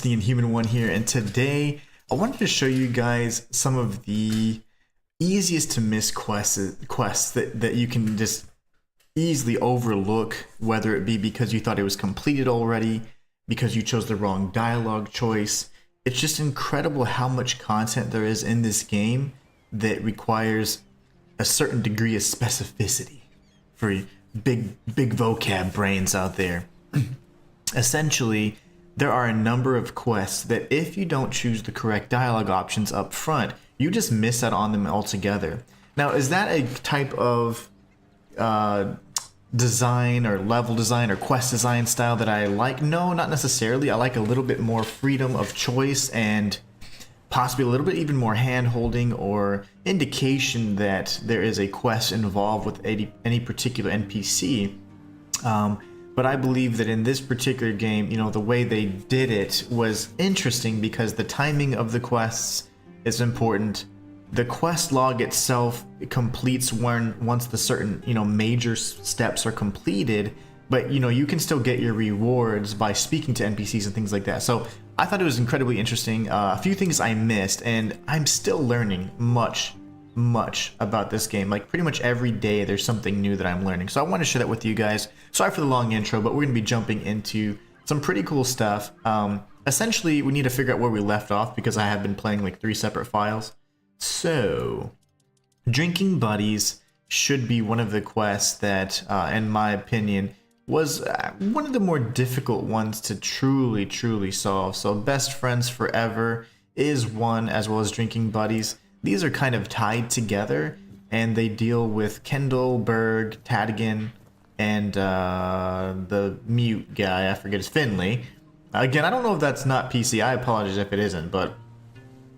the Inhuman one here, and today I wanted to show you guys some of the easiest to miss quests that you can just easily overlook, whether it be because you thought it was completed already, because you chose the wrong dialogue choice. It's just incredible how much content there is in this game that requires a certain degree of specificity for big vocab brains out there. Essentially, there are a number of quests that if you don't choose the correct dialogue options up front, you just miss out on them altogether. Now, is that a type of design or level design or quest design style that I like? No, not necessarily. I like a little bit more freedom of choice and possibly a little bit even more hand-holding or indication that there is a quest involved with any particular NPC. But I believe that in this particular game, you know, the way they did it was interesting because the timing of the quests is important. The quest log itself completes once the certain, you know, major steps are completed, but you know, you can still get your rewards by speaking to NPCs and things like that. So I thought it was incredibly interesting. A few things I missed, and I'm still learning much about this game. Like pretty much every day there's something new that I'm learning, so I want to share that with you guys. Sorry for the long intro, but we're going to be jumping into some pretty cool stuff. Essentially, we need to figure out where we left off because I have been playing like 3 separate files. So drinking buddies should be one of the quests that in my opinion was one of the more difficult ones to truly solve. So best friends forever is one, as well as drinking buddies. These are kind of tied together, and they deal with Kendall, Berg, Tadigan, and the mute guy, I forget his Finley. Again, I don't know if that's not PC, I apologize if it isn't, but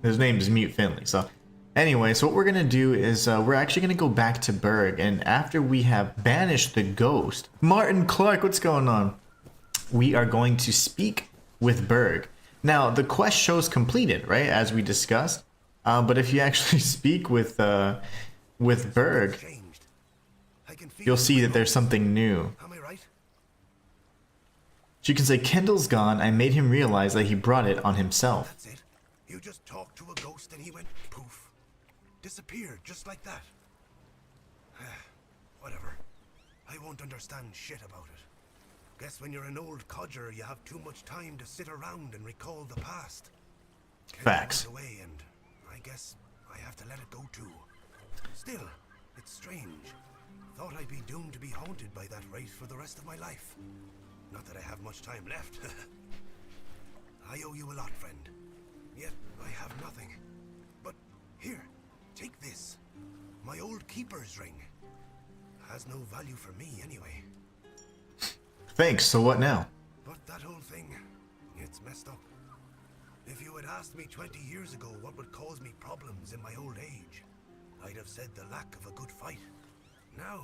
his name is Mute Finley. So anyway, so what we're going to do is we're actually going to go back to Berg, and after we have banished the ghost, Martin Clark, what's going on? We are going to speak with Berg. Now, the quest shows completed, right, as we discussed. But if you actually speak with Berg, you'll see that there's something new. So you can say, Kendall's gone. I made him realize that he brought it on himself. That's it. You just talked to a ghost and he went poof. Disappeared just like that. Whatever. I won't understand shit about it. Guess when you're an old codger, you have too much time to sit around and recall the past. Facts. Away, and I guess I have to let it go too. Still, it's strange. Thought I'd be doomed to be haunted by that wraith for the rest of my life. Not that I have much time left. I owe you a lot, friend. Yet I have nothing. But here, take this. My old keeper's ring. Has no value for me anyway. Thanks, so what now? But that whole thing, it's messed up. If you had asked me 20 years ago what would cause me problems in my old age, I'd have said the lack of a good fight. Now,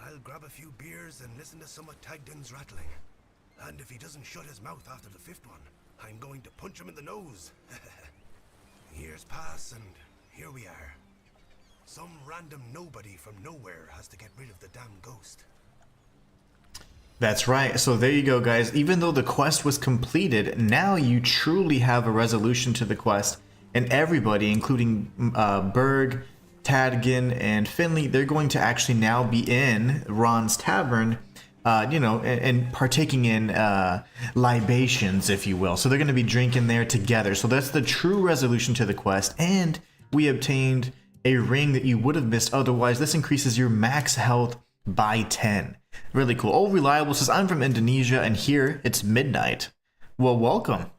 I'll grab a few beers and listen to some of Tagdin's rattling. And if he doesn't shut his mouth after the 5th one, I'm going to punch him in the nose. Years pass and here we are. Some random nobody from nowhere has to get rid of the damn ghost. That's right. So there you go, guys. Even though the quest was completed, now you truly have a resolution to the quest. And everybody, including Berg, Tadgin, and Finley, they're going to actually now be in Ron's tavern, you know, and partaking in libations, if you will. So they're going to be drinking there together. So that's the true resolution to the quest. And we obtained a ring that you would have missed otherwise. This increases your max health by 10. Really cool. Old Reliable says, I'm from Indonesia and here it's midnight. Well, welcome.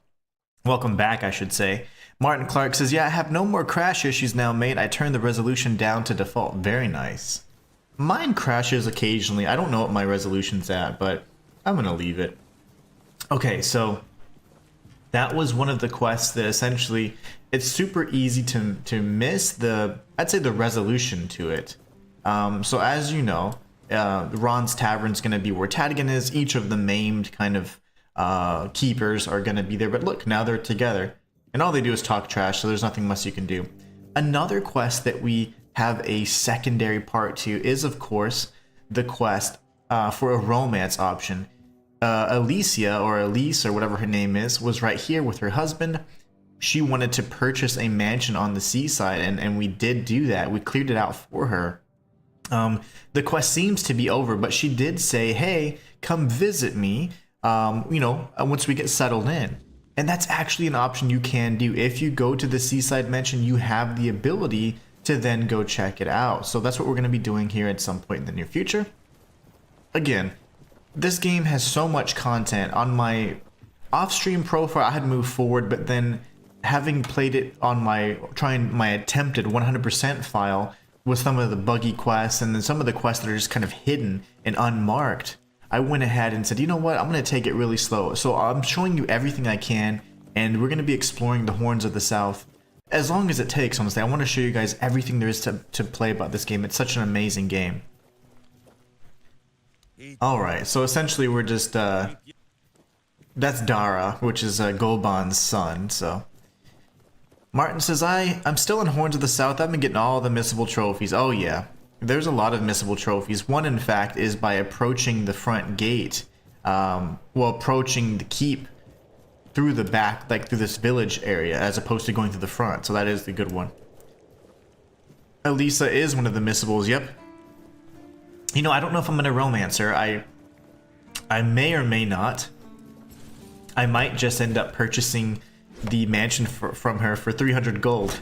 Welcome back, I should say. Martin Clark says, yeah, I have no more crash issues now, mate. I turned the resolution down to default. Very nice. Mine crashes occasionally. I don't know what my resolution's at, but I'm going to leave it. Okay, so that was one of the quests that essentially, it's super easy to miss I'd say the resolution to it. So as you know, Ron's Tavern's going to be where Tadigan is. Each of the maimed kind of keepers are going to be there. But look, now they're together. And all they do is talk trash, so there's nothing much you can do. Another quest that we have a secondary part to is, of course, the quest for a romance option. Alicia, or Elise, or whatever her name is, was right here with her husband. She wanted to purchase a mansion on the seaside, and we did do that. We cleared it out for her. The quest seems to be over, but she did say, hey, come visit me, once we get settled in. And that's actually an option you can do. If you go to the seaside mansion, you have the ability to then go check it out. So that's what we're going to be doing here at some point in the near future. Again, this game has so much content. On my off-stream profile, I had moved forward, but then having played it on my attempted 100% file with some of the buggy quests and then some of the quests that are just kind of hidden and unmarked, I went ahead and said, you know what, I'm going to take it really slow. So I'm showing you everything I can, and we're going to be exploring the Horns of the South as long as it takes, honestly. I want to show you guys everything there is to play about this game. It's such an amazing game. Alright, so essentially we're just, that's Dara, which is Golban's son, so. Martin says, I'm still in Horns of the South. I've been getting all the missable trophies. Oh yeah. There's a lot of missable trophies. One, in fact, is by approaching the front gate, approaching the keep through the back, like through this village area, as opposed to going through the front. So that is the good one. Elisa is one of the missables. Yep. You know, I don't know if I'm gonna romance her. I may or may not. I might just end up purchasing the mansion from her for 300 gold.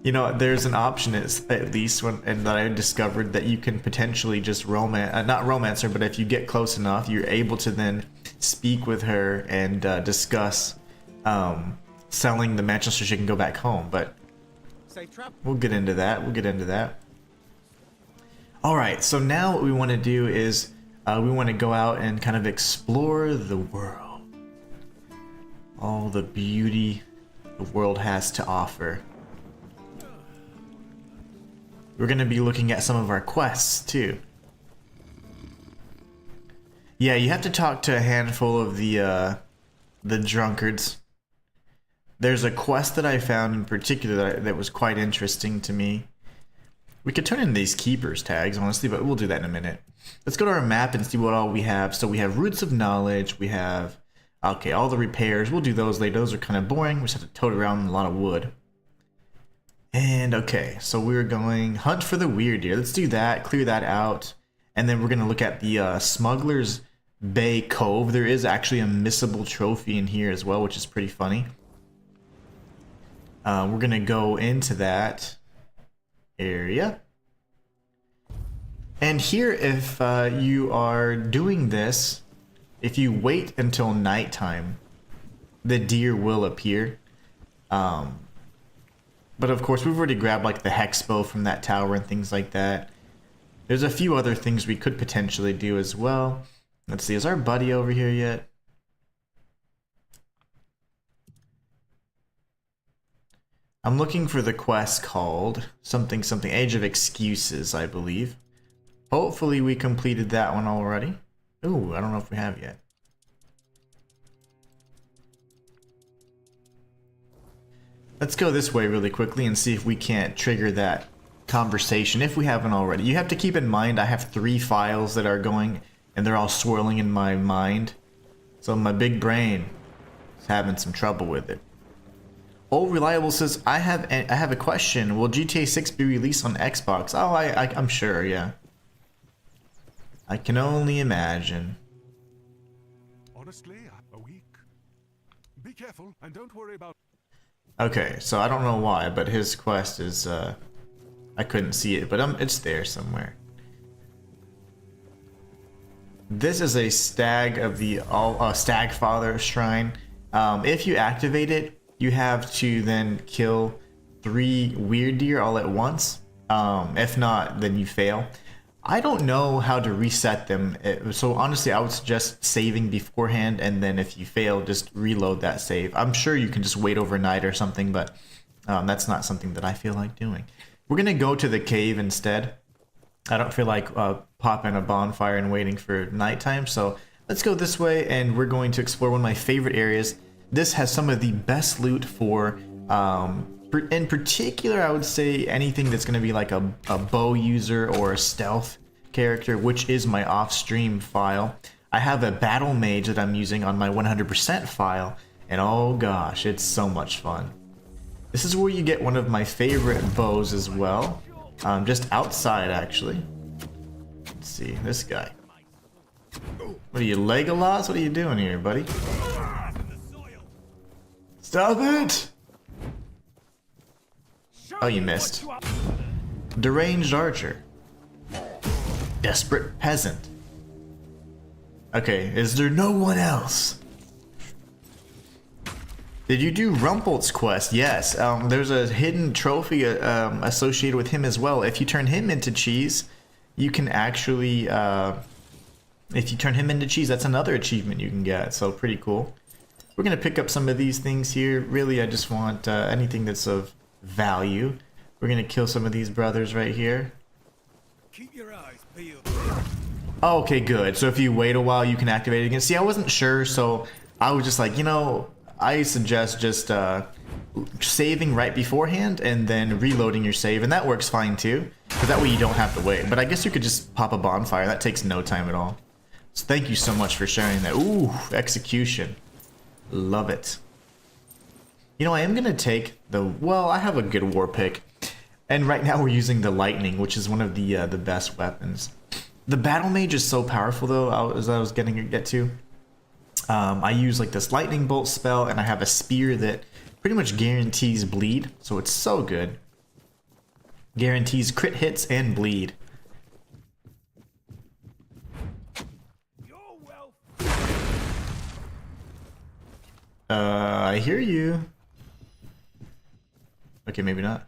You know, there's an option at least that I discovered that you can potentially just not romance her, but if you get close enough, you're able to then speak with her and discuss selling the mansion so she can go back home. But we'll get into that. All right, so now what we want to do is we want to go out and kind of explore the world, all the beauty the world has to offer. We're going to be looking at some of our quests, too. Yeah, you have to talk to a handful of the drunkards. There's a quest that I found in particular that was quite interesting to me. We could turn in these keepers tags, honestly, but we'll do that in a minute. Let's go to our map and see what all we have. So we have Roots of Knowledge. We have, okay, all the repairs. We'll do those later. Those are kind of boring. We just have to tote around a lot of wood. And okay, so we're going hunt for the weird deer. Let's do that, clear that out. And then we're going to look at the Smuggler's Bay Cove. There is actually a missable trophy in here as well, which is pretty funny. We're going to go into that area. And here, if you are doing this, if you wait until nighttime, the deer will appear. But of course, we've already grabbed like the hex bow from that tower and things like that. There's a few other things we could potentially do as well. Let's see, is our buddy over here yet? I'm looking for the quest called something Age of Excuses, I believe. Hopefully we completed that one already. Ooh, I don't know if we have yet. Let's go this way really quickly and see if we can't trigger that conversation if we haven't already. You have to keep in mind I have 3 files that are going and they're all swirling in my mind. So my big brain is having some trouble with it. Old Reliable says, I have a question. Will GTA 6 be released on Xbox? Oh, I'm sure, yeah. I can only imagine. Honestly, a week. Be careful and don't worry about. Okay, so I don't know why, but his quest is, I couldn't see it, but it's there somewhere. This is a stag of the Stag Father Shrine. If you activate it, you have to then kill 3 weird deer all at once. If not, then you fail. I don't know how to reset them, so honestly I would suggest saving beforehand, and then if you fail, just reload that save. I'm sure you can just wait overnight or something, but that's not something that I feel like doing. We're gonna go to the cave instead. I don't feel like popping a bonfire and waiting for nighttime, so let's go this way, and we're going to explore one of my favorite areas. This has some of the best loot for, in particular, I would say anything that's going to be like a bow user or a stealth character, which is my off-stream file. I have a battle mage that I'm using on my 100% file, and oh gosh, it's so much fun. This is where you get one of my favorite bows as well, just outside actually. Let's see, this guy. What are you, Legolas? What are you doing here, buddy? Stop it! Oh, you missed. Deranged archer. Desperate peasant. Okay, is there no one else? Did you do Rumpelt's quest? Yes, there's a hidden trophy associated with him as well. If you turn him into cheese, you can actually, if you turn him into cheese, that's another achievement you can get, so pretty cool. We're going to pick up some of these things here. Really, I just want anything that's of value. We're going to kill some of these brothers right here. Keep your eyes peeled. Oh, okay, good. So if you wait a while, you can activate it again. See, I wasn't sure, so I was just like, you know, I suggest just saving right beforehand and then reloading your save, and that works fine too, because that way you don't have to wait. But I guess you could just pop a bonfire. That takes no time at all. So thank you so much for sharing that. Ooh, execution. Love it. You know, I am going to take the... Well, I have a good war pick. And right now we're using the lightning, which is one of the best weapons. The battle mage is so powerful, though, as I was getting to get to. I use like this lightning bolt spell, and I have a spear that pretty much guarantees bleed, so it's so good. Guarantees crit hits and bleed. I hear you. Okay, maybe not.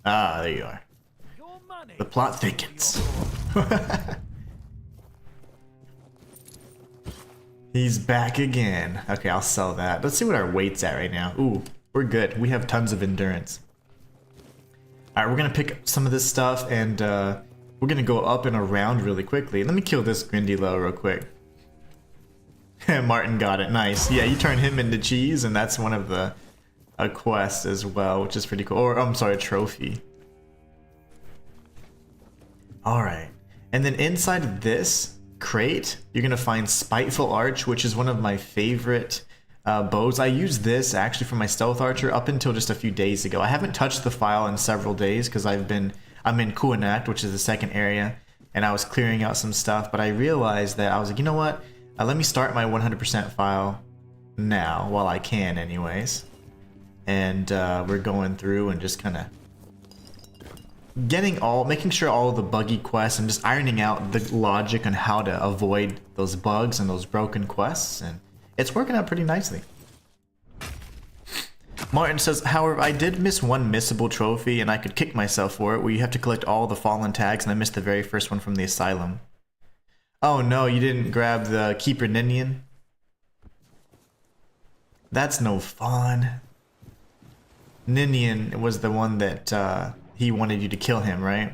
Ah, there you are. The plot thickens. He's back again. Okay, I'll sell that. Let's see what our weight's at right now. Ooh, we're good. We have tons of endurance. Alright, we're gonna pick up some of this stuff, and we're gonna go up and around really quickly. Let me kill this Grindylow real quick. Martin got it. Nice. Yeah, you turn him into cheese, and that's one of the quests as well, which is pretty cool. Or, I'm sorry, a trophy. Alright. And then inside of this crate, you're going to find Spiteful Arch, which is one of my favorite bows. I used this actually for my Stealth Archer up until just a few days ago. I haven't touched the file in several days because I'm in Kuanacht, which is the second area, and I was clearing out some stuff, but I realized that I was like, you know what? Let me start my 100% file now, while I can anyways. And we're going through and just kind of making sure all of the buggy quests and just ironing out the logic on how to avoid those bugs and those broken quests, and it's working out pretty nicely. Martin says, however, I did miss one missable trophy, and I could kick myself for it, where you have to collect all the fallen tags, and I missed the very first one from the asylum. Oh no, you didn't grab the Keeper Ninian? That's no fun. Ninian was the one that he wanted you to kill him, right?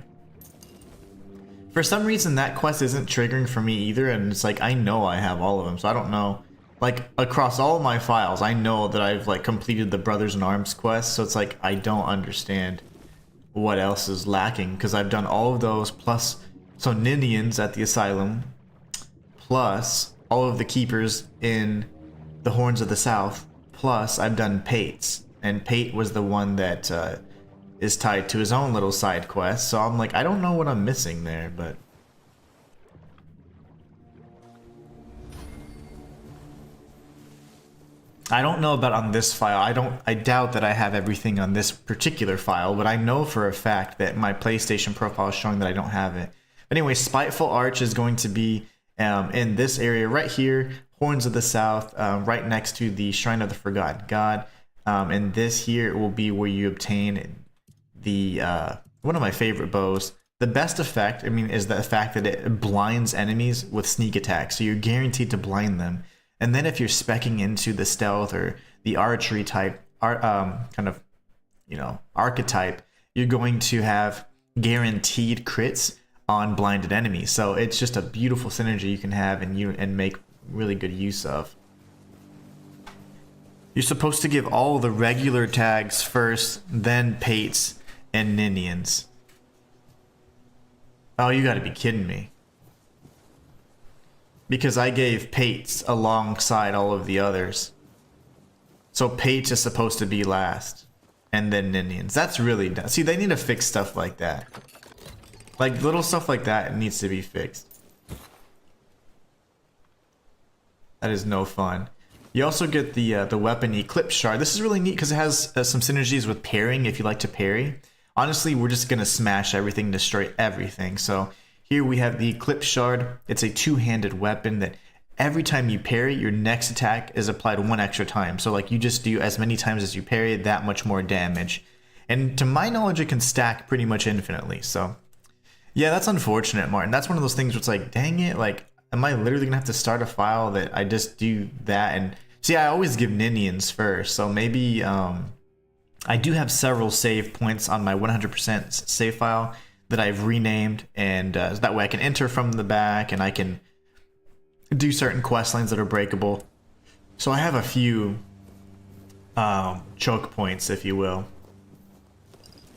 For some reason that quest isn't triggering for me either, and it's like, I know I have all of them, so I don't know. Like, across all of my files, I know that I've like completed the Brothers in Arms quest, so it's like, I don't understand what else is lacking, because I've done all of those, plus, so Ninian's at the asylum, plus all of the keepers in the Horns of the South, plus I've done Pate's, and Pate was the one that is tied to his own little side quest, so I'm like, I don't know what I'm missing there, but... I don't know about on this file. I doubt that I have everything on this particular file, but I know for a fact that my PlayStation profile is showing that I don't have it. But anyway, Spiteful Arch is going to be in this area right here, Horns of the South, right next to the Shrine of the Forgotten God. And this here will be where you obtain the one of my favorite bows. The best effect, I mean, is the fact that it blinds enemies with sneak attacks, so you're guaranteed to blind them. And then if you're speccing into the stealth or the archery type, kind of, you know, archetype, you're going to have guaranteed crits on blinded enemies. So it's just a beautiful synergy you can have and make really good use of. You're supposed to give all the regular tags first, then Pates and Ninians. Oh, you gotta be kidding me. because I gave Pates alongside all of the others. So Pates is supposed to be last, and then Ninians. That's really dumb. See, they need to fix stuff like that. Like little stuff like that needs to be fixed. That is no fun. You also get the weapon Eclipse Shard. This is really neat because it has some synergies with parrying if you like to parry. Honestly, we're just gonna smash everything, destroy everything. So here we have the Eclipse Shard. It's a two-handed weapon that every time you parry, your next attack is applied one extra time. So like you just do as many times as you parry, that much more damage. And to my knowledge, it can stack pretty much infinitely. So yeah, that's unfortunate, Martin. That's one of those things where it's like, dang it, like, am I literally gonna have to start a file that I just do that? And see, I always give Ninians first, so maybe I do have several save points on my 100% save file that I've renamed, and so that way I can enter from the back and I can do certain quest lines that are breakable. So I have a few choke points, if you will.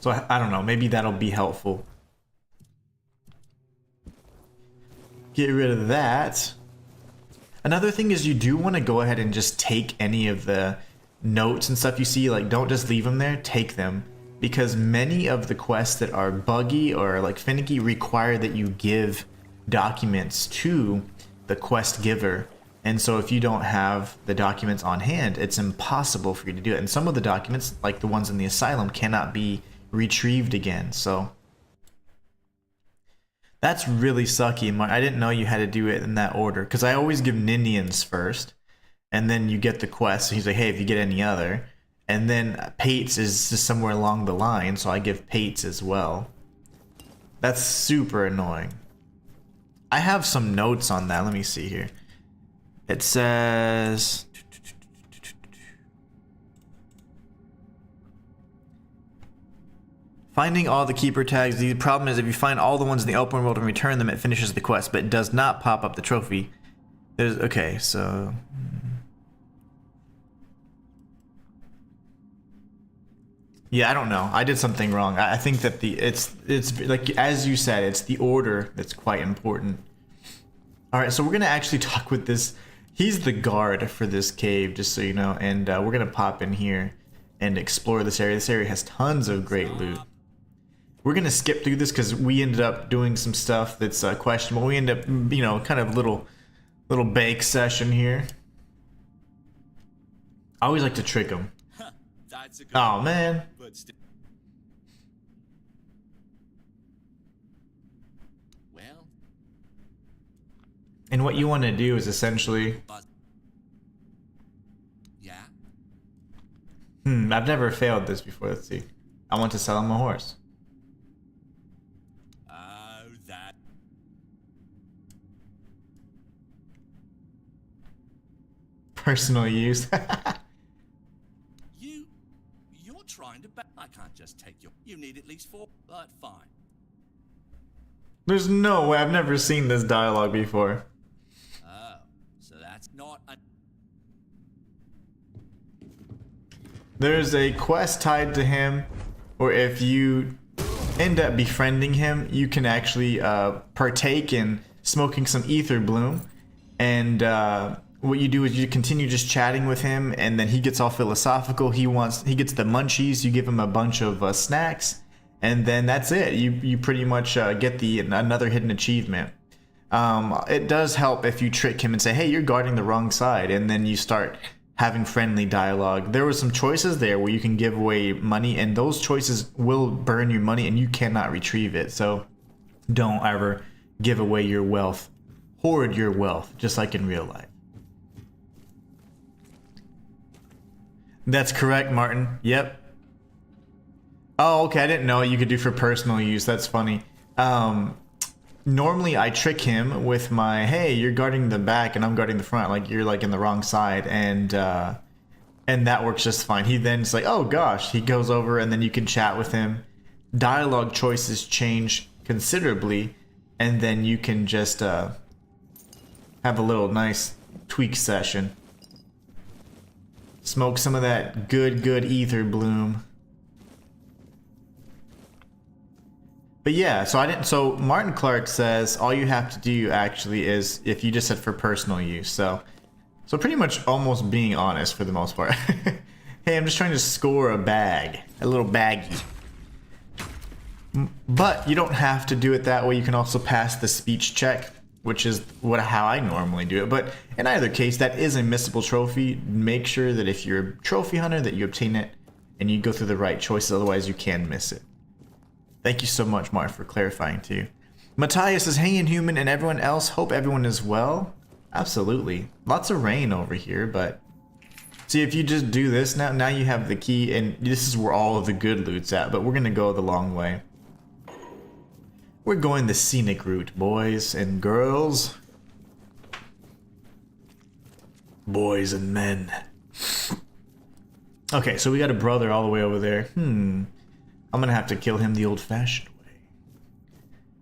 So I don't know, maybe that'll be helpful. Get rid of that. Another thing is you do want to go ahead and just take any of the notes and stuff you see. Like, don't just leave them there, take them. Because many of the quests that are buggy or like finicky require that you give documents to the quest giver. And so if you don't have the documents on hand, it's impossible for you to do it. And some of the documents, like the ones in the asylum, cannot be retrieved again. So that's really sucky. I didn't know you had to do it in that order, because I always give Ninians first, and then you get the quest. So he's like, hey, if you get any other. And then Pates is just somewhere along the line, so I give Pates as well. That's super annoying. I have some notes on that. Let me see here. It says... Finding all the keeper tags. The problem is if you find all the ones in the open world and return them, it finishes the quest, but it does not pop up the trophy. There's okay, so yeah, I don't know. I did something wrong. I think that it's like as you said, it's the order that's quite important. All right, so we're gonna actually talk with this. He's the guard for this cave, just so you know, and we're gonna pop in here and explore this area. This area has tons of great loot. We're gonna skip through this because we ended up doing some stuff that's questionable. We end up, you know, kind of little bake session here. I always like to trick them. Oh man. Well. And what you want to do is essentially. Yeah. I've never failed this before. Let's see. I want to sell him a horse. That. Personal use. You're trying to I can't just take you need at least 4, but fine. There's no way. I've never seen this dialogue before. Oh, so that's not a... There's a quest tied to him, or if you end up befriending him, you can actually partake in smoking some ether bloom, and what you do is you continue just chatting with him, and then he gets all philosophical. He gets the munchies. You give him a bunch of snacks, and then that's it. You pretty much get another hidden achievement. It does help if you trick him and say, hey, you're guarding the wrong side, and then you start having friendly dialogue. There were some choices there where you can give away money, and those choices will burn your money and you cannot retrieve it. So don't ever give away your wealth. Hoard your wealth, just like in real life. That's correct, Martin. Yep. Oh, okay. I didn't know what you could do for personal use. That's funny. Normally I trick him with my, hey, you're guarding the back and I'm guarding the front, like you're like in the wrong side, and that works just fine. He then's like, oh gosh, he goes over, and then you can chat with him. Dialogue choices change considerably, and then you can just have a little nice tweak session. Smoke some of that good ether bloom. But yeah, so I didn't. So Martin Clark says all you have to do actually is if you just said for personal use. So pretty much almost being honest for the most part. Hey, I'm just trying to score a bag, a little baggie. But you don't have to do it that way. You can also pass the speech check, which is how I normally do it. But in either case, that is a missable trophy. Make sure that if you're a trophy hunter, that you obtain it and you go through the right choices. Otherwise, you can miss it. Thank you so much, Mark, for clarifying too. Matthias says, hey, Inhuman and everyone else, hope everyone is well. Absolutely. Lots of rain over here, but see, if you just do this now you have the key, and this is where all of the good loot's at, but we're going to go the long way. We're going the scenic route, boys and girls. Boys and men. Okay, so we got a brother all the way over there. I'm gonna have to kill him the old-fashioned way.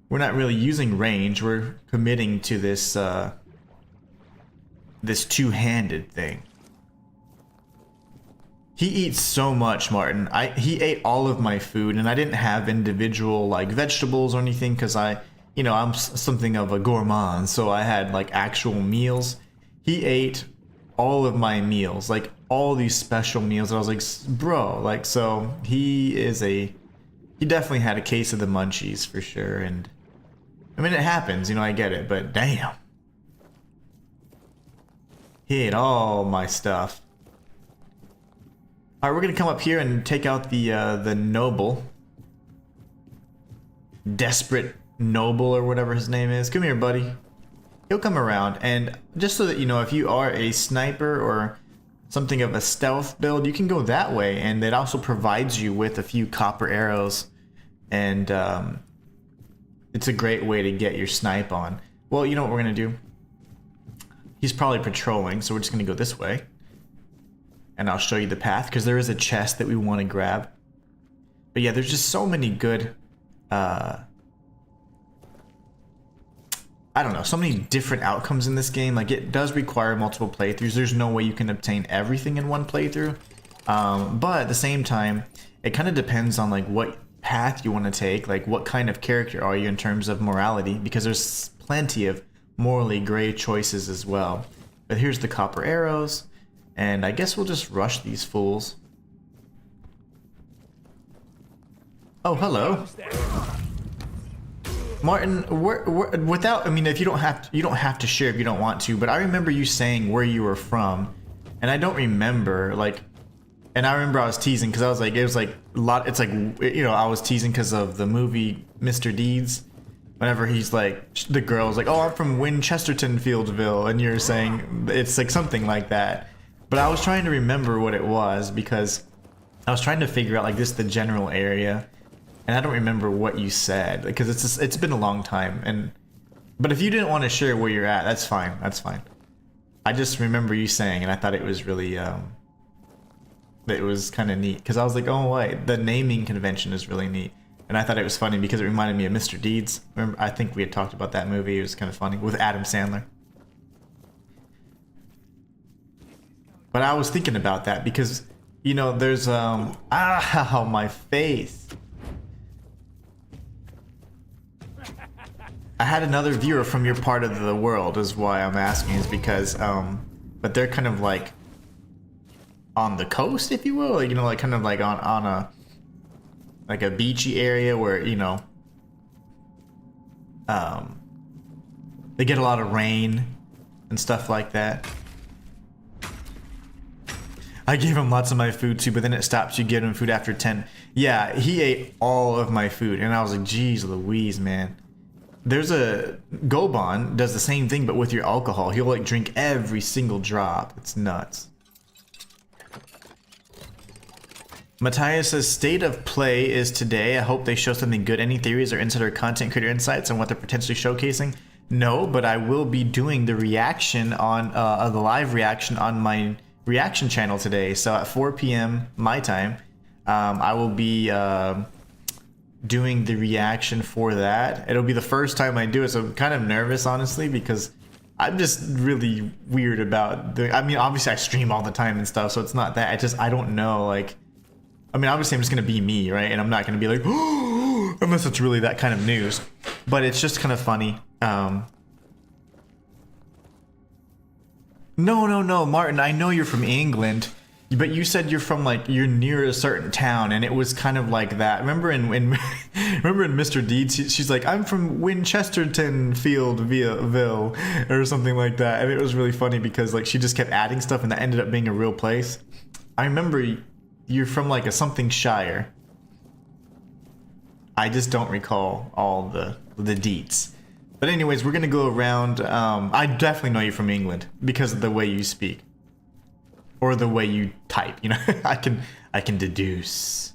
We're not really using range. We're committing to this this two-handed thing. He eats so much, Martin. He ate all of my food, and I didn't have individual like vegetables or anything because I'm something of a gourmand, so I had like actual meals. He ate all of my meals, like all these special meals. And I was like, bro, like, so he definitely had a case of the munchies for sure. And I mean, it happens, I get it, but damn. He ate all my stuff. All right, we're gonna come up here and take out the noble, desperate noble or whatever his name is. Come here, buddy. He'll come around, and just so that you know, if you are a sniper or something of a stealth build, you can go that way, and it also provides you with a few copper arrows, and it's a great way to get your snipe on. Well, you know what we're gonna do? He's probably patrolling, so we're just gonna go this way. And I'll show you the path, because there is a chest that we want to grab. But yeah, there's just so many good, I don't know, so many different outcomes in this game. Like, it does require multiple playthroughs. There's no way you can obtain everything in one playthrough. But at the same time, it kind of depends on like what path you want to take, like what kind of character are you in terms of morality, because there's plenty of morally gray choices as well. But here's the copper arrows. And I guess we'll just rush these fools. Oh, hello, Martin. Without, I mean, if you don't have to share if you don't want to. But I remember you saying where you were from, and I don't remember like. And I remember I was teasing because I was like, it was like a lot. It's like, I was teasing because of the movie Mr. Deeds. Whenever he's like, the girl's like, oh, I'm from Winchesterton, Fieldsville, and you're saying it's like something like that. But I was trying to remember what it was because I was trying to figure out like this the general area, and I don't remember what you said because it's been a long time. But if you didn't want to share where you're at, that's fine. That's fine. I just remember you saying, and I thought it was really it was kind of neat because I was like, oh wait, the naming convention is really neat, and I thought it was funny because it reminded me of Mr. Deeds. Remember, I think we had talked about that movie. It was kind of funny with Adam Sandler. But I was thinking about that because, there's, my face. I had another viewer from your part of the world is why I'm asking, is because, but they're kind of like on the coast, if you will, like, like kind of like on a, like a beachy area where, they get a lot of rain and stuff like that. I gave him lots of my food too, but then it stops you giving him food after 10. Yeah, he ate all of my food, and I was like, geez Louise, man. There's a Gobon does the same thing, but with your alcohol. He'll like drink every single drop. It's nuts. Matthias says, state of play is today. I hope they show something good. Any theories or insider content creator insights on what they're potentially showcasing? No, but I will be doing the reaction on the live reaction on my reaction channel today. So at 4 p.m. my time, I will be doing the reaction for that. It'll be the first time I do it, so I'm kind of nervous, honestly, because I'm just really weird about I mean, obviously I stream all the time and stuff, so it's not that. I don't know, like, I mean, obviously I'm just gonna be me, right? And I'm not gonna be like, oh, unless it's really that kind of news. But it's just kind of funny. No, Martin, I know you're from England, but you said you're from, like, you're near a certain town, and it was kind of like that. Remember in remember in Mr. Deeds, she's like, I'm from Winchesterton Ville, or something like that, and it was really funny because, like, she just kept adding stuff, and that ended up being a real place. I remember you're from, like, a something shire. I just don't recall all the deets. But anyways, we're gonna go around. I definitely know you're from England because of the way you speak, or the way you type. You know, I can deduce.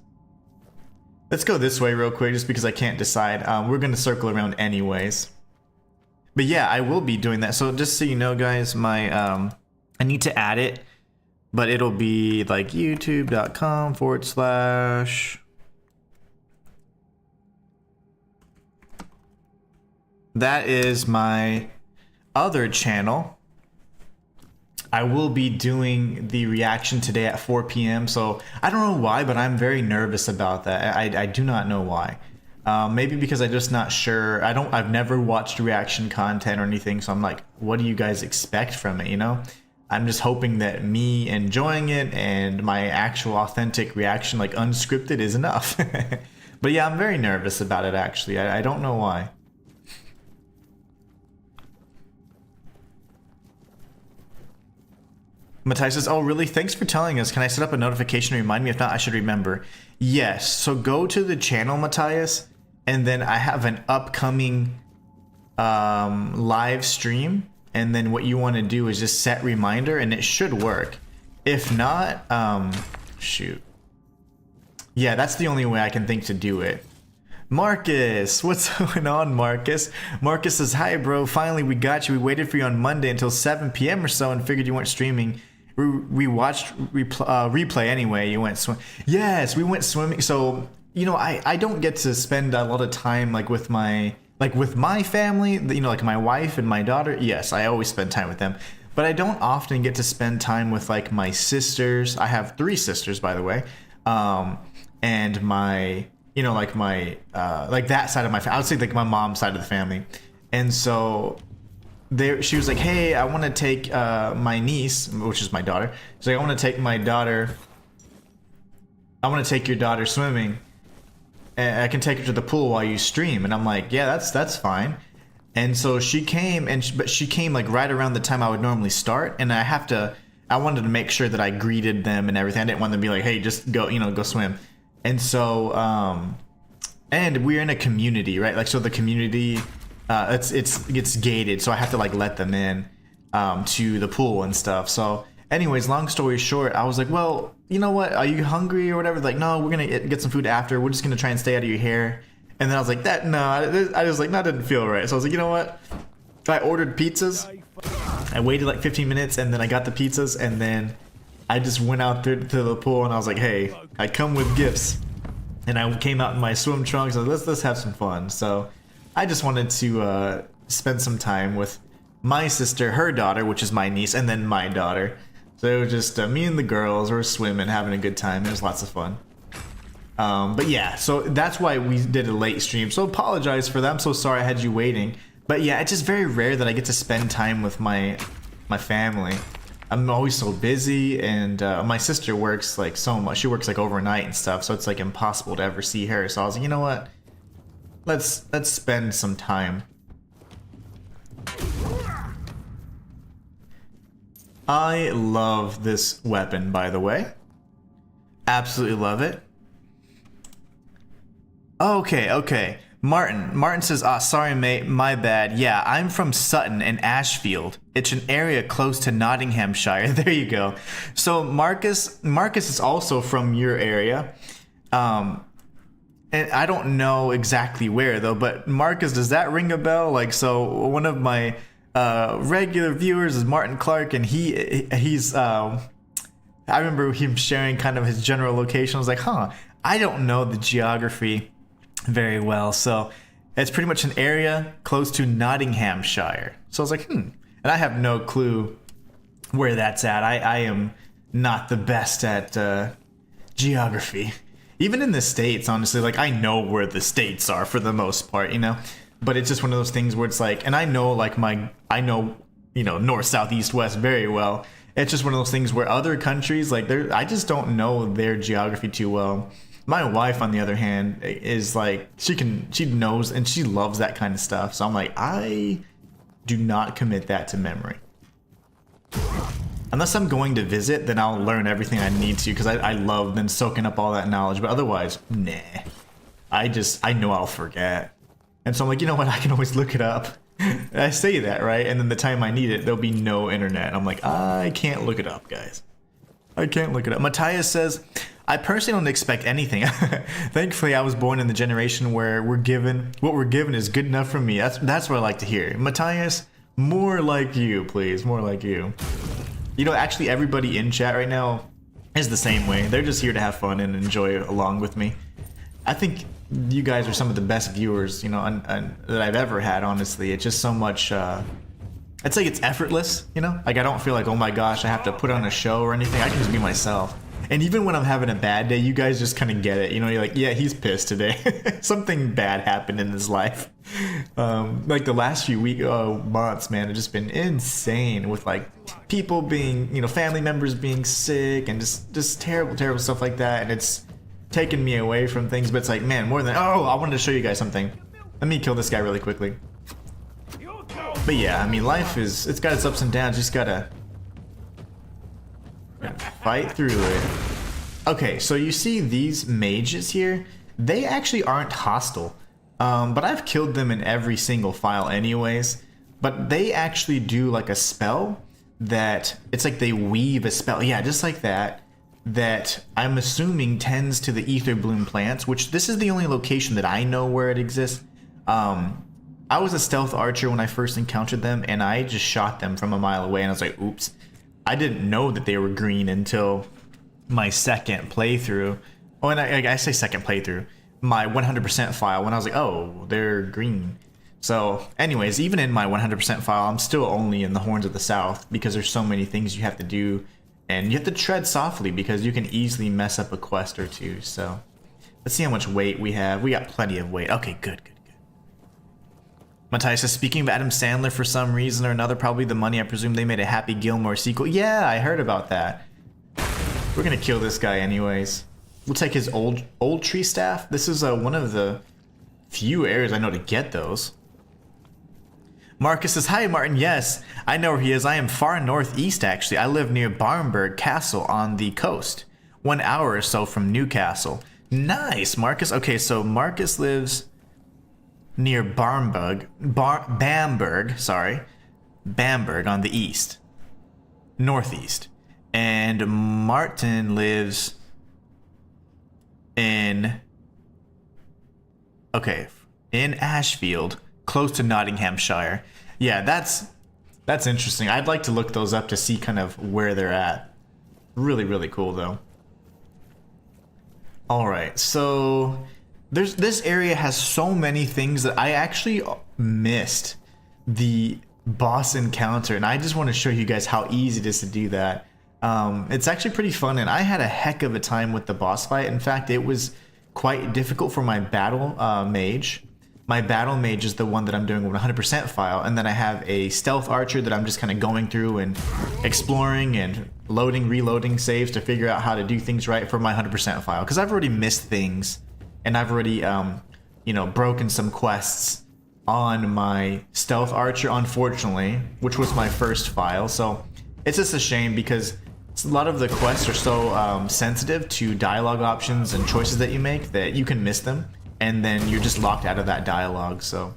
Let's go this way real quick, just because I can't decide. We're gonna circle around anyways. But yeah, I will be doing that. So just so you know, guys, my I need to add it, but it'll be like youtube.com/ that is my other channel. I will be doing the reaction today at 4 p.m. So I don't know why, but I'm very nervous about that. I do not know why. Maybe because I'm just not sure. I've never watched reaction content or anything. So I'm like, what do you guys expect from it? You know, I'm just hoping that me enjoying it and my actual authentic reaction, like unscripted, is enough. But yeah, I'm very nervous about it actually. I don't know why. Matthias says, oh really? Thanks for telling us. Can I set up a notification to remind me? If not, I should remember. Yes, so go to the channel, Matthias, and then I have an upcoming live stream, and then what you want to do is just set reminder, and it should work. If not, shoot. Yeah, that's the only way I can think to do it. Marcus, what's going on, Marcus? Marcus says, hi bro, finally we got you. We waited for you on Monday until 7 p.m. or so and figured you weren't streaming. We watched replay anyway. You went swim. Yes, we went swimming. So, you know, I don't get to spend a lot of time like with my family, you know, like my wife and my daughter. Yes, I always spend time with them, but I don't often get to spend time with like my sisters. I have 3 sisters, by the way, and my, you know, like my like that side of my family. I would say like my mom's side of the family, and so. She was like, hey, I want to take my niece, which is my daughter. She's like, I want to take my daughter. I want to take your daughter swimming, and I can take her to the pool while you stream. And I'm like, yeah, that's fine. And so she came, but she came like right around the time I would normally start, and I wanted to make sure that I greeted them and everything. I didn't want them to be like, hey, just go, you know, go swim. And so, and we're in a community, right? Like, so the community. It's gated, so I have to like let them in to the pool and stuff. So anyways, long story short, I was like, well, you know what, are you hungry or whatever? Like, no, we're gonna get some food after, we're just gonna try and stay out of your hair. And then I was like, I was like, that didn't feel right. So I was like, you know what, I ordered pizzas. I waited like 15 minutes, and then I got the pizzas, and then I just went out there to the pool, and I was like, hey, I come with gifts. And I came out in my swim trunks, and let's have some fun. So I just wanted to spend some time with my sister, her daughter, which is my niece, and then my daughter. So it was just me and the girls were swimming, having a good time. It was lots of fun. But yeah, so that's why we did a late stream. So apologize for that. I'm so sorry I had you waiting. But yeah, it's just very rare that I get to spend time with my family. I'm always so busy, and my sister works like so much. She works like overnight and stuff, so it's like impossible to ever see her. So I was like, you know what? Let's spend some time. I love this weapon, by the way. Absolutely love it. Okay. Martin says, sorry mate, my bad. Yeah, I'm from Sutton and Ashfield. It's an area close to Nottinghamshire. There you go. So Marcus is also from your area. And I don't know exactly where though, but Marcus, does that ring a bell? Like, so one of my regular viewers is Martin Clark, and he's I remember him sharing kind of his general location. I was like, I don't know the geography very well. So it's pretty much an area close to Nottinghamshire. So I was like, and I have no clue where that's at. I am not the best at geography. Even in the States, honestly, like I know where the States are for the most part, you know? But it's just one of those things where it's like, and I know like I know, you know, north, south, east, west very well. It's just one of those things where other countries, like I just don't know their geography too well. My wife, on the other hand, is like, she knows and she loves that kind of stuff. So I'm like, I do not commit that to memory. Unless I'm going to visit, then I'll learn everything I need to, because I love then soaking up all that knowledge. But otherwise, nah. I know I'll forget. And so I'm like, you know what? I can always look it up. And I say that, right? And then the time I need it, there'll be no internet. And I'm like, I can't look it up, guys. I can't look it up. Matthias says, I personally don't expect anything. Thankfully, I was born in the generation where what we're given is good enough for me. That's what I like to hear. Matthias, more like you, please. More like you. You know, actually, everybody in chat right now is the same way. They're just here to have fun and enjoy along with me. I think you guys are some of the best viewers, you know, that I've ever had, honestly. It's just so much, it's like it's effortless, you know? Like, I don't feel like, oh my gosh, I have to put on a show or anything. I can just be myself. And even when I'm having a bad day, you guys just kind of get it. You know, you're like, yeah, he's pissed today. Something bad happened in his life. Like the last few months, man, have just been insane with like people being, you know, family members being sick and just terrible, terrible stuff like that. And it's taken me away from things, but it's like, man, more than, oh, I wanted to show you guys something. Let me kill this guy really quickly. But yeah, I mean, life it's got its ups and downs. You just gotta fight through it. Okay, so you see these mages here? They actually aren't hostile. But I've killed them in every single file anyways. But they actually do like a spell that, it's like they weave a spell. Yeah, just like that. That I'm assuming tends to the ether bloom plants, which this is the only location that I know where it exists. I was a stealth archer when I first encountered them, and I just shot them from a mile away, and I was like, oops. I didn't know that they were green until my second playthrough. Oh, and I say second playthrough. My 100% file, when I was like, oh, they're green. So anyways, even in my 100% file, I'm still only in the Horns of the South because there's so many things you have to do. And you have to tread softly because you can easily mess up a quest or two. So let's see how much weight we have. We got plenty of weight. Okay, good. Matthias says, speaking of Adam Sandler, for some reason or another, probably the money, I presume they made a Happy Gilmore sequel. Yeah, I heard about that. We're gonna kill this guy anyways. We'll take his old tree staff. This is one of the few areas I know to get those. Marcus says, hi Martin, yes, I know where he is. I am far northeast actually. I live near Barnburg Castle on the coast. 1 hour or so from Newcastle. Nice, Marcus. Okay, so Marcus lives near Bamberg on the east. Northeast. And Martin lives in Ashfield, close to Nottinghamshire. Yeah, that's interesting. I'd like to look those up to see kind of where they're at. Really, really cool though. All right, so this area has so many things that I actually missed the boss encounter, and I just want to show you guys how easy it is to do that. It's actually pretty fun, and I had a heck of a time with the boss fight. In fact, it was quite difficult for my battle mage. My battle mage is the one that I'm doing with 100% file, and then I have a stealth archer that I'm just kind of going through and exploring and reloading saves to figure out how to do things right for my 100% file. Because I've already missed things, and I've already, broken some quests on my stealth archer, unfortunately, which was my first file. So it's just a shame because a lot of the quests are so sensitive to dialogue options and choices that you make that you can miss them. And then you're just locked out of that dialogue, so.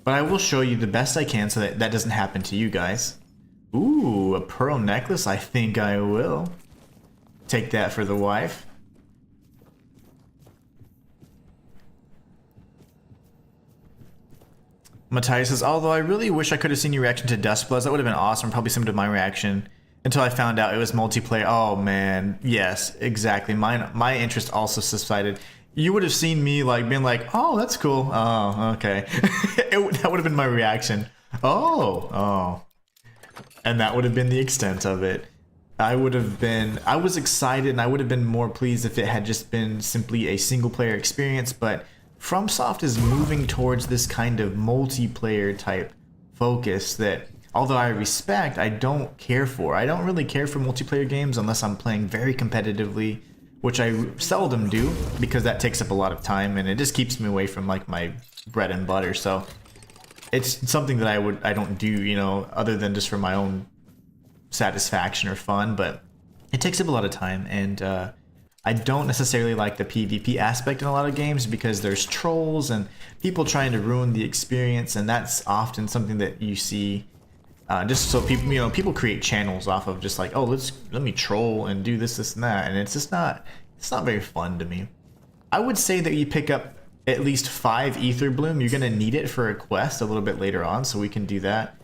But I will show you the best I can so that doesn't happen to you guys. Ooh, a pearl necklace? I think I will. Take that for the wife. Matthias says, although I really wish I could have seen your reaction to Duskbloods, that would have been awesome, probably similar to my reaction. Until I found out it was multiplayer. Oh man, yes, exactly. My interest also subsided. You would have seen me like being like, oh, that's cool. Oh, okay. That would have been my reaction. Oh. And that would have been the extent of it. I was excited and I would have been more pleased if it had just been simply a single player experience, but FromSoft is moving towards this kind of multiplayer type focus that, although I respect, I don't care for. I don't really care for multiplayer games unless I'm playing very competitively, which I seldom do because that takes up a lot of time and it just keeps me away from like my bread and butter. So it's something that I don't do, you know, other than just for my own satisfaction or fun, but it takes up a lot of time, and I don't necessarily like the PvP aspect in a lot of games because there's trolls and people trying to ruin the experience, and that's often something that you see just so people, you know, people create channels off of just like, oh, let me troll and do this and that, and it's not very fun to me. I would say that you pick up at least 5 ether bloom. You're gonna need it for a quest a little bit later on, so we can do that.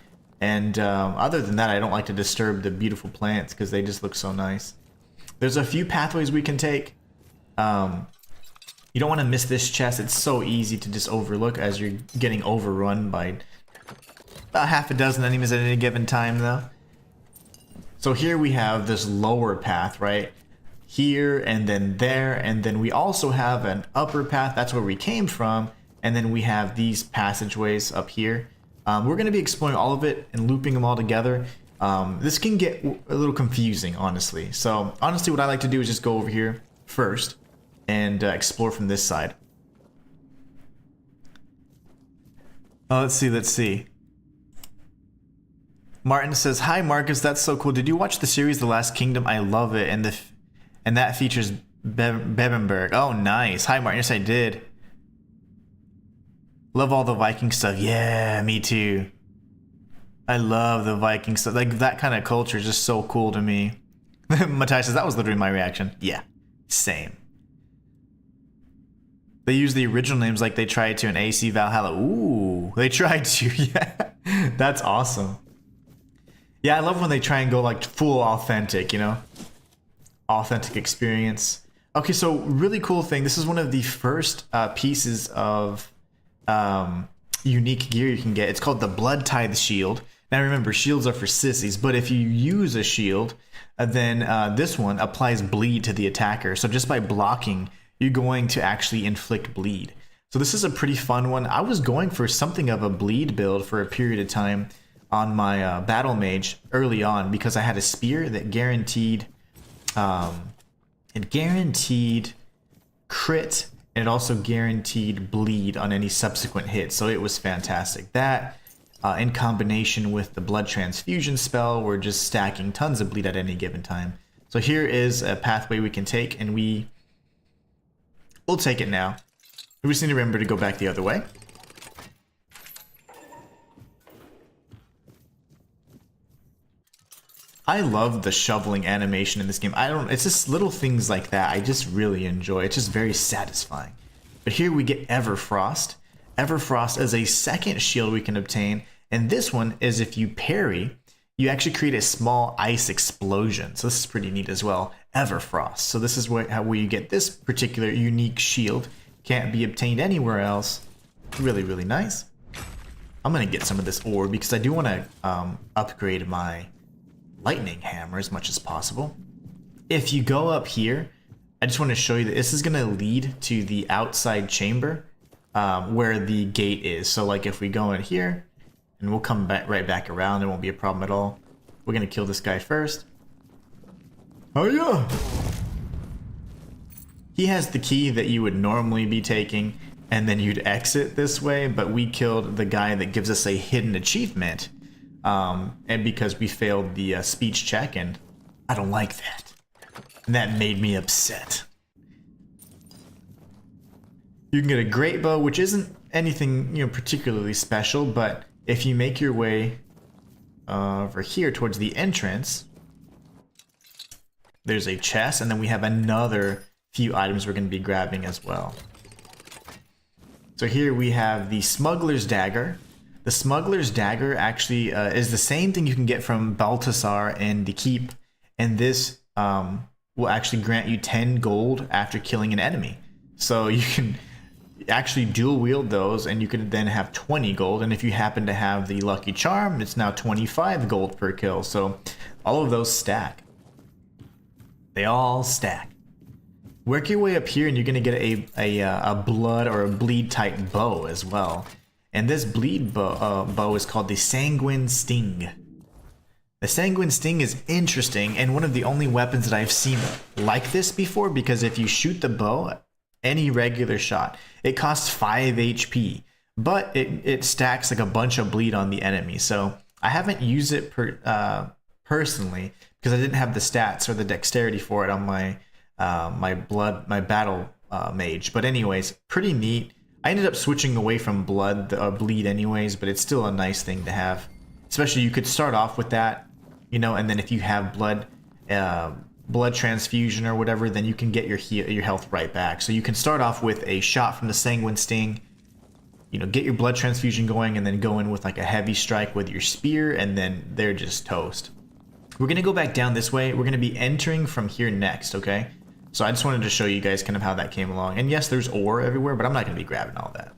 And other than that, I don't like to disturb the beautiful plants because they just look so nice. There's a few pathways we can take. You don't want to miss this chest. It's so easy to just overlook as you're getting overrun by about half a dozen enemies at any given time, though. So here we have this lower path, right? Here and then there, and then we also have an upper path. That's where we came from. And then we have these passageways up here. We're going to be exploring all of it and looping them all together. This can get a little confusing, honestly. So honestly, what I like to do is just go over here first and explore from this side. Let's see. Martin says, "Hi Marcus, that's so cool. Did you watch the series The Last Kingdom? I love it, and that features Bebenberg. Oh, nice. Hi Martin, yes I did. Love all the Viking stuff. Yeah, me too. I love the Viking stuff. Like, that kind of culture is just so cool to me." Matthias says, that was literally my reaction. Yeah, same. They use the original names like they tried to in AC Valhalla. Ooh, they tried to. Yeah, that's awesome. Yeah, I love when they try and go like full authentic, you know? Authentic experience. Okay, so really cool thing. This is one of the first pieces of unique gear you can get. It's called the Blood Tithe Shield. Now remember, shields are for sissies, but if you use a shield, then this one applies bleed to the attacker. So just by blocking, you're going to actually inflict bleed. So this is a pretty fun one. I was going for something of a bleed build for a period of time on my battle mage early on because I had a spear that guaranteed crit, and it also guaranteed bleed on any subsequent hit, so it was fantastic. That, in combination with the blood transfusion spell, we're just stacking tons of bleed at any given time. So here is a pathway we can take, and we'll take it now. We just need to remember to go back the other way. I love the shoveling animation in this game. It's just little things like that I just really enjoy. It's just very satisfying. But here we get Everfrost. Everfrost is a second shield we can obtain, and this one is if you parry, you actually create a small ice explosion. So this is pretty neat as well. Everfrost. So this is where you get this particular unique shield. Can't be obtained anywhere else. Really, really nice. I'm gonna get some of this ore because I do want to upgrade my lightning hammer as much as possible. If you go up here, I just want to show you that this is going to lead to the outside chamber where the gate is. So like if we go in here, and we'll come back right back around, there won't be a problem at all. We're going to kill this guy first. Oh yeah! He has the key that you would normally be taking, and then you'd exit this way, but we killed the guy that gives us a hidden achievement. And because we failed the speech check, and I don't like that. And that made me upset. You can get a great bow, which isn't anything, you know, particularly special, but if you make your way over here towards the entrance, there's a chest, and then we have another few items we're going to be grabbing as well. So here we have the Smuggler's Dagger. The Smuggler's Dagger actually is the same thing you can get from Balthasar and the Keep, and this will actually grant you 10 gold after killing an enemy. So you can actually dual wield those, and you can then have 20 gold, and if you happen to have the Lucky Charm, it's now 25 gold per kill, so all of those stack. They all stack. Work your way up here and you're going to get a blood or a bleed type bow as well. And this bleed bow is called the Sanguine Sting. The Sanguine Sting is interesting and one of the only weapons that I've seen like this before, because if you shoot the bow, any regular shot, it costs 5 HP, but it stacks like a bunch of bleed on the enemy. So I haven't used it personally because I didn't have the stats or the dexterity for it on my my battle mage. But anyways, pretty neat. I ended up switching away from bleed anyways, but it's still a nice thing to have. Especially you could start off with that, you know, and then if you have blood transfusion or whatever, then you can get your health right back. So you can start off with a shot from the Sanguine Sting, you know, get your blood transfusion going, and then go in with like a heavy strike with your spear, and then they're just toast. We're gonna go back down this way. We're gonna be entering from here next, okay? So I just wanted to show you guys kind of how that came along. And yes, there's ore everywhere, but I'm not gonna be grabbing all that.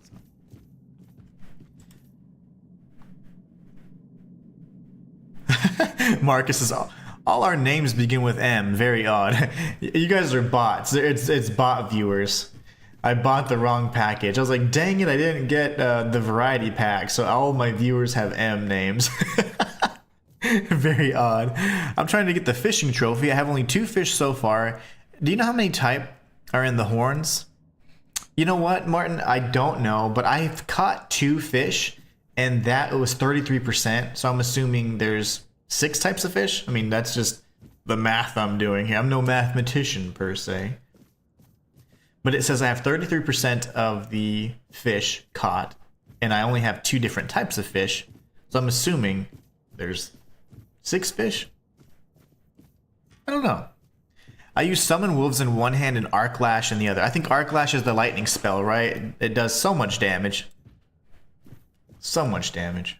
Marcus is all our names begin with M. Very odd. You guys are bots. It's bot viewers. I bought the wrong package. I was like, dang it, I didn't get the variety pack, so all my viewers have M names. Very odd. I'm trying to get the fishing trophy. I have only 2 fish so far. Do you know how many type are in the horns? You know what, Martin? I don't know, but I've caught 2 fish, and that was 33%. So I'm assuming there's 6 types of fish. I mean, that's just the math I'm doing here. I'm no mathematician per se. But it says I have 33% of the fish caught, and I only have 2 different types of fish. So I'm assuming there's 6 fish? I don't know. I use Summon Wolves in one hand and Arc Lash in the other. I think Arc Lash is the lightning spell, right? It does so much damage. So much damage.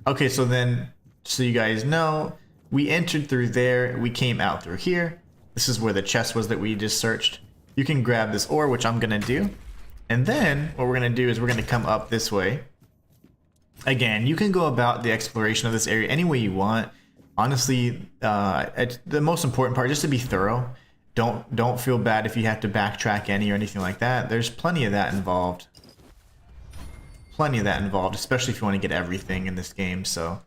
Okay, so then, so you guys know, we entered through there, we came out through here. This is where the chest was that we just searched. You can grab this ore, which I'm gonna do. And then, what we're gonna do is we're gonna come up this way. Again, you can go about the exploration of this area any way you want. Honestly, the most important part, just to be thorough. Don't feel bad if you have to backtrack any or anything like that. There's plenty of that involved. Plenty of that involved, especially if you want to get everything in this game. So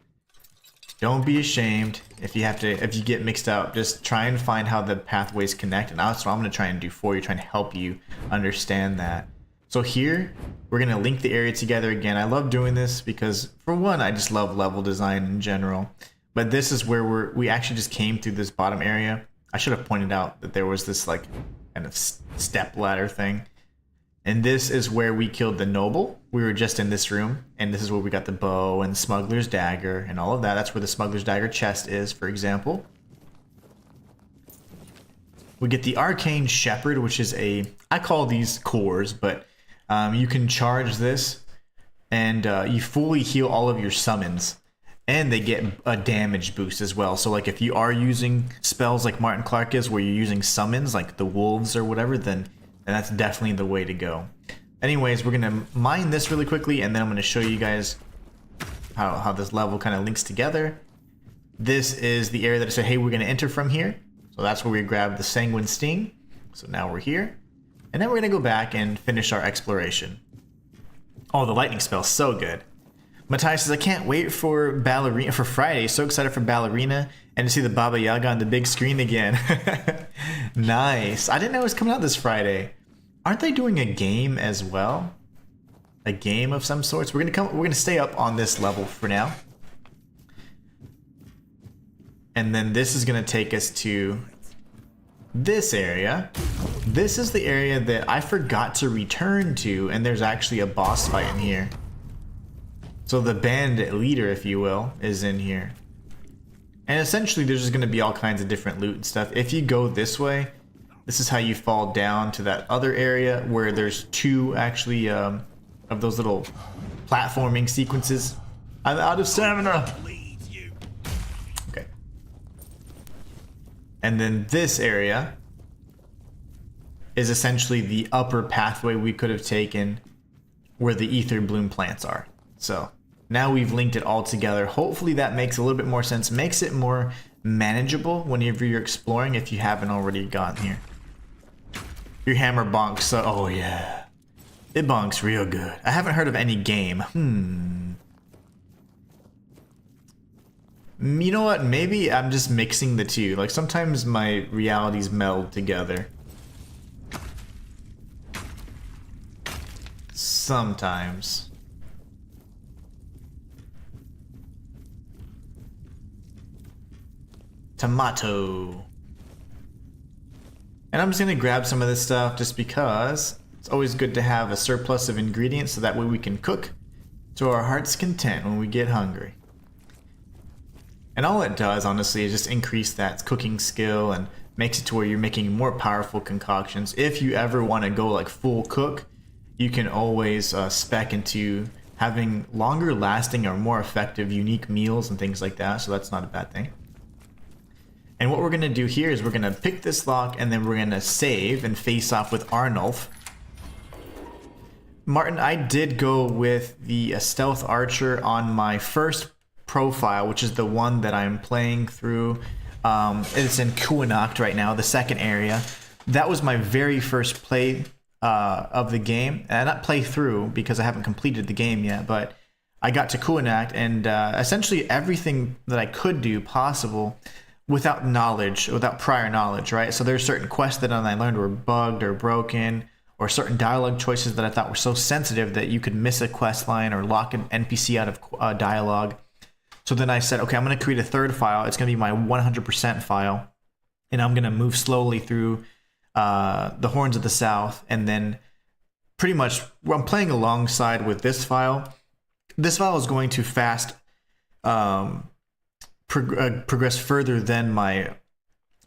don't be ashamed if you get mixed up. Just try and find how the pathways connect, and that's what I'm going to try and do for you, trying to help you understand that. So here, we're going to link the area together again. I love doing this because, for one, I just love level design in general. But this is where we actually just came through this bottom area. I should have pointed out that there was this like kind of step ladder thing. And this is where we killed the noble. We were just in this room, and this is where we got the bow and the smuggler's dagger and all of that. That's where the smuggler's dagger chest is, for example. We get the arcane shepherd, which is I call these cores, but you can charge this, and you fully heal all of your summons. And they get a damage boost as well. So like if you are using spells like Martin Clark is, where you're using summons like the wolves or whatever, then that's definitely the way to go. Anyways, we're gonna mine this really quickly, and then I'm gonna show you guys how this level kind of links together. This is the area that I said, hey, we're gonna enter from here. So that's where we grab the Sanguine Sting. So now we're here, and then we're gonna go back and finish our exploration. Oh, the lightning spell's so good. Matthias says, I can't wait for Ballerina for Friday. So excited for Ballerina and to see the Baba Yaga on the big screen again. Nice. I didn't know it was coming out this Friday. Aren't they doing a game as well? A game of some sorts? We're gonna stay up on this level for now. And then this is gonna take us to this area. This is the area that I forgot to return to, and there's actually a boss fight in here. So the bandit leader, if you will, is in here. And essentially there's just going to be all kinds of different loot and stuff. If you go this way, this is how you fall down to that other area where there's 2 actually of those little platforming sequences. I'm out of stamina. Okay. And then this area is essentially the upper pathway we could have taken where the ether bloom plants are. So now we've linked it all together. Hopefully that makes a little bit more sense, makes it more manageable whenever you're exploring if you haven't already gotten here. Your hammer bonks, so oh yeah. It bonks real good. I haven't heard of any game. You know what? Maybe I'm just mixing the two. Like sometimes my realities meld together. Sometimes. Tomato. And I'm just gonna grab some of this stuff just because it's always good to have a surplus of ingredients so that way we can cook to our heart's content when we get hungry. And all it does, honestly, is just increase that cooking skill and makes it to where you're making more powerful concoctions. If you ever want to go like full cook, you can always spec into having longer lasting or more effective unique meals and things like that, so that's not a bad thing. And what we're going to do here is we're going to pick this lock and then we're going to save and face off with Arnulf. Martin, I did go with the stealth archer on my first profile, which is the one that I'm playing through. It's in Kuanacht right now, the second area. That was my very first play of the game, and not play through because I haven't completed the game yet, but I got to Kuanacht and essentially everything that I could do possible without knowledge, without prior knowledge, right? So there's certain quests that I learned were bugged or broken, or certain dialogue choices that I thought were so sensitive that you could miss a quest line or lock an NPC out of dialogue. So then I said, okay, I'm going to create a third file. It's going to be my 100% file. And I'm going to move slowly through the Horns of the South. And then pretty much I'm playing alongside with this file. This file is going to fast progress further than my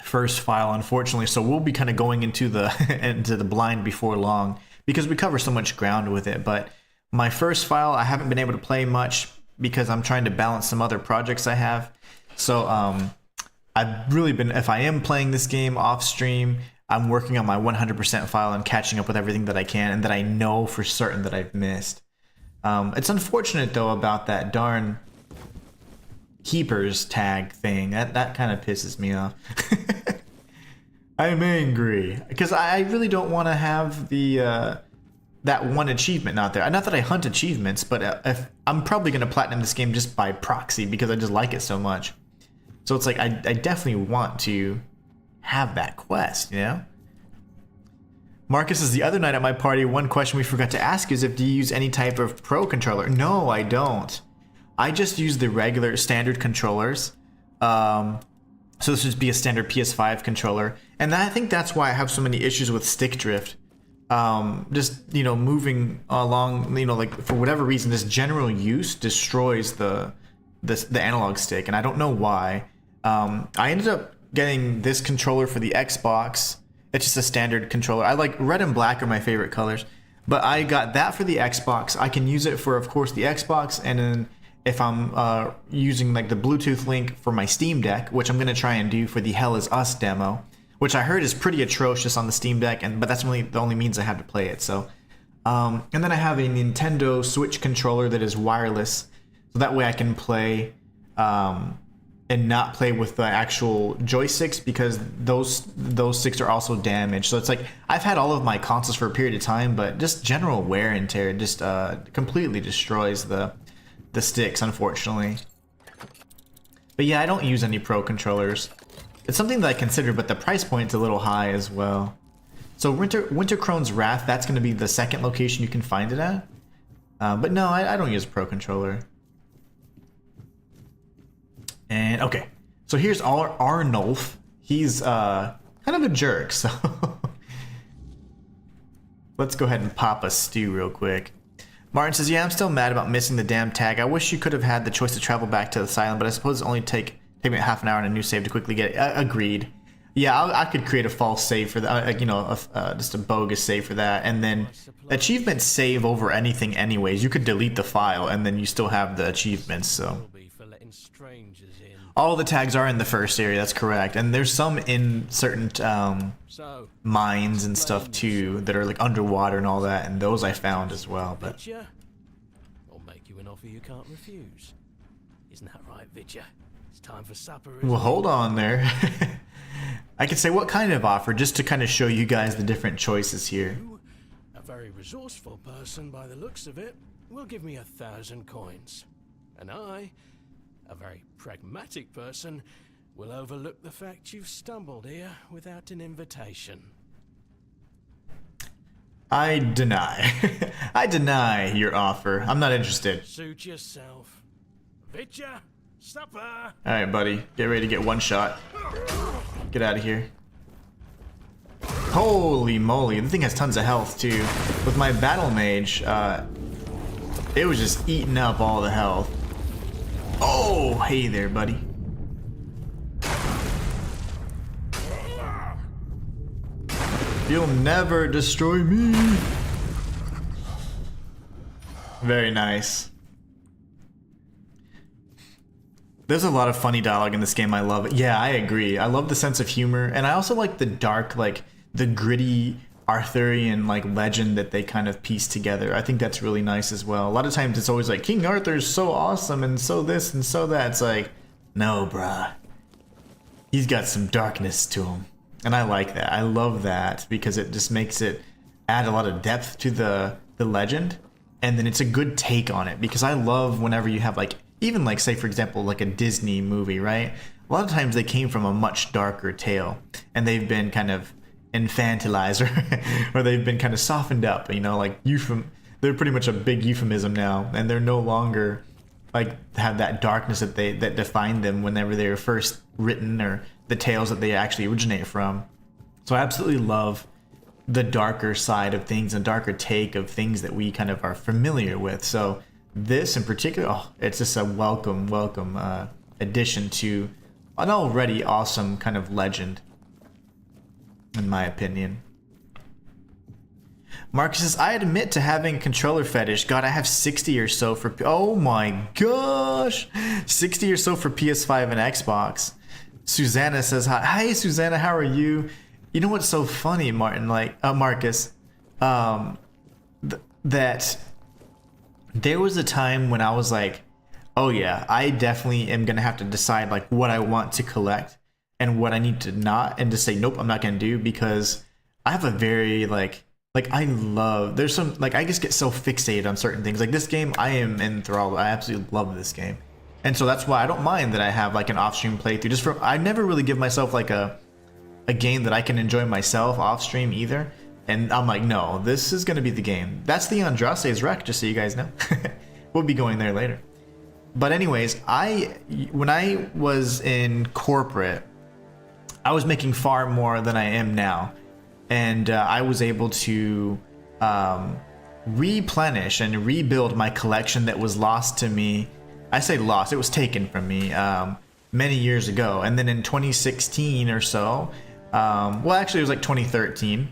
first file, unfortunately. So we'll be kind of going into the blind before long because we cover so much ground with it. But my first file, I haven't been able to play much because I'm trying to balance some other projects I have. So I've really been, if I am playing this game off stream, I'm working on my 100% file and catching up with everything that I can and that I know for certain that I've missed. It's unfortunate though about that darn keepers tag thing. That kind of pisses me off. I'm angry because I really don't want to have the that one achievement not there. Not that I hunt achievements, but if I'm probably going to platinum this game just by proxy because I just like it so much. So it's like I definitely want to have that quest, you know? Marcus is the other night at my party. One question we forgot to ask is if do you use any type of pro controller? No, I don't. I just use the regular standard controllers. So this would be a standard PS5 controller. And I think that's why I have so many issues with stick drift. Just, you know, moving along, you know, like for whatever reason, this general use destroys the analog stick. And I don't know why. I ended up getting this controller for the Xbox. It's just a standard controller. I like red and black are my favorite colors. But I got that for the Xbox. I can use it for, of course, the Xbox. And then if I'm using like the Bluetooth link for my Steam Deck, which I'm going to try and do for the Hell Is Us demo, which I heard is pretty atrocious on the Steam Deck, but that's really the only means I have to play it. So, and then I have a Nintendo Switch controller that is wireless, so that way I can play and not play with the actual joysticks because those sticks are also damaged. So it's like I've had all of my consoles for a period of time, but just general wear and tear just completely destroys the sticks, unfortunately. But yeah, I don't use any pro controllers. It's something that I consider, but the price point's a little high as well. So Wintercrone's Wrath, that's going to be the second location you can find it at. But no, I don't use a pro controller. And okay, so here's Arnulf. He's kind of a jerk, so let's go ahead and pop a stew real quick. Martin says, yeah, I'm still mad about missing the damn tag. I wish you could have had the choice to travel back to the Asylum, but I suppose it only take me half an hour and a new save to quickly get it. Agreed. Yeah, I could create a false save for that, you know, just a bogus save for that. And then achievements save over anything anyways. You could delete the file and then you still have the achievements, so. All the tags are in the first area, that's correct. And there's some in certain mines and stuff too that are like underwater and all that, and those I found as well. But I'll make you an offer you can't refuse. Isn't that right, Vidya? It's time for supper. Well, hold on there. I could say what kind of offer, just to kind of show you guys the different choices here. You, a very resourceful person by the looks of it, will give me 1,000 coins. And I, a very pragmatic person, will overlook the fact you've stumbled here without an invitation. I deny. I deny your offer. I'm not interested. Suit yourself. Vitya, supper! Alright, buddy. Get ready to get one shot. Get out of here. Holy moly. The thing has tons of health, too. With my battle mage, it was just eating up all the health. Oh, hey there, buddy. You'll never destroy me. Very nice. There's a lot of funny dialogue in this game. I love it. Yeah, I agree. I love the sense of humor, and I also like the dark, like the gritty Arthurian like legend that they kind of piece together. I think that's really nice as well. A lot of times it's always like King Arthur's so awesome and so this and so that. It's like, no, bruh. He's got some darkness to him. And I like that. I love that because it just makes it add a lot of depth to the legend. And then it's a good take on it, because I love whenever you have like, even like say for example, like a Disney movie, right? A lot of times they came from a much darker tale and they've been kind of infantilized or they've been kind of softened up, you know, like they're pretty much a big euphemism now, and they're no longer like have that darkness that defined them whenever they were first written, or the tales that they actually originate from. So I absolutely love the darker side of things and darker take of things that we kind of are familiar with. So this in particular, oh, it's just a welcome addition to an already awesome kind of legend, in my opinion. Marcus says, I admit to having controller fetish. God, I have 60 or so for... Oh my gosh! 60 or so for PS5 and Xbox. Susanna says, hi Susanna, how are you? You know what's so funny, Martin, like, Marcus? That there was a time when I was like, oh yeah, I definitely am going to have to decide like what I want to collect and what I need to not, and to say, nope, I'm not going to do, because I have a very like I love, there's some, like I just get so fixated on certain things. Like this game, I am enthralled. I absolutely love this game. And so that's why I don't mind that I have like an off-stream playthrough. Just for, I never really give myself like a game that I can enjoy myself off-stream either. And I'm like, no, this is going to be the game. That's the Andraste's Wreck, just so you guys know. We'll be going there later. But anyways, when I was in corporate, I was making far more than I am now. And I was able to replenish and rebuild my collection that was lost to me. I say lost, it was taken from me many years ago. And then in 2016 or so, well, actually it was like 2013,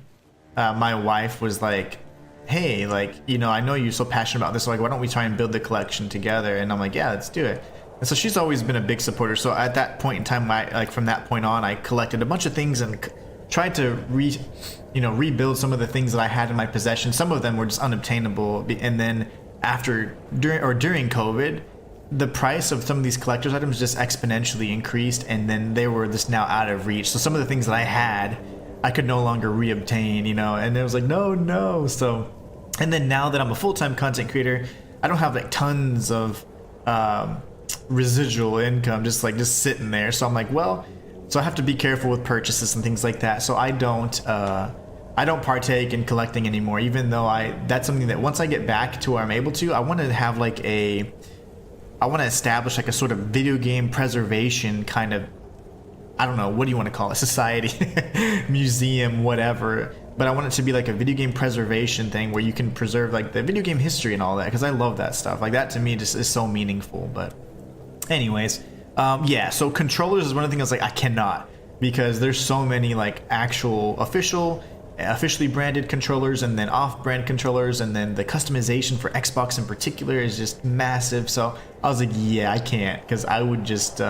my wife was like, hey, like, you know, I know you're so passionate about this, so like, why don't we try and build the collection together? And I'm like, yeah, let's do it. And so she's always been a big supporter. So at that point in time, from that point on, I collected a bunch of things and tried to rebuild some of the things that I had in my possession. Some of them were just unobtainable. And then during COVID, the price of some of these collector's items just exponentially increased, and then they were just now out of reach. So some of the things that I had, I could no longer reobtain, you know, and it was like, no. So, and then now that I'm a full-time content creator, I don't have like tons of residual income just sitting there. So I'm like, well, so I have to be careful with purchases and things like that. So I don't partake in collecting anymore, even though that's something that once I get back to where I'm able to, I want to have like I want to establish like a sort of video game preservation kind of, I don't know, what do you want to call it? Society, museum, whatever. But I want it to be like a video game preservation thing where you can preserve like the video game history and all that, because I love that stuff. Like that to me just is so meaningful. But anyways, yeah, so controllers is one of the things I was like, I cannot, because there's so many like actual officially branded controllers and then off-brand controllers, and then the customization for Xbox in particular is just massive. So I was like, yeah, I can't, because I would just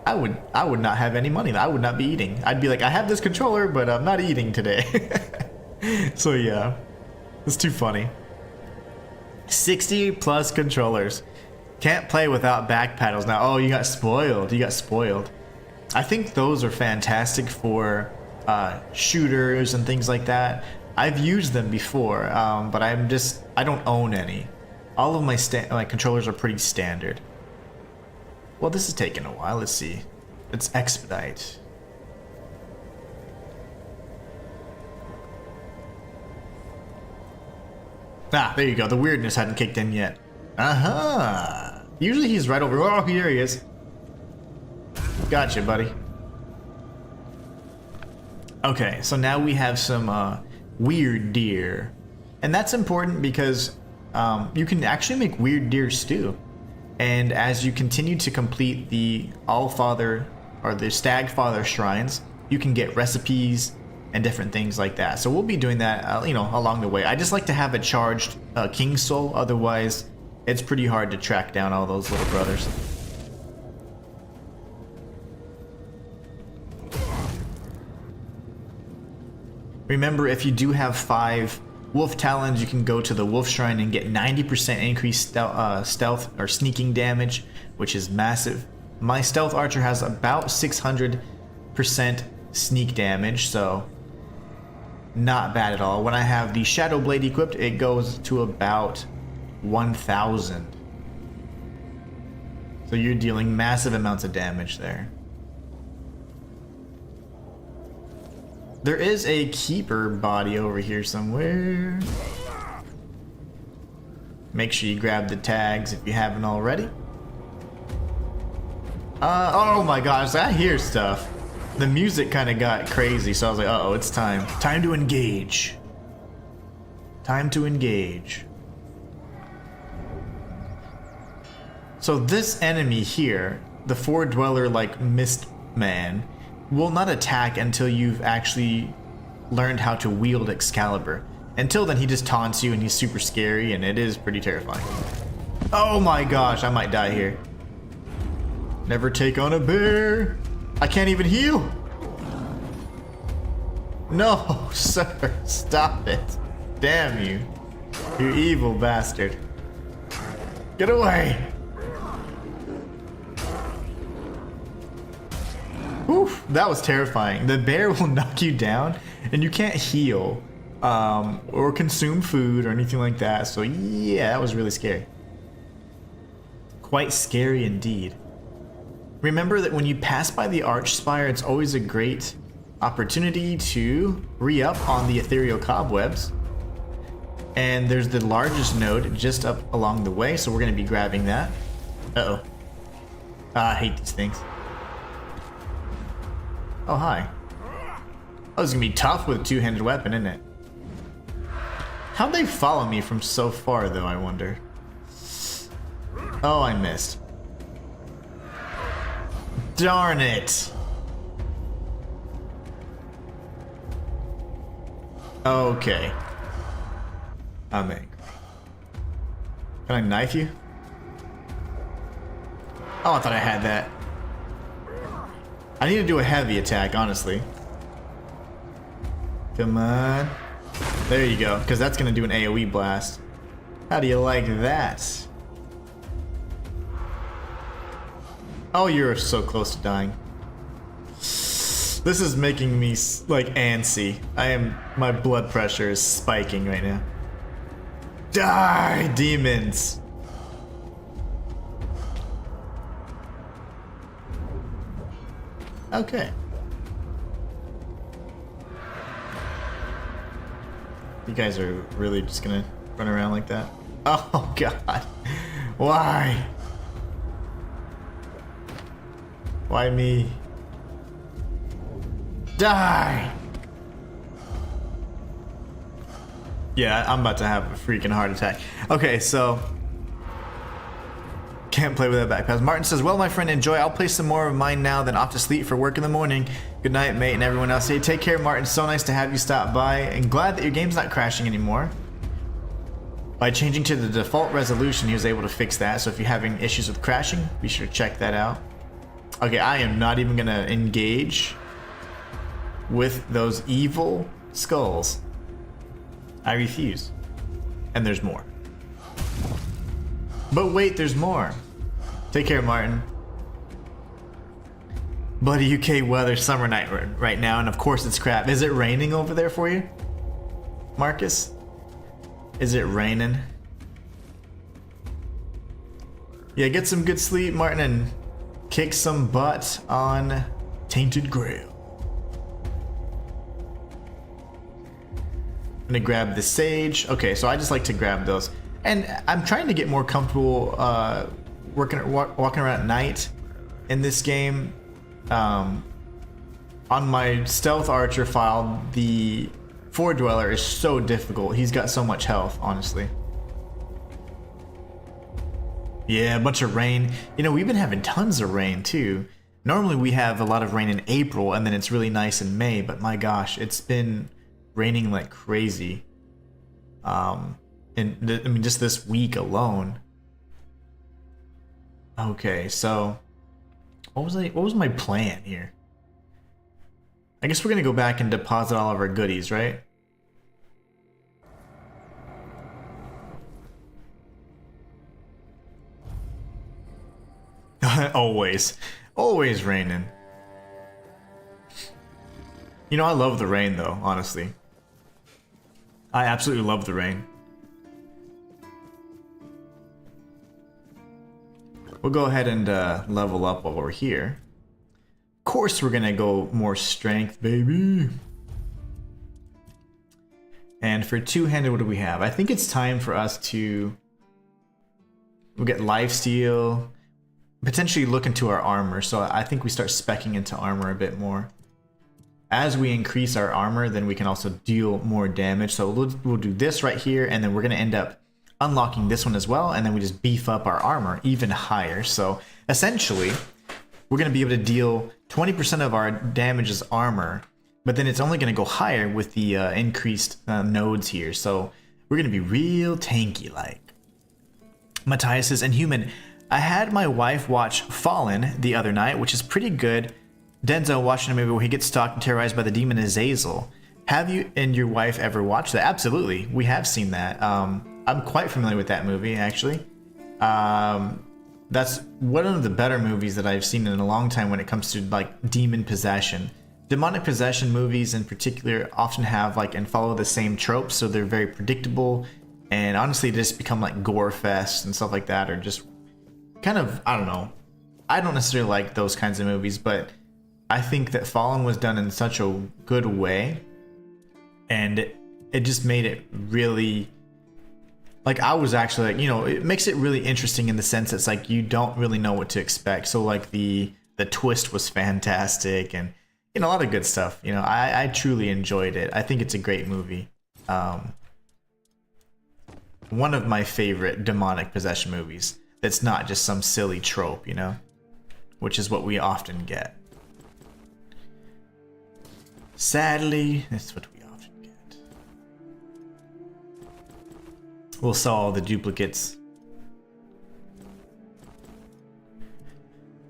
I would not have any money. I would not be eating. I'd be like, I have this controller, but I'm not eating today. So yeah, it's too funny. 60 plus controllers. Can't play without back paddles now. Oh, you got spoiled. You got spoiled. I think those are fantastic for shooters and things like that. I've used them before, but I don't own any. All of my controllers are pretty standard. Well, this is taking a while. Let's see. Let's expedite. Ah, there you go. The weirdness hadn't kicked in yet. Uh-huh. Usually he's right over. Oh, here he is. Gotcha, buddy. Okay, so now we have some weird deer. And that's important because you can actually make weird deer stew. And as you continue to complete the Allfather or the Stagfather shrines, you can get recipes and different things like that. So we'll be doing that, you know, along the way. I just like to have a charged King Soul, otherwise it's pretty hard to track down all those little brothers. Remember, if you do have 5 Wolf Talons, you can go to the Wolf Shrine and get 90% increased stealth or sneaking damage, which is massive. My Stealth Archer has about 600% sneak damage, so not bad at all. When I have the Shadow Blade equipped, it goes to about 1000. So you're dealing massive amounts of damage there. There is a keeper body over here somewhere. Make sure you grab the tags if you haven't already. Oh my gosh, I hear stuff. The music kind of got crazy, so I was like, uh-oh, it's time. Time to engage. Time to engage. So this enemy here, the Four Dweller like Mist Man, will not attack until you've actually learned how to wield Excalibur. Until then, he just taunts you and he's super scary, and it is pretty terrifying. Oh my gosh, I might die here. Never take on a bear. I can't even heal. No, sir, stop it. Damn you. You evil bastard. Get away. Oof, that was terrifying. The bear will knock you down and you can't heal or consume food or anything like that. So yeah, that was really scary. Quite scary indeed. Remember that when you pass by the Arch Spire, it's always a great opportunity to re-up on the ethereal cobwebs. And there's the largest node just up along the way, so we're going to be grabbing that. Uh-oh. I hate these things. Oh, hi. Oh, this is going to be tough with a two-handed weapon, isn't it? How'd they follow me from so far, though, I wonder? Oh, I missed. Darn it. Okay. I'm angry. Can I knife you? Oh, I thought I had that. I need to do a heavy attack, honestly. Come on. There you go, because that's going to do an AoE blast. How do you like that? Oh, you're so close to dying. This is making me, like, antsy. My blood pressure is spiking right now. Die, demons! Okay. You guys are really just gonna run around like that? Oh, God. Why? Why me? Die! Yeah, I'm about to have a freaking heart attack. Okay, so can't play with that backpass. Martin says, well, my friend, enjoy. I'll play some more of mine now, then off to sleep for work in the morning. Good night, mate, and everyone else. Hey, take care, Martin. So nice to have you stop by, and glad that your game's not crashing anymore. By changing to the default resolution, he was able to fix that. So if you're having issues with crashing, be sure to check that out. Okay, I am not even gonna engage with those evil skulls. I refuse. And there's more. But wait, there's more. Take care, Martin. Buddy, UK weather, summer night right now, and of course it's crap. Is it raining over there for you, Marcus? Is it raining? Yeah, get some good sleep, Martin, and kick some butt on Tainted Grail. I'm gonna grab the sage. Okay, so I just like to grab those. And I'm trying to get more comfortable walking around at night in this game. On my stealth archer file, the Four Dweller is so difficult. He's got so much health, honestly. Yeah, a bunch of rain. You know, we've been having tons of rain too. Normally we have a lot of rain in April and then it's really nice in May, but my gosh, it's been raining like crazy. I mean, just this week alone. Okay, so what was my plan here? I guess we're gonna go back and deposit all of our goodies, right? Always raining. You know, I love the rain though, honestly. I absolutely love the rain. We'll go ahead and level up while we're here. Of course, we're gonna go more strength, baby. And for two-handed, what do we have? I think it's time for us to... We'll get lifesteal. Potentially look into our armor. So I think we start speccing into armor a bit more. As we increase our armor, then we can also deal more damage. So we'll do this right here, and then we're gonna end up unlocking this one as well, and then we just beef up our armor even higher. So essentially, we're going to be able to deal 20% of our damage as armor, but then it's only going to go higher with the increased nodes here. So we're going to be real tanky like. Matthias says, Inhuman, I had my wife watch Fallen the other night, which is pretty good. Denzel watching a movie where he gets stalked and terrorized by the demon Azazel. Have you and your wife ever watched that? Absolutely, we have seen that. I'm quite familiar with that movie, actually. That's one of the better movies that I've seen in a long time when it comes to like demon possession. Demonic possession movies in particular often have like and follow the same tropes, so they're very predictable, and honestly they just become like gore fest and stuff like that, or just kind of, I don't know. I don't necessarily like those kinds of movies, but I think that Fallen was done in such a good way, and it just made it really... Like, I was actually, like, you know, it makes it really interesting in the sense it's like you don't really know what to expect. So, like, the twist was fantastic and, you know, a lot of good stuff. You know, I truly enjoyed it. I think it's a great movie. One of my favorite demonic possession movies that's not just some silly trope, you know, which is what we often get. Sadly, that's what we often get. We'll sell all the duplicates.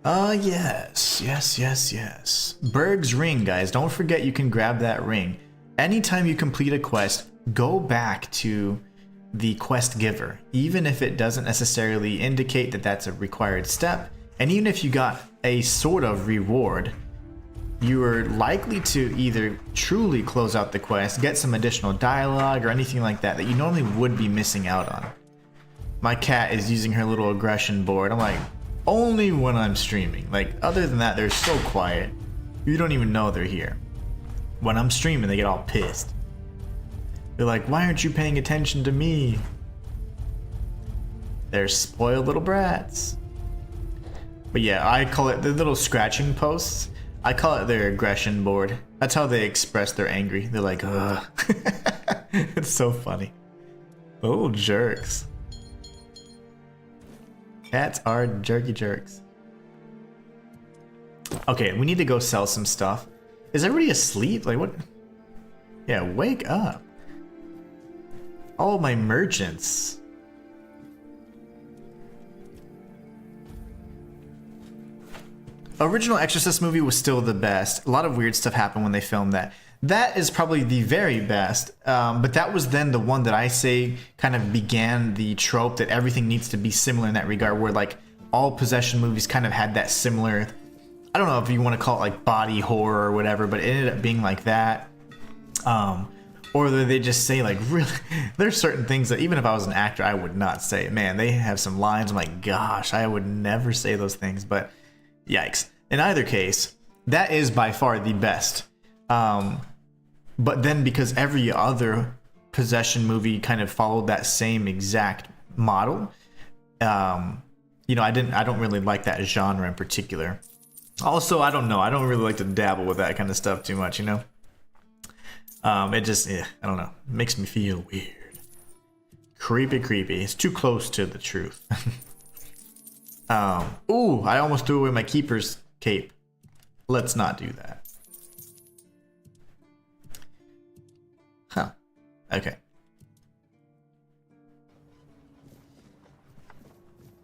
Yes. Berg's ring, guys. Don't forget you can grab that ring. Anytime you complete a quest, go back to the quest giver, even if it doesn't necessarily indicate that that's a required step, and even if you got a sort of reward, you are likely to either truly close out the quest, get some additional dialogue or anything like that that you normally would be missing out on. My cat is using her little aggression board. I'm like, only when I'm streaming. Like, other than that, they're so quiet. You don't even know they're here. When I'm streaming, they get all pissed. They're like, why aren't you paying attention to me? They're spoiled little brats. But yeah, I call it the little scratching posts. I call it their aggression board. That's how they express their angry. They're like, ugh. It's so funny. Oh, jerks. Cats are jerky jerks. Okay, we need to go sell some stuff. Is everybody asleep? Like, what? Yeah, wake up. All my merchants. Original Exorcist movie was still the best. A lot of weird stuff happened when they filmed that. That is probably the very best, but that was then the one that I say kind of began the trope that everything needs to be similar in that regard, where like all possession movies kind of had that similar, I don't know if you want to call it like body horror or whatever, but it ended up being like that. Or they just say like, really, there's certain things that even if I was an actor, I would not say. Man, they have some lines, I'm like, gosh, I would never say those things, but yikes. In either case, that is by far the best. But then because every other possession movie kind of followed that same exact model, you know, I don't really like that genre in particular. Also, I don't know, I don't really like to dabble with that kind of stuff too much, you know. It just, I don't know, it makes me feel weird. Creepy. It's too close to the truth. Ooh, I almost threw away my keeper's cape. Let's not do that. Huh. Okay.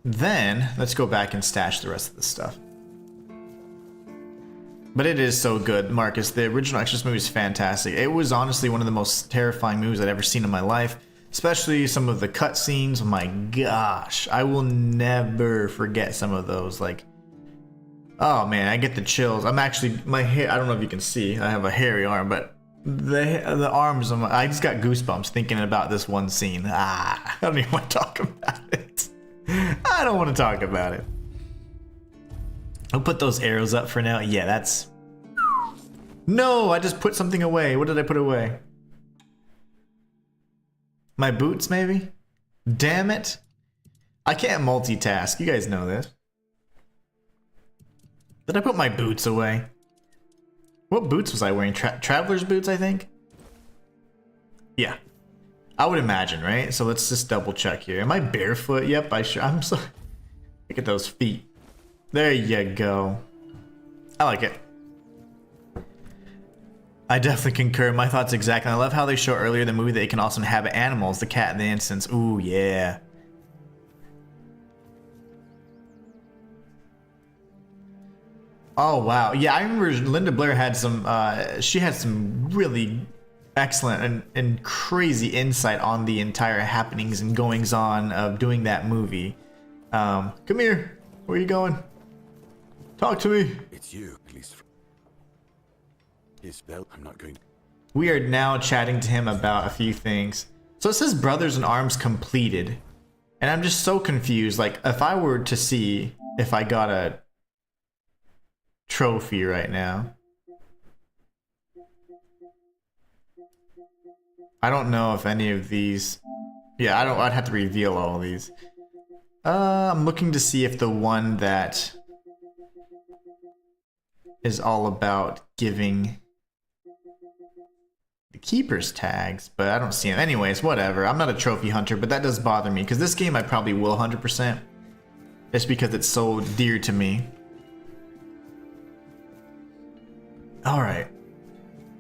Then, let's go back and stash the rest of the stuff. But it is so good, Marcus. The original Exorcist movie is fantastic. It was honestly one of the most terrifying movies I'd ever seen in my life. Especially some of the cutscenes. Oh my gosh. I will never forget some of those. Like, oh man, I get the chills. I'm actually, my hair, I don't know if you can see. I have a hairy arm, but the arms, I just got goosebumps thinking about this one scene. I don't even want to talk about it. I don't want to talk about it. I'll put those arrows up for now. Yeah, that's... No, I just put something away. What did I put away? My boots, maybe? Damn it. I can't multitask. You guys know this. Did I put my boots away? What boots was I wearing? Traveler's boots, I think? Yeah. I would imagine, right? So let's just double check here. Am I barefoot? Yep, I'm so... Look at those feet. There you go. I like it. I definitely concur. My thoughts exactly. I love how they show earlier in the movie that it can also inhabit animals. The cat in the instance. Ooh, yeah. Oh, wow. Yeah, I remember Linda Blair had some, she had some really excellent and crazy insight on the entire happenings and goings on of doing that movie. Come here. Where are you going? Talk to me. It's you, at least. His spell, I'm not going to... We are now chatting to him about a few things. So it says Brothers in Arms completed. And I'm just so confused. Like, if I were to see if I got a trophy right now. I don't know if any of these... Yeah, I'd have to reveal all of these. I'm looking to see if the one that is all about giving the keeper's tags, but I don't see them. Anyways, whatever. I'm not a trophy hunter, but that does bother me because this game I probably will 100%. Just because it's so dear to me. Alright.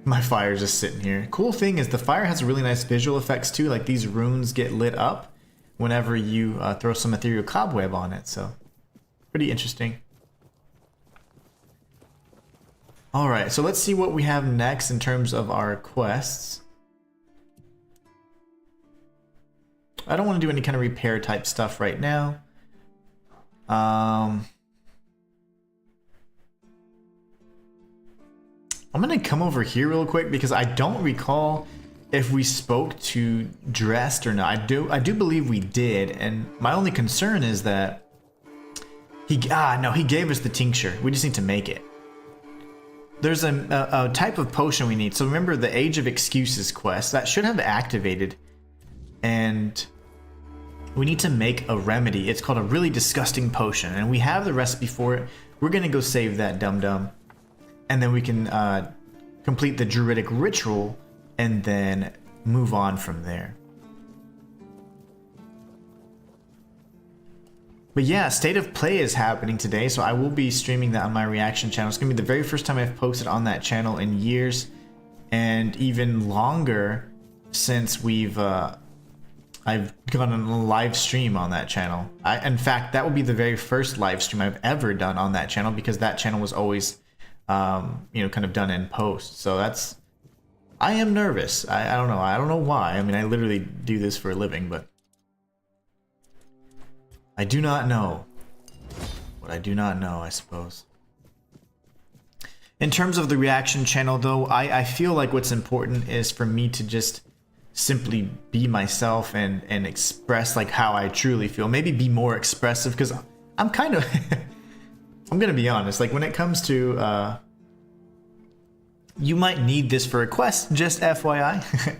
My fire's just sitting here. Cool thing is the fire has really nice visual effects too, like these runes get lit up whenever you throw some ethereal cobweb on it, so pretty interesting. Alright, so let's see what we have next in terms of our quests. I don't want to do any kind of repair type stuff right now. I'm gonna come over here real quick because I don't recall if we spoke to Drest or not. I do believe we did, and my only concern is that he gave us the tincture. We just need to make it. There's a type of potion we need. So remember the Age of Excuses quest that should have activated, and we need to make a remedy. It's called a really disgusting potion, and we have the recipe for it. We're gonna go save that dum-dum, and then we can complete the druidic ritual and then move on from there. But yeah, State of Play is happening today, so I will be streaming that on my reaction channel. It's gonna be the very first time I've posted on that channel in years, and even longer since I've gone on a live stream on that channel. In fact, that will be the very first live stream I've ever done on that channel, because that channel was always, kind of done in post. So I am nervous. I don't know. I don't know why. I mean, I literally do this for a living, but I do not know. what I do not know, I suppose. In terms of the reaction channel, though, I feel like what's important is for me to just simply be myself and express like how I truly feel. Maybe be more expressive, because I'm kind of I'm gonna be honest, like when it comes to you might need this for a quest, just FYI.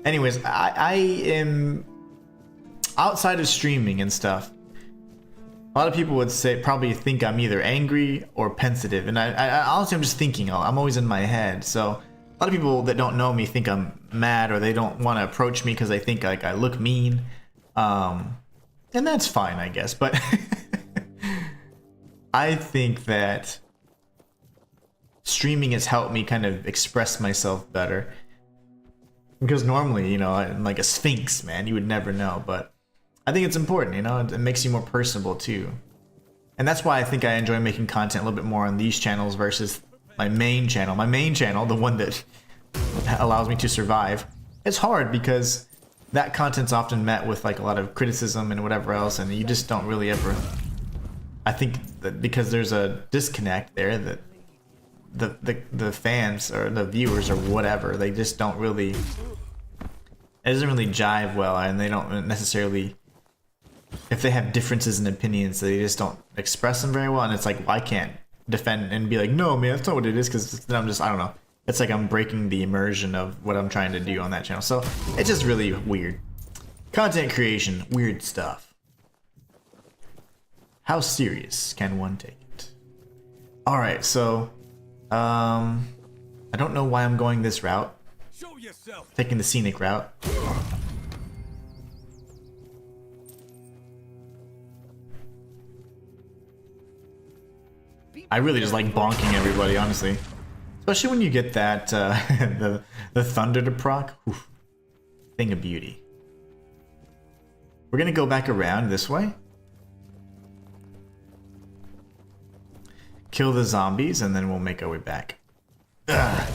Anyways, I am outside of streaming and stuff. A lot of people would say, probably think I'm either angry or pensitive, and I honestly, I'm just thinking. I'm always in my head. So a lot of people that don't know me think I'm mad, or they don't want to approach me because they think like I look mean, and that's fine, I guess. But I think that streaming has helped me kind of express myself better, because normally, you know, I'm like a sphinx, man. You would never know, but I think it's important, you know, it makes you more personable too. And that's why I think I enjoy making content a little bit more on these channels versus my main channel. My main channel, the one that allows me to survive, it's hard because that content's often met with like a lot of criticism and whatever else, and you just don't really ever... I think that because there's a disconnect there, that the fans or the viewers or whatever, they just don't really... It doesn't really jive well, and they don't necessarily... If they have differences in opinions, they just don't express them very well, and it's like, well, I can't defend and be like, no, man, that's not what it is, because then I'm just, I don't know. It's like I'm breaking the immersion of what I'm trying to do on that channel. So it's just really weird. Content creation, weird stuff. How serious can one take it? Alright, so, I don't know why I'm going this route. Show yourself. Taking the scenic route. I really just like bonking everybody, honestly. Especially when you get that, the thunder to proc. Oof. Thing of beauty. We're gonna go back around this way. Kill the zombies, and then we'll make our way back. Ugh.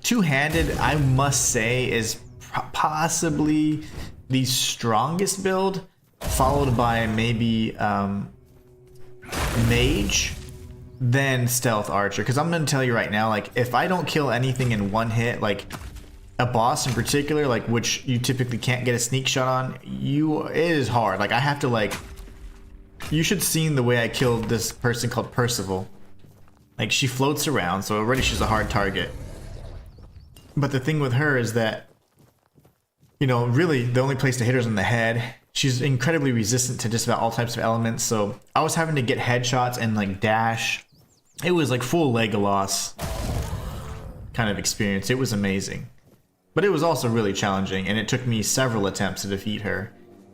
Two-handed, I must say, is possibly the strongest build, followed by maybe, mage, then stealth archer. Because I'm gonna tell you right now, like if I don't kill anything in one hit, like a boss in particular, like which you typically can't get a sneak shot on, it is hard. Like I have to like, you should seen the way I killed this person called Percival. Like she floats around, so already she's a hard target. But the thing with her is that, you know, really the only place to hit her is in the head. She's incredibly resistant to just about all types of elements, so I was having to get headshots and like dash. It was like full Legolas kind of experience. It was amazing. But it was also really challenging, and it took me several attempts to defeat her.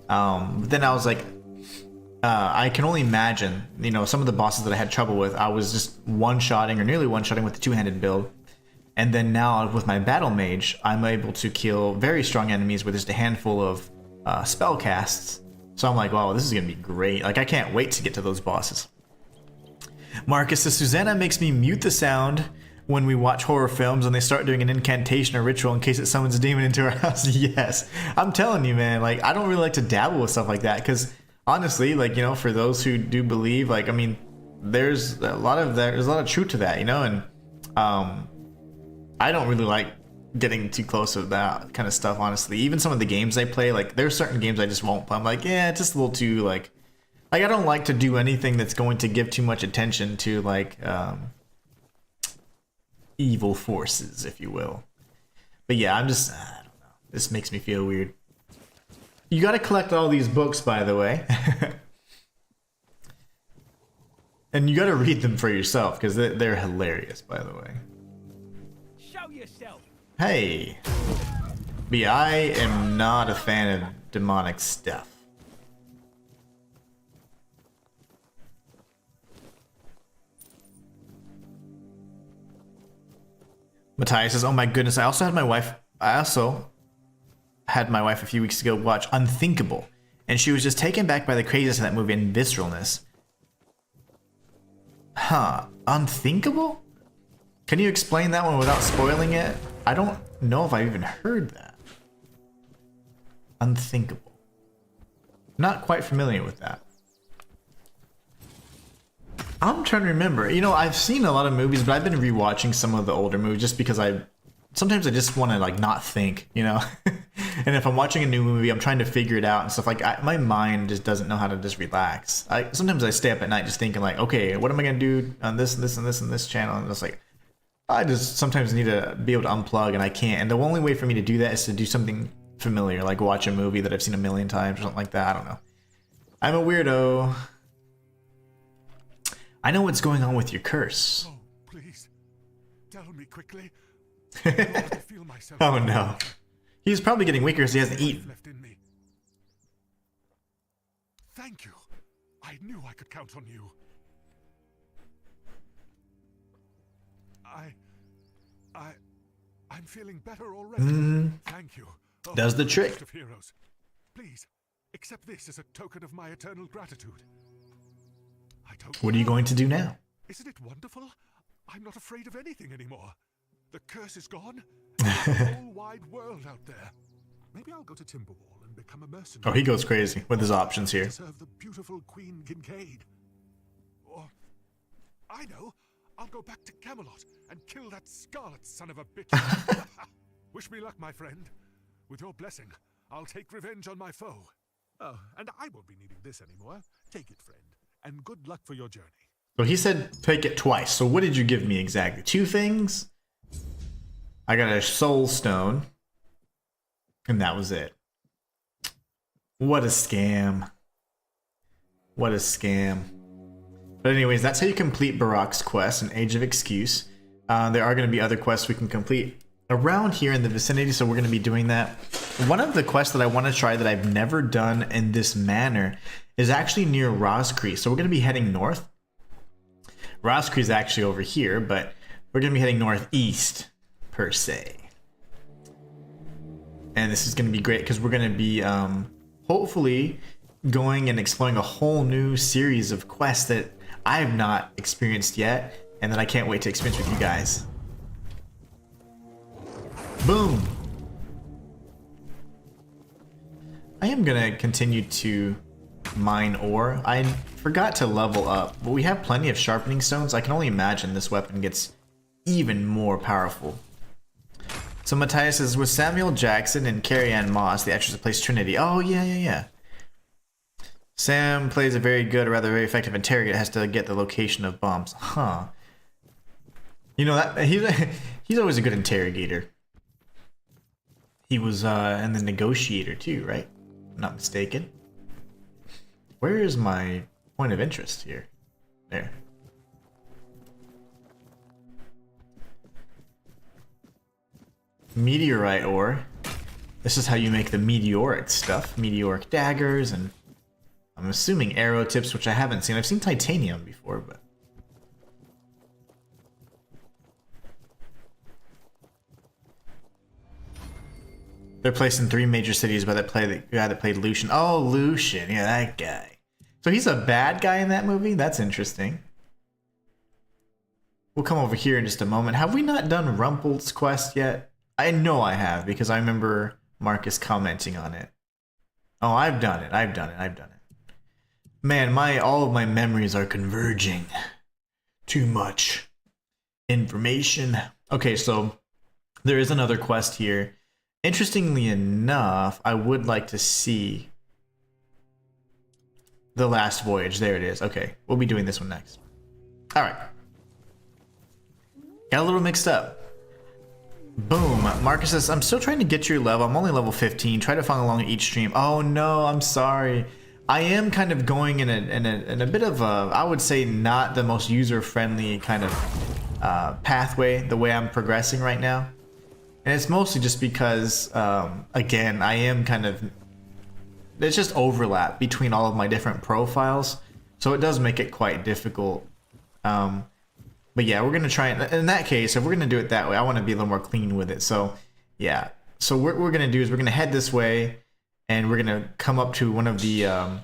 But then I was like, I can only imagine, you know, some of the bosses that I had trouble with, I was just one-shotting or nearly one-shotting with the two-handed build. And then now with my battle mage, I'm able to kill very strong enemies with just a handful of spell casts. So I'm like, wow, this is gonna be great. Like I can't wait to get to those bosses. Marcus says, Susanna makes me mute the sound when we watch horror films and they start doing an incantation or ritual in case it summons a demon into our house. Yes, I'm telling you, man, like I don't really like to dabble with stuff like that, because honestly, like, you know, for those who do believe, like, I mean, there's a lot of truth to that, you know, and I don't really like getting too close to that kind of stuff, honestly. Even some of the games I play, like there's certain games I just won't play. I'm like, yeah, it's just a little too like I don't like to do anything that's going to give too much attention to like evil forces, if you will. But yeah, I don't know. This makes me feel weird. You got to collect all these books, by the way. And you got to read them for yourself, because they're hilarious, by the way. Show yourself. Hey, but I am not a fan of demonic stuff. Matthias says, oh my goodness, I also had my wife a few weeks ago watch Unthinkable, and she was just taken back by the craziness of that movie and visceralness. Huh, Unthinkable? Can you explain that one without spoiling it? I don't know if I've even heard that. Unthinkable. Not quite familiar with that. I'm trying to remember. You know, I've seen a lot of movies, but I've been rewatching some of the older movies just because sometimes I just want to like not think, you know. And if I'm watching a new movie, I'm trying to figure it out and stuff. Like my mind just doesn't know how to just relax. Sometimes I stay up at night just thinking like, okay, what am I gonna do on this and this and this and this channel? And it's like I just sometimes need to be able to unplug, and I can't. And the only way for me to do that is to do something familiar, like watch a movie that I've seen a million times or something like that. I don't know. I'm a weirdo. I know what's going on with your curse. Oh, please. Tell me quickly. I feel myself. Oh no. He's probably getting weaker because he hasn't eaten. Left in me. Thank you. I knew I could count on you. I'm feeling better already. Thank you. Oh, Does the trick. Of heroes. Please, accept this as a token of my eternal gratitude. I don't What are you going to do now? Isn't it wonderful? I'm not afraid of anything anymore. The curse is gone. There's a whole wide world out there. Maybe I'll go to Timberwall and become a mercenary. Oh, he goes crazy with his options here. To serve the beautiful Queen Kincaid. Or, I know, I'll go back to Camelot and kill that Scarlet son of a bitch. Wish me luck, my friend. With your blessing, I'll take revenge on my foe. Oh, and I won't be needing this anymore. Take it, friend, and good luck for your journey. So he said take it twice. So what did you give me exactly? 2 things? I got a soul stone. And that was it. What a scam. What a scam. But anyways, that's how you complete Barak's quest in Age of Excuse. There are going to be other quests we can complete around here in the vicinity, so we're going to be doing that. One of the quests that I want to try that I've never done in this manner is actually near Roscree. So we're going to be heading north. Roscree is actually over here, but we're going to be heading northeast, per se. And this is going to be great because we're going to be hopefully going and exploring a whole new series of quests that I have not experienced yet, and that I can't wait to experience with you guys. Boom! I am going to continue to mine ore. I forgot to level up, but we have plenty of sharpening stones. I can only imagine this weapon gets even more powerful. So Matthias says, with Samuel Jackson and Carrie Ann Moss, the actress that plays Trinity. Oh, yeah. Sam plays a very good, or rather very effective interrogator, has to get the location of bombs. Huh. You know, that he's always a good interrogator. He was in the negotiator too, right? I'm not mistaken. Where is my point of interest here? There. Meteorite ore. This is how you make the meteoric stuff. Meteoric daggers, and I'm assuming arrow tips, which I haven't seen. I've seen titanium before, but... They're placed in 3 major cities by the guy that played Lucian. Oh, Lucian. Yeah, that guy. So he's a bad guy in that movie? That's interesting. We'll come over here in just a moment. Have we not done Rumpel's quest yet? I know I have, because I remember Marcus commenting on it. Oh, I've done it. Man, all of my memories are converging. Too much information. Okay, so there is another quest here. Interestingly enough, I would like to see the last voyage. There it is. Okay, we'll be doing this one next. All right. Got a little mixed up. Boom. Marcus says, I'm still trying to get your level. I'm only level 15. Try to follow along each stream. Oh no, I'm sorry. I am kind of going in a bit of a, I would say, not the most user-friendly kind of pathway, the way I'm progressing right now. And it's mostly just because, again, I am kind of, there's just overlap between all of my different profiles. So it does make it quite difficult. But yeah, we're going to try, in that case, if we're going to do it that way, I want to be a little more clean with it. So yeah, so what we're going to do is we're going to head this way, and we're going to come up to one of the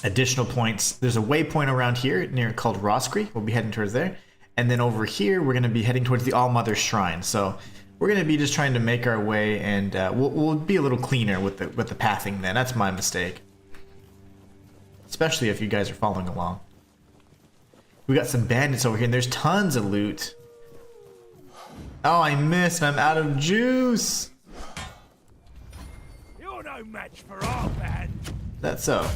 additional points. There's a waypoint around here near called Roscree. We'll be heading towards there. And then over here, we're going to be heading towards the All-Mother Shrine. So we're going to be just trying to make our way, and we'll be a little cleaner with the pathing then. That's my mistake. Especially if you guys are following along. We got some bandits over here, and there's tons of loot. Oh, I missed. I'm out of juice. You're no match for our band. That's so.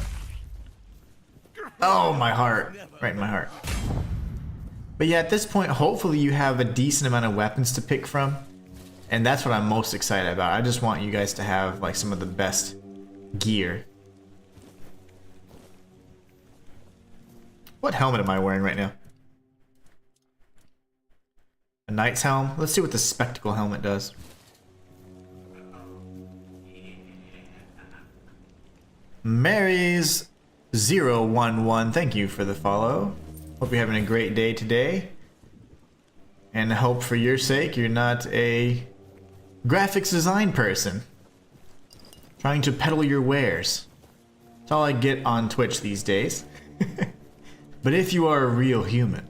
Oh, my heart. Right in my heart. But yeah, at this point, hopefully you have a decent amount of weapons to pick from. And that's what I'm most excited about. I just want you guys to have like some of the best gear. What helmet am I wearing right now? A knight's helm? Let's see what the spectacle helmet does. Mary's 011, thank you for the follow. Hope you're having a great day today. And I hope for your sake you're not a graphics design person trying to peddle your wares. That's all I get on Twitch these days. But if you are a real human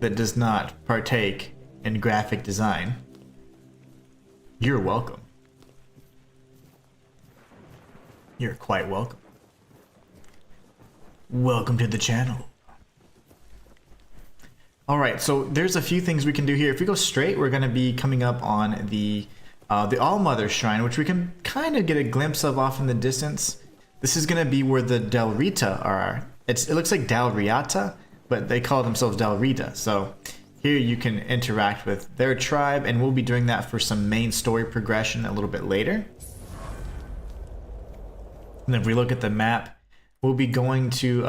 that does not partake in graphic design, you're welcome. You're quite welcome. Welcome to the channel. Alright, so there's a few things we can do here. If we go straight, we're going to be coming up on the All-Mother Shrine, which we can kind of get a glimpse of off in the distance. This is going to be where the Del Rita are. It looks like Del Riata, but they call themselves Del Rita. So here you can interact with their tribe, and we'll be doing that for some main story progression a little bit later. And if we look at the map, we'll be going to,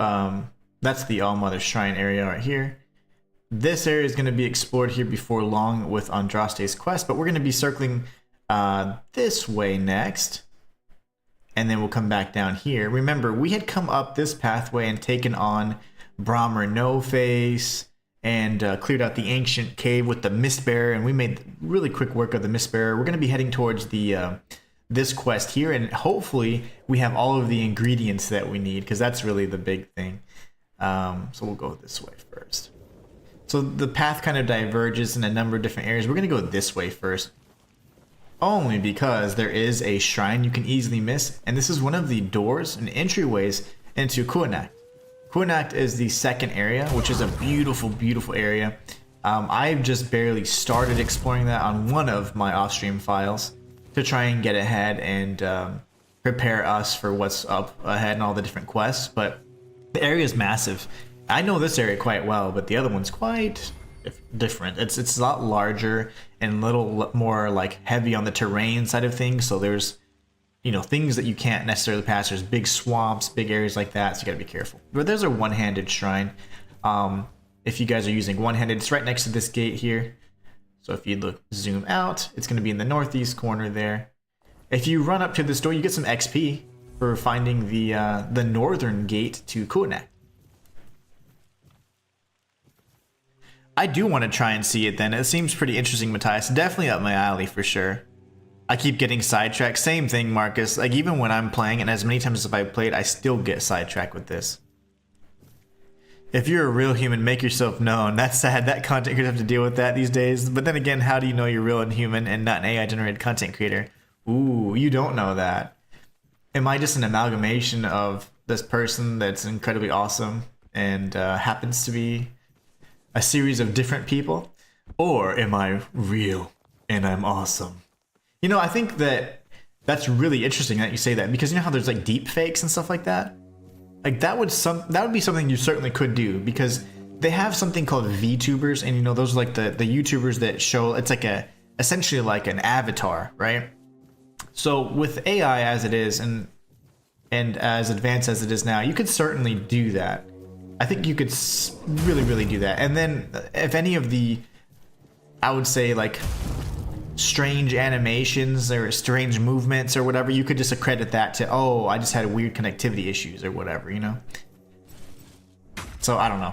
that's the All-Mother Shrine area right here. This area is going to be explored here before long with Andraste's quest, but we're going to be circling this way next. And then we'll come back down here. Remember, we had come up this pathway and taken on Brahmer No-Face and cleared out the ancient cave with the Mistbearer, and we made really quick work of the Mistbearer. We're going to be heading towards the this quest here, and hopefully we have all of the ingredients that we need, because that's really the big thing. So we'll go this way first. So the path kind of diverges in a number of different areas. We're going to go this way first, only because there is a shrine you can easily miss, and this is one of the doors and entryways into Kuanacht. Kuanacht is the second area, which is a beautiful, beautiful area. I've just barely started exploring that on one of my off-stream files to try and get ahead and prepare us for what's up ahead and all the different quests, but the area is massive. I know this area quite well, but the other one's quite different. It's a lot larger and a little more like heavy on the terrain side of things, so there's, you know, things that you can't necessarily pass. There's big swamps, big areas like that, so you gotta be careful. But there's a one-handed shrine. If you guys are using one-handed, it's right next to this gate here. So if you look, zoom out, it's gonna be in the northeast corner there. If you run up to this door, you get some XP for finding the northern gate to Kuanacht. I do want to try and see it then. It seems pretty interesting, Matthias. Definitely up my alley for sure. I keep getting sidetracked. Same thing, Marcus. Like, even when I'm playing, and as many times as I've played, I still get sidetracked with this. If you're a real human, make yourself known. That's sad. That content creators have to deal with that these days. But then again, how do you know you're real and human and not an AI-generated content creator? Ooh, you don't know that. Am I just an amalgamation of this person that's incredibly awesome and happens to be a series of different people? Or am I real and I'm awesome? You know, I think that's really interesting that you say that, because you know how there's like deep fakes and stuff like that? Like that would be something you certainly could do, because they have something called VTubers, and you know, those are like the YouTubers that show, it's like essentially like an avatar, right? So with AI as it is and as advanced as it is now, you could certainly do that. I think you could really do that. And then if any of the, I would say like strange animations or strange movements or whatever, you could just accredit that to, oh, I just had weird connectivity issues or whatever, you know? So I don't know.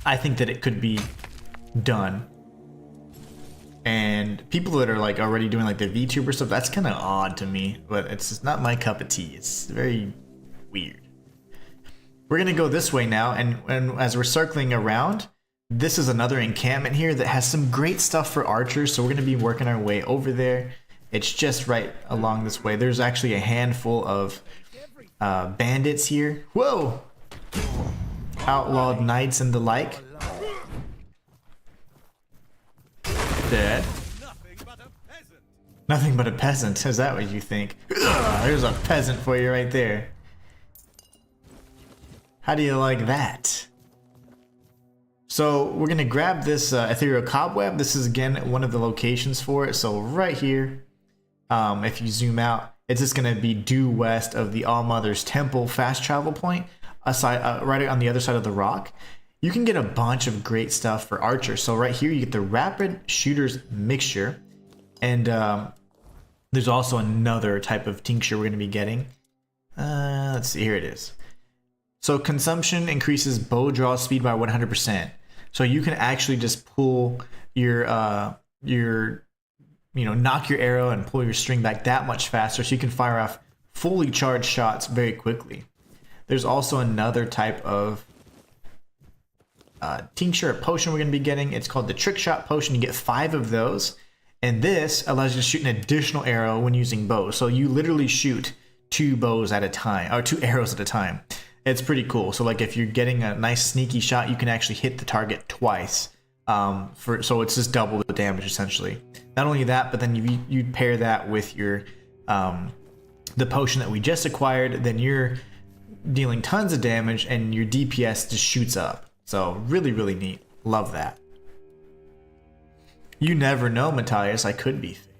I think that it could be done. And people that are like already doing like the VTuber stuff, that's kind of odd to me, but it's just not my cup of tea. It's very weird. We're gonna go this way now, and as we're circling around, this is another encampment here that has some great stuff for archers, so we're gonna be working our way over there. It's just right along this way. There's actually a handful of bandits here. Whoa! outlawed knights and the like. Dead. Nothing but a peasant. Is that what you think? Ugh, there's a peasant for you right there. How do you like that? So we're gonna grab this ethereal cobweb. This is again one of the locations for it. So right here, if you zoom out, it's just gonna be due west of the All-Mother's Temple fast travel point, aside, right on the other side of the rock. You can get a bunch of great stuff for archers. So right here, you get the rapid shooters mixture, and there's also another type of tincture we're gonna be getting. Let's see, here it is. So consumption increases bow draw speed by 100%. So you can actually just pull your knock your arrow and pull your string back that much faster, so you can fire off fully charged shots very quickly. There's also another type of tincture, a potion we're going to be getting. It's called the trick shot potion. You get 5 of those, and this allows you to shoot an additional arrow when using bows. So you literally shoot 2 bows at a time, or 2 arrows at a time. It's pretty cool. So like if you're getting a nice sneaky shot, you can actually hit the target twice. So it's just double the damage essentially. Not only that, but then you pair that with your the potion that we just acquired, then you're dealing tons of damage and your DPS just shoots up. So really, really neat. Love that. You never know, Matthias. I could be fake.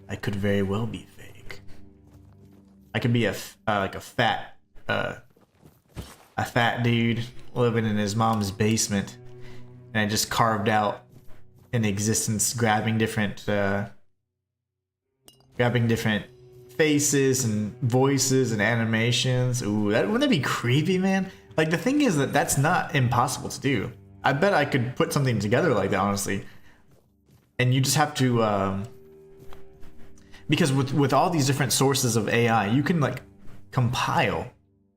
I could very well be fake. I could be a fat dude living in his mom's basement, and I just carved out an existence, grabbing different faces and voices and animations. Ooh, wouldn't that be creepy, man? Like, the thing is that that's not impossible to do. I bet I could put something together like that, honestly. And you just have to because with all these different sources of AI, you can like compile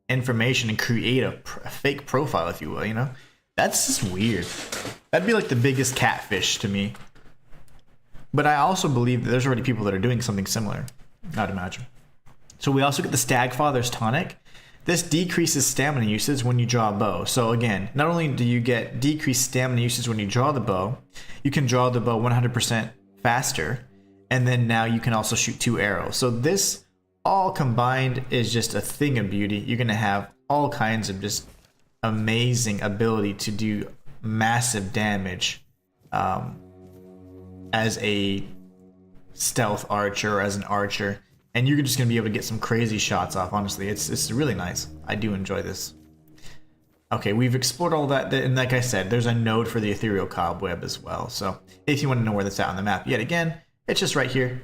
information and create a fake profile, if you will, you know? That's just weird. That'd be like the biggest catfish to me. But I also believe that there's already people that are doing something similar, I'd imagine. So we also get the Stagfather's Tonic. This decreases stamina usage when you draw a bow. So again, not only do you get decreased stamina usage when you draw the bow, you can draw the bow 100% faster, and then now you can also shoot 2 arrows. So this all combined is just a thing of beauty. You're going to have all kinds of just amazing ability to do massive damage as a stealth archer or as an archer, and you're just going to be able to get some crazy shots off. Honestly, it's really nice. I do enjoy this. Okay, we've explored all that, and like I said, there's a node for the ethereal cobweb as well. So if you want to know where that's at on the map, yet again, it's just right here.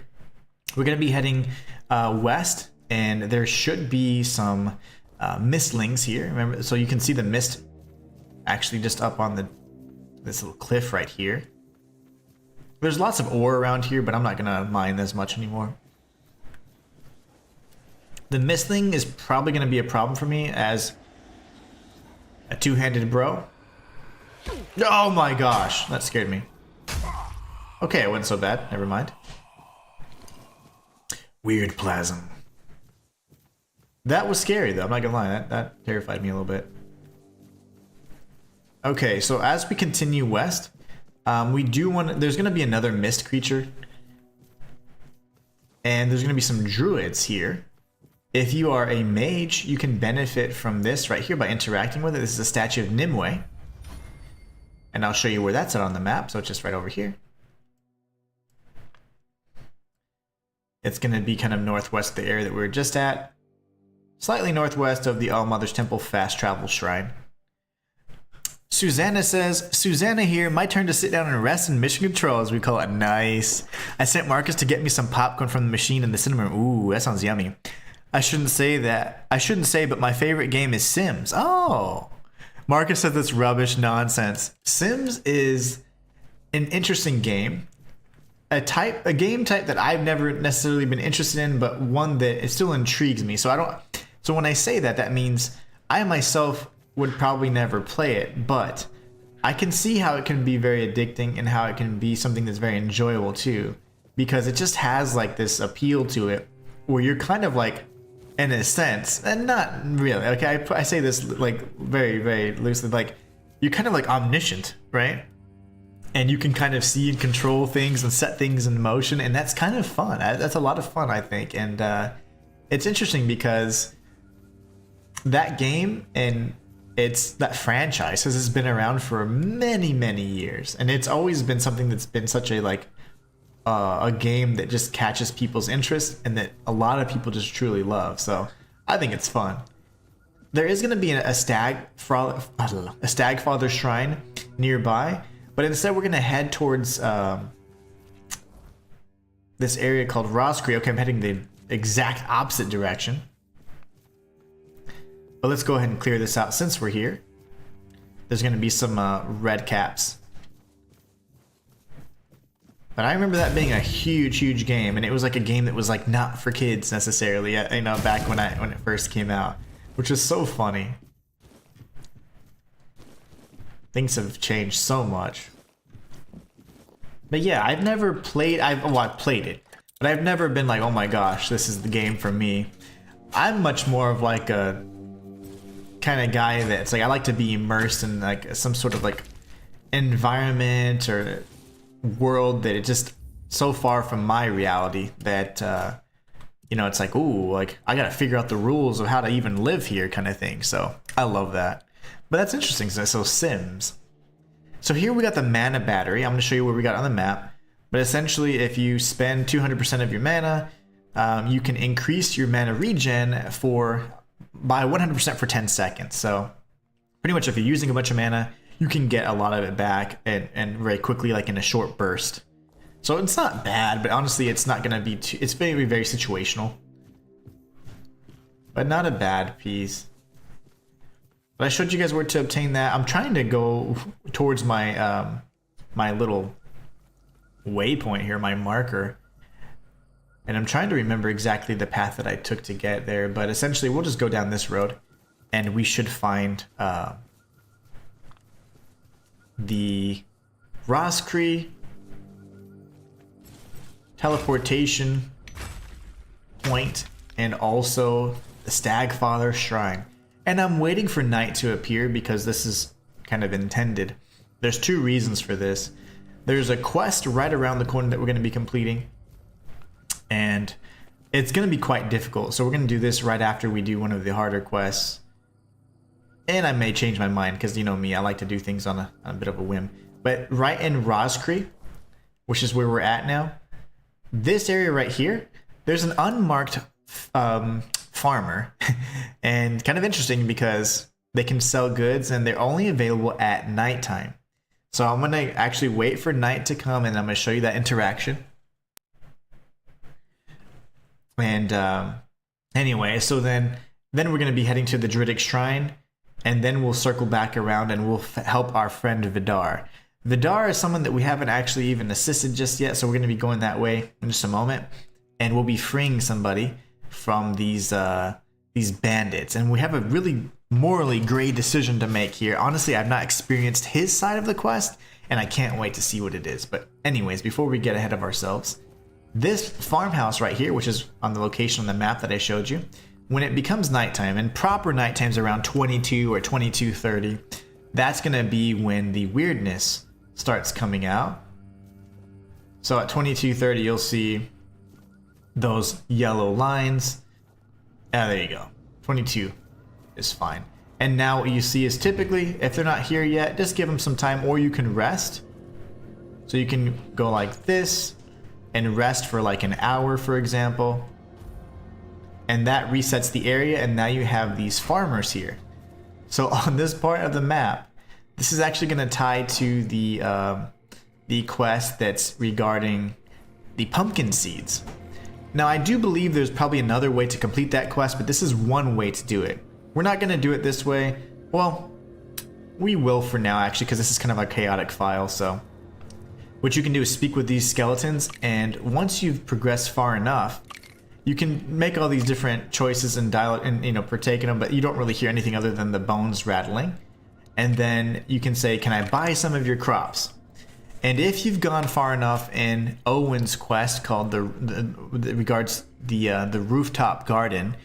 We're going to be heading west, and there should be some mistlings here. Remember, so you can see the mist actually just up on this little cliff right here. There's lots of ore around here, but I'm not gonna mine as much anymore. The mistling is probably gonna be a problem for me as a two-handed bro. Oh my gosh, that scared me. Okay, it wasn't so bad. Never mind. Weird plasm. That was scary though, I'm not gonna lie, that terrified me a little bit. Okay, so as we continue west, there's gonna be another mist creature. And there's gonna be some druids here. If you are a mage, you can benefit from this right here by interacting with it. This is a statue of Nimue. And I'll show you where that's at on the map, so it's just right over here. It's gonna be kind of northwest of the area that we were just at. Slightly northwest of the All-Mother's Temple Fast Travel Shrine. Susanna says, Susanna here, my turn to sit down and rest in mission control, as we call it. Nice. I sent Marcus to get me some popcorn from the machine in the cinema room. Ooh, that sounds yummy. I shouldn't say, but my favorite game is Sims. Oh. Marcus said that's rubbish nonsense. Sims is an interesting game. A game type that I've never necessarily been interested in, but one that it still intrigues me. So when I say that, that means I myself would probably never play it, but I can see how it can be very addicting and how it can be something that's very enjoyable too, because it just has like this appeal to it where you're kind of like in a sense, and not really. Okay, I say this like very, very loosely. Like, you're kind of like omniscient, right? And you can kind of see and control things and set things in motion, and that's kind of fun. That's a lot of fun, I think. And it's interesting because that game and that franchise has been around for many, many years, and it's always been something that's been such a like a game that just catches people's interest and that a lot of people just truly love. So I think it's fun. There is going to be a stag father shrine nearby, but instead we're going to head towards this area called Roscree. Okay, I'm heading the exact opposite direction. But let's go ahead and clear this out since we're here. There's going to be some red caps. But I remember that being a huge, huge game, and it was like a game that was like not for kids necessarily, you know, back when it first came out, which was so funny. Things have changed so much. But yeah, I've never played. I've played it, but I've never been like, oh my gosh, this is the game for me. I'm much more of like a kind of guy that's like, I like to be immersed in like some sort of like environment or world that is just so far from my reality that you know, it's like, ooh, like I gotta figure out the rules of how to even live here kind of thing. So I love that. But that's interesting. So Sims. So here we got the mana battery. I'm gonna show you what we got on the map. But essentially, if you spend 200% of your mana, you can increase your mana regen by 100% for 10 seconds. So pretty much if you're using a bunch of mana, you can get a lot of it back and very quickly, like in a short burst. So it's not bad, but honestly, it's not going to be it's very, very situational. But not a bad piece. But I showed you guys where to obtain that. I'm trying to go towards my my little waypoint here, my marker. And I'm trying to remember exactly the path that I took to get there. But essentially, we'll just go down this road, and we should find the Roscree teleportation point and also the Stagfather Shrine. And I'm waiting for night to appear because this is kind of intended. There's two reasons for this. There's a quest right around the corner that we're going to be completing, and it's going to be quite difficult. So we're going to do this right after we do one of the harder quests. And I may change my mind because, you know me, I like to do things on a bit of a whim. But right in Roscree, which is where we're at now, this area right here, there's an unmarked farmer. And kind of interesting because they can sell goods and they're only available at nighttime. So I'm going to actually wait for night to come, and I'm going to show you that interaction. And anyway, so then we're going to be heading to the Druidic Shrine. And then we'll circle back around and we'll help our friend Vidar. Vidar is someone that we haven't actually even assisted just yet, so we're going to be going that way in just a moment. And we'll be freeing somebody from these bandits. And we have a really morally great decision to make here. Honestly, I've not experienced his side of the quest, and I can't wait to see what it is. But anyways, before we get ahead of ourselves, this farmhouse right here, which is on the location on the map that I showed you, when it becomes nighttime, and proper nighttime's around 22 or 22:30, that's going to be when the weirdness starts coming out. So at 22:30, you'll see those yellow lines. Ah, there you go. 22 is fine. And now what you see is typically, if they're not here yet, just give them some time, or you can rest. So you can go like this and rest for like an hour, for example. And that resets the area, and now you have these farmers here. So on this part of the map, this is actually going to tie to the quest that's regarding the pumpkin seeds. Now, I do believe there's probably another way to complete that quest, but this is one way to do it. We're not going to do it this way. Well, we will for now, actually, because this is kind of a chaotic file. So what you can do is speak with these skeletons, and once you've progressed far enough, you can make all these different choices and dialogue and, you know, partake in them, but you don't really hear anything other than the bones rattling. And then you can say, can I buy some of your crops? And if you've gone far enough in Owen's quest called the rooftop garden,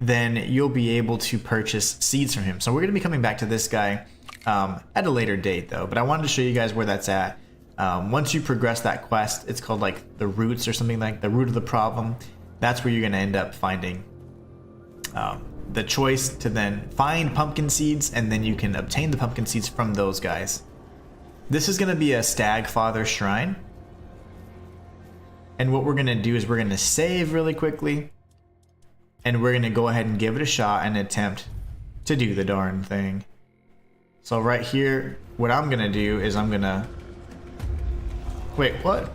then you'll be able to purchase seeds from him. So we're going to be coming back to this guy at a later date though, but I wanted to show you guys where that's at. Once you progress that quest, it's called like the roots or something, like the root of the problem. That's where you're going to end up finding the choice to then find pumpkin seeds, and then you can obtain the pumpkin seeds from those guys. This is going to be a stag father shrine. And what we're going to do is we're going to save really quickly, and we're going to go ahead and give it a shot and attempt to do the darn thing. So right here, what I'm going to do is I'm going to... Wait, what?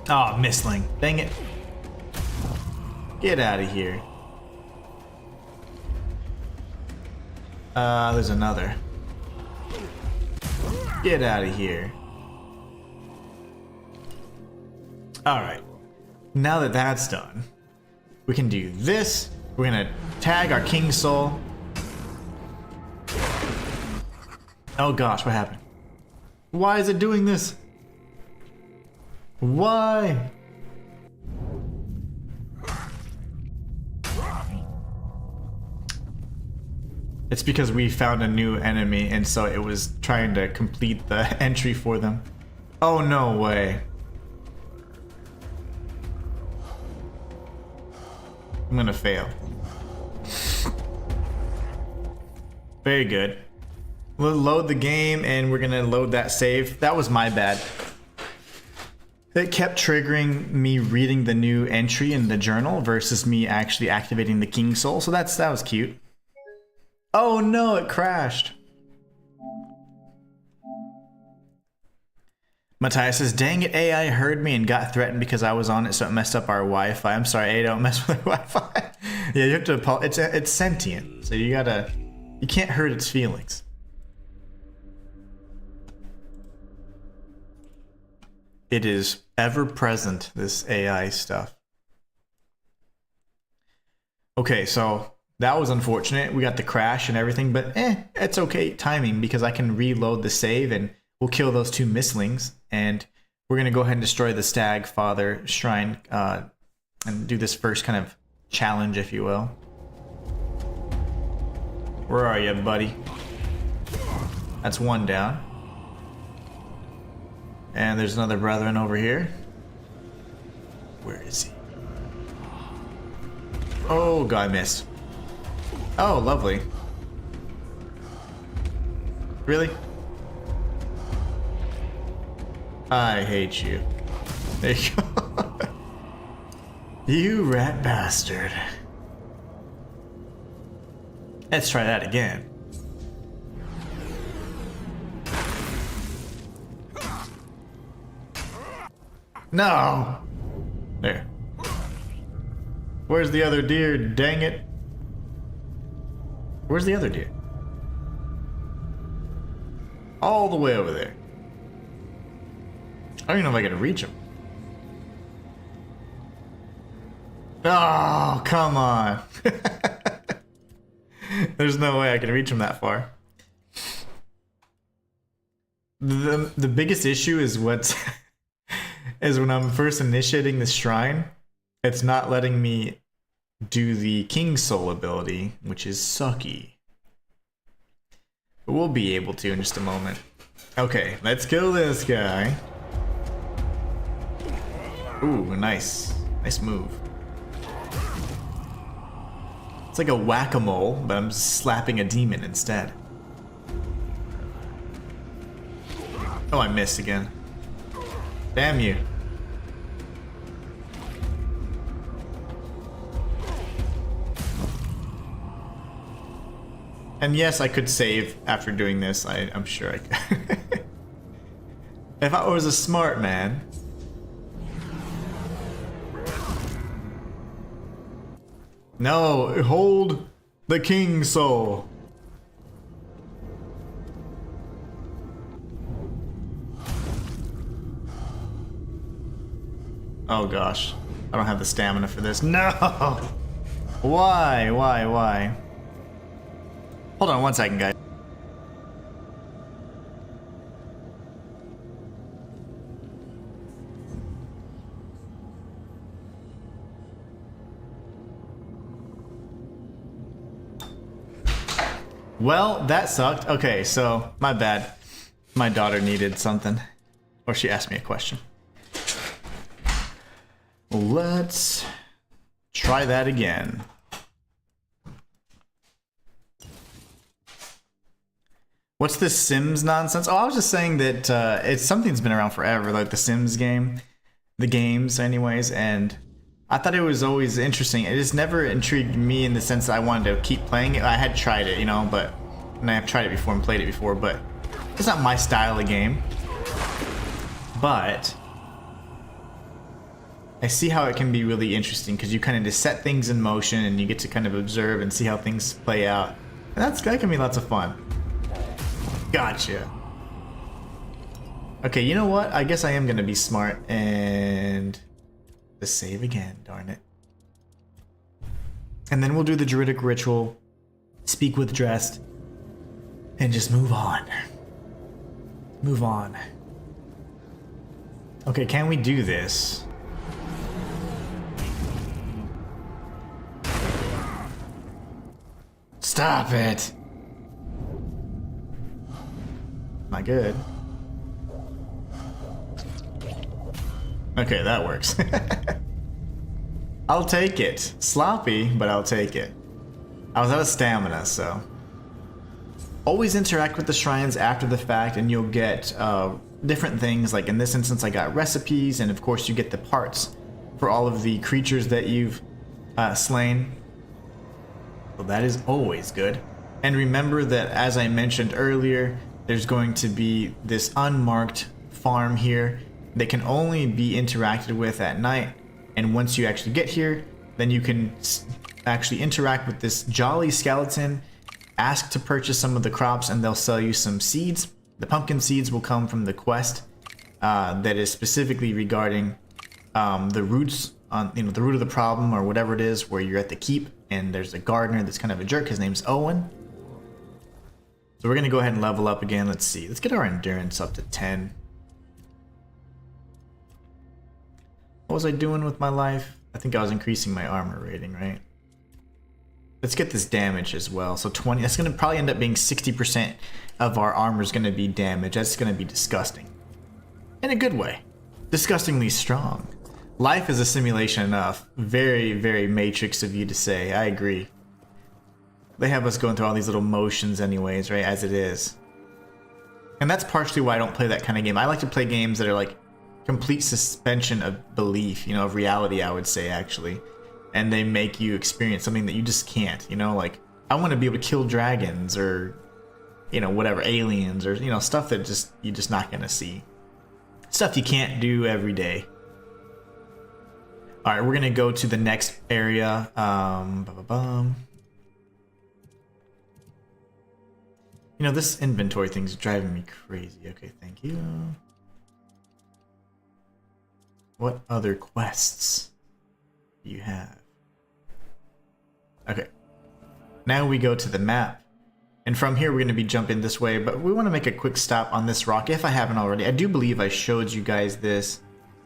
Oh, missling. Dang it. Get out of here. There's another. Get out of here. Alright. Now that that's done, we can do this. We're gonna tag our King Soul. Oh gosh, what happened? Why is it doing this? Why? It's because we found a new enemy, and so it was trying to complete the entry for them. Oh, no way. I'm gonna fail. Very good. We'll load the game, and we're gonna load that save. That was my bad. It kept triggering me reading the new entry in the journal versus me actually activating the King Soul, so that was cute. Oh no, it crashed. Matthias says, dang it, AI heard me and got threatened because I was on it, so it messed up our Wi-Fi. I'm sorry, AI, don't mess with our Wi-Fi. Yeah, you have to, it's sentient, so you can't hurt its feelings. It is ever present, this AI stuff. Okay, so that was unfortunate. We got the crash and everything, but it's okay timing because I can reload the save and we'll kill those two mislings. And we're going to go ahead and destroy the Stag Father Shrine and do this first kind of challenge, if you will. Where are you, buddy? That's one down. And there's another brethren over here. Where is he? Oh, God, I missed. Oh, lovely. Really? I hate you. There you go. You rat bastard. Let's try that again. No! There. Where's the other deer? Dang it. Where's the other deer? All the way over there. I don't even know if I can reach him. Oh, come on. There's no way I can reach him that far. The biggest issue is is when I'm first initiating this shrine, it's not letting me do the King Soul ability, which is sucky. But we'll be able to in just a moment. Okay, let's kill this guy. Ooh, nice. Nice move. It's like a whack-a-mole, but I'm slapping a demon instead. Oh, I missed again. Damn you. And yes, I could save after doing this. I'm sure I could. If I was a smart man. No, hold the King Soul. Oh gosh, I don't have the stamina for this. No! Why? Hold on one second, guys. Well, that sucked. Okay, so my bad. My daughter needed something. Or she asked me a question. Let's try that again. What's this Sims nonsense? Oh, I was just saying that it's something's been around forever, like the Sims game. The games, anyways, and I thought it was always interesting. It just never intrigued me in the sense that I wanted to keep playing it. I had tried it, you know, and I've tried it before and played it before, but it's not my style of game. But I see how it can be really interesting because you kind of just set things in motion and you get to kind of observe and see how things play out. And that can be lots of fun. Gotcha. Okay, you know what? I guess I am going to be smart and just save again, darn it. And then we'll do the Druidic ritual, speak with Drest, and just move on. Move on. Okay, can we do this? Stop it! Not good. Okay, that works. I'll take it. Sloppy, but I'll take it. I was out of stamina, so. Always interact with the shrines after the fact and you'll get different things. Like in this instance, I got recipes, and of course you get the parts for all of the creatures that you've slain. So that is always good. And remember that, as I mentioned earlier, there's going to be this unmarked farm here that can only be interacted with at night. And once you actually get here, then you can actually interact with this jolly skeleton, ask to purchase some of the crops, and they'll sell you some seeds. The pumpkin seeds will come from the quest that is specifically regarding the roots on, you know, the root of the problem or whatever it is, where you're at the keep and there's a gardener that's kind of a jerk. His name's Owen. So we're gonna go ahead and level up again. Let's see. Let's get our endurance up to 10. What was I doing with my life? I think I was increasing my armor rating, right? Let's get this damage as well. So 20, that's gonna probably end up being 60% of our armor is gonna be damage. That's gonna be disgusting. In a good way. Disgustingly strong. Life is a simulation enough. Very, very Matrix of you to say. I agree. They have us going through all these little motions anyways, right, as it is. And that's partially why I don't play that kind of game. I like to play games that are like complete suspension of belief, you know, of reality, I would say, actually. And they make you experience something that you just can't, you know, like, I want to be able to kill dragons or, you know, whatever, aliens or, you know, stuff that just you're just not going to see. Stuff you can't do every day. All right, we're going to go to the next area. You know, this inventory thing's driving me crazy. Okay, thank you. What other quests do you have? Okay. Now we go to the map. And from here, we're going to be jumping this way, but we want to make a quick stop on this rock, if I haven't already. I do believe I showed you guys this,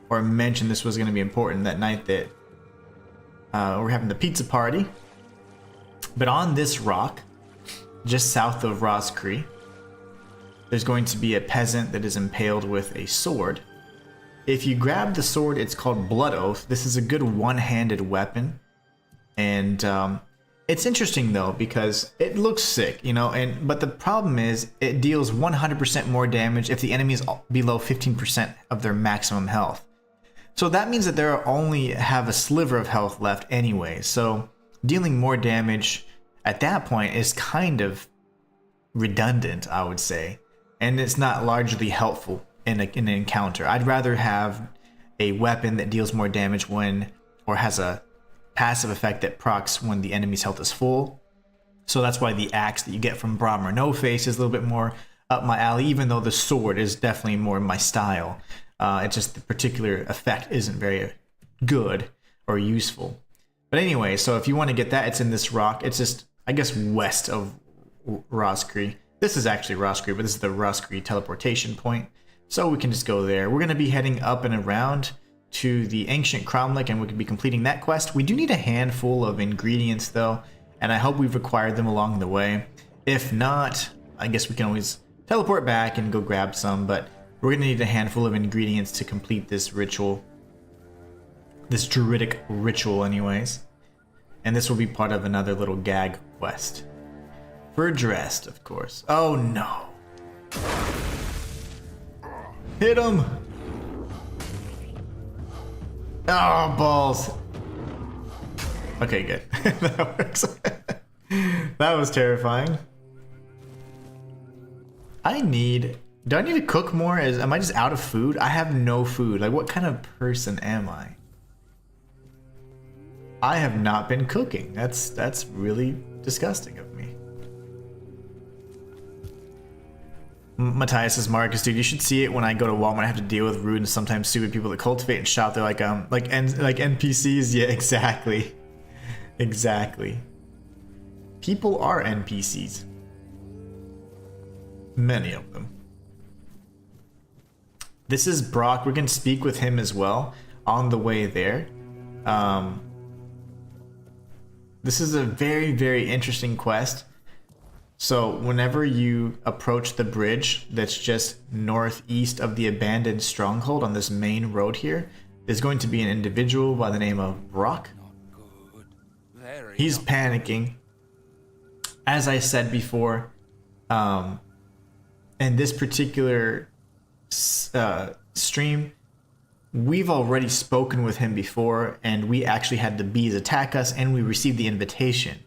or mentioned this was going to be important that night that we're having the pizza party. But on this rock, just south of Roscree, there's going to be a peasant that is impaled with a sword. If you grab the sword, it's called Blood Oath. This is a good one-handed weapon. And it's interesting though, because it looks sick, you know, but the problem is it deals 100% more damage if the enemy is below 15% of their maximum health. So that means that they only have a sliver of health left anyway. So dealing more damage at that point is kind of redundant, I would say, and it's not largely helpful in an encounter. I'd rather have a weapon that deals more damage when, or has a passive effect that procs when the enemy's health is full. So that's why the axe that you get from Brahma No Face is a little bit more up my alley, even though the sword is definitely more my style. It's just the particular effect isn't very good or useful. But anyway, so if you want to get that, it's in this rock. It's just, I guess, west of Roscree. This is actually Roscree, but this is the Roscree teleportation point. So we can just go there. We're going to be heading up and around to the ancient Cromlech, and we could be completing that quest. We do need a handful of ingredients though, and I hope we've acquired them along the way. If not, I guess we can always teleport back and go grab some, but we're gonna need a handful of ingredients to complete this ritual. This druidic ritual anyways. And this will be part of another little gag quest. For Dressed, of course. Oh no. Hit him! Oh, balls. Okay, good. That works. That was terrifying. Do I need to cook more? Am I just out of food? I have no food. Like, what kind of person am I? I have not been cooking. That's really disgusting of me. Matthias says, Marcus, dude, you should see it when I go to Walmart. I have to deal with rude and sometimes stupid people that cultivate and shop. They're like NPCs. Yeah, exactly. Exactly. People are NPCs. Many of them. This is Brock. We're going to speak with him as well on the way there. This is a very, very interesting quest. So whenever you approach the bridge that's just northeast of the abandoned stronghold on this main road here, there's going to be an individual by the name of Brock. He's panicking. As I said before, in this particular stream, we've already spoken with him before, and we actually had the bees attack us, and we received the invitation.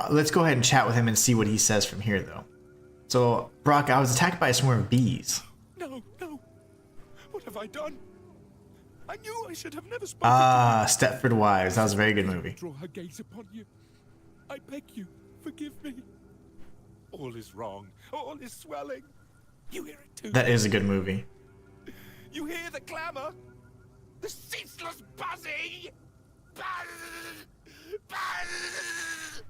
Let's go ahead and chat with him and see what he says from here, though. So, Brock, I was attacked by a swarm of bees. No. What have I done? I knew I should have never spoken to you. Stepford Wives. That was a very good movie. Draw her gaze upon you. I beg you, forgive me. All is wrong. All is swelling. You hear it too. That is a good movie. You hear the clamor? The ceaseless buzzing! Buzz! Buzz!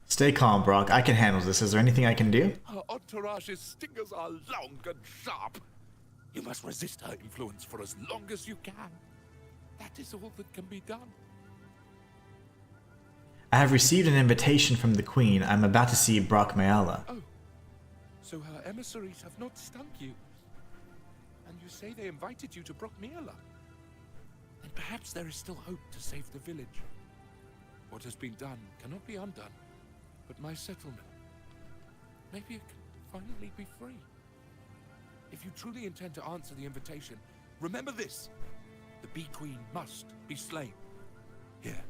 Stay calm, Brock. I can handle this. Is there anything I can do? Her entourage's stingers are long and sharp. You must resist her influence for as long as you can. That is all that can be done. I have received an invitation from the Queen. I'm about to see Brock Mayala. Oh, so her emissaries have not stung you. And you say they invited you to Brockmeala. Then perhaps there is still hope to save the village. What has been done cannot be undone. But my settlement, maybe it can finally be free. If you truly intend to answer the invitation, remember this. The Bee Queen must be slain. Here,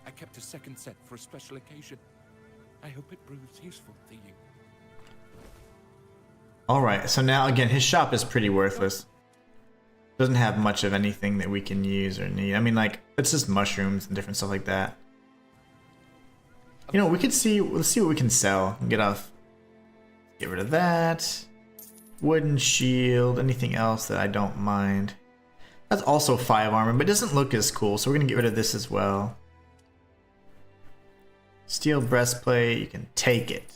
I kept a second set for a special occasion. I hope it proves useful to you. Alright, so now again, his shop is pretty worthless. Doesn't have much of anything that we can use or need. I mean, like, it's just mushrooms and different stuff like that. You know, let's see what we can sell and get off. Get rid of that. Wooden shield, anything else that I don't mind. That's also 5 armor, but it doesn't look as cool, so we're gonna get rid of this as well. Steel breastplate, you can take it.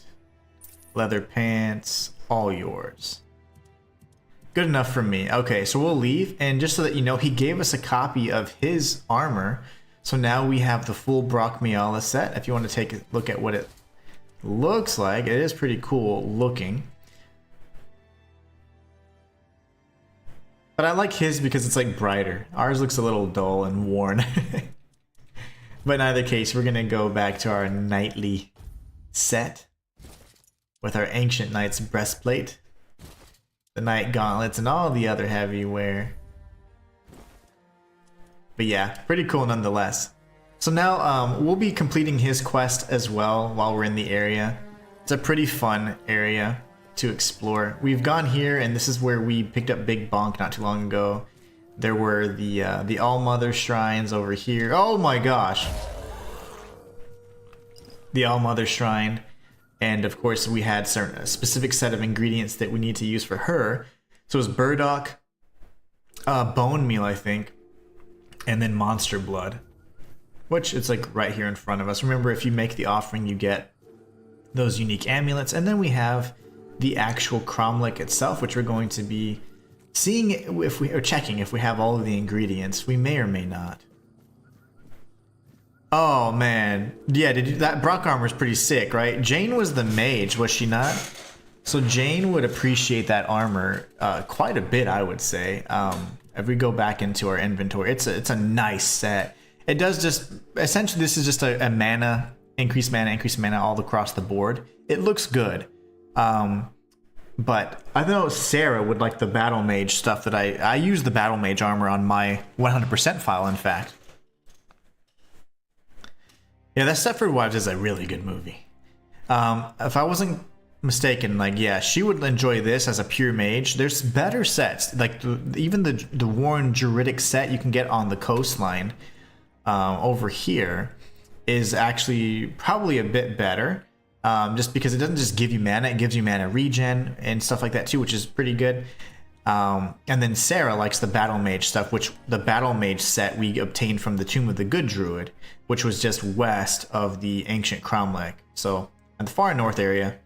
Leather pants, all yours. Good enough for me. Okay, so we'll leave, and just so that you know, he gave us a copy of his armor. So now we have the full Brock Mayala set. If you want to take a look at what it looks like, it is pretty cool looking. But I like his because it's like brighter. Ours looks a little dull and worn. But in either case, we're gonna go back to our knightly set with our Ancient Knight's breastplate, the knight gauntlets, and all the other heavy wear. But yeah, pretty cool nonetheless. So now we'll be completing his quest as well while we're in the area. It's a pretty fun area to explore. We've gone here, and this is where we picked up Big Bonk not too long ago. There were the All-Mother shrines over here. Oh my gosh! The All-Mother shrine. And of course we had a specific set of ingredients that we need to use for her. So it was burdock, bone meal I think, and then monster blood. Which it's like right here in front of us. Remember, if you make the offering you get those unique amulets. And then we have the actual cromlech itself, which we're going to be seeing if we, or checking if we have all of the ingredients. We may or may not. Oh man, yeah. That Brock armor is pretty sick, right? Jane was the mage, was she not? So Jane would appreciate that armor quite a bit, I would say. If we go back into our inventory, it's a nice set. It does just essentially this is just a mana increase mana all across the board. It looks good, but I know Sarah would like the battle mage stuff that I use the battle mage armor on my 100% file. In fact. Yeah, that Stepford Wives is a really good movie. If I wasn't mistaken, like, yeah, she would enjoy this as a pure mage. There's better sets, like even the Warren Juridic set you can get on the coastline over here is actually probably a bit better, just because it doesn't just give you mana, it gives you mana regen and stuff like that too, which is pretty good. And then Sarah likes the Battle Mage stuff, which the Battle Mage set we obtained from the Tomb of the Good Druid, which was just west of the ancient Cromlech. So in the far north area,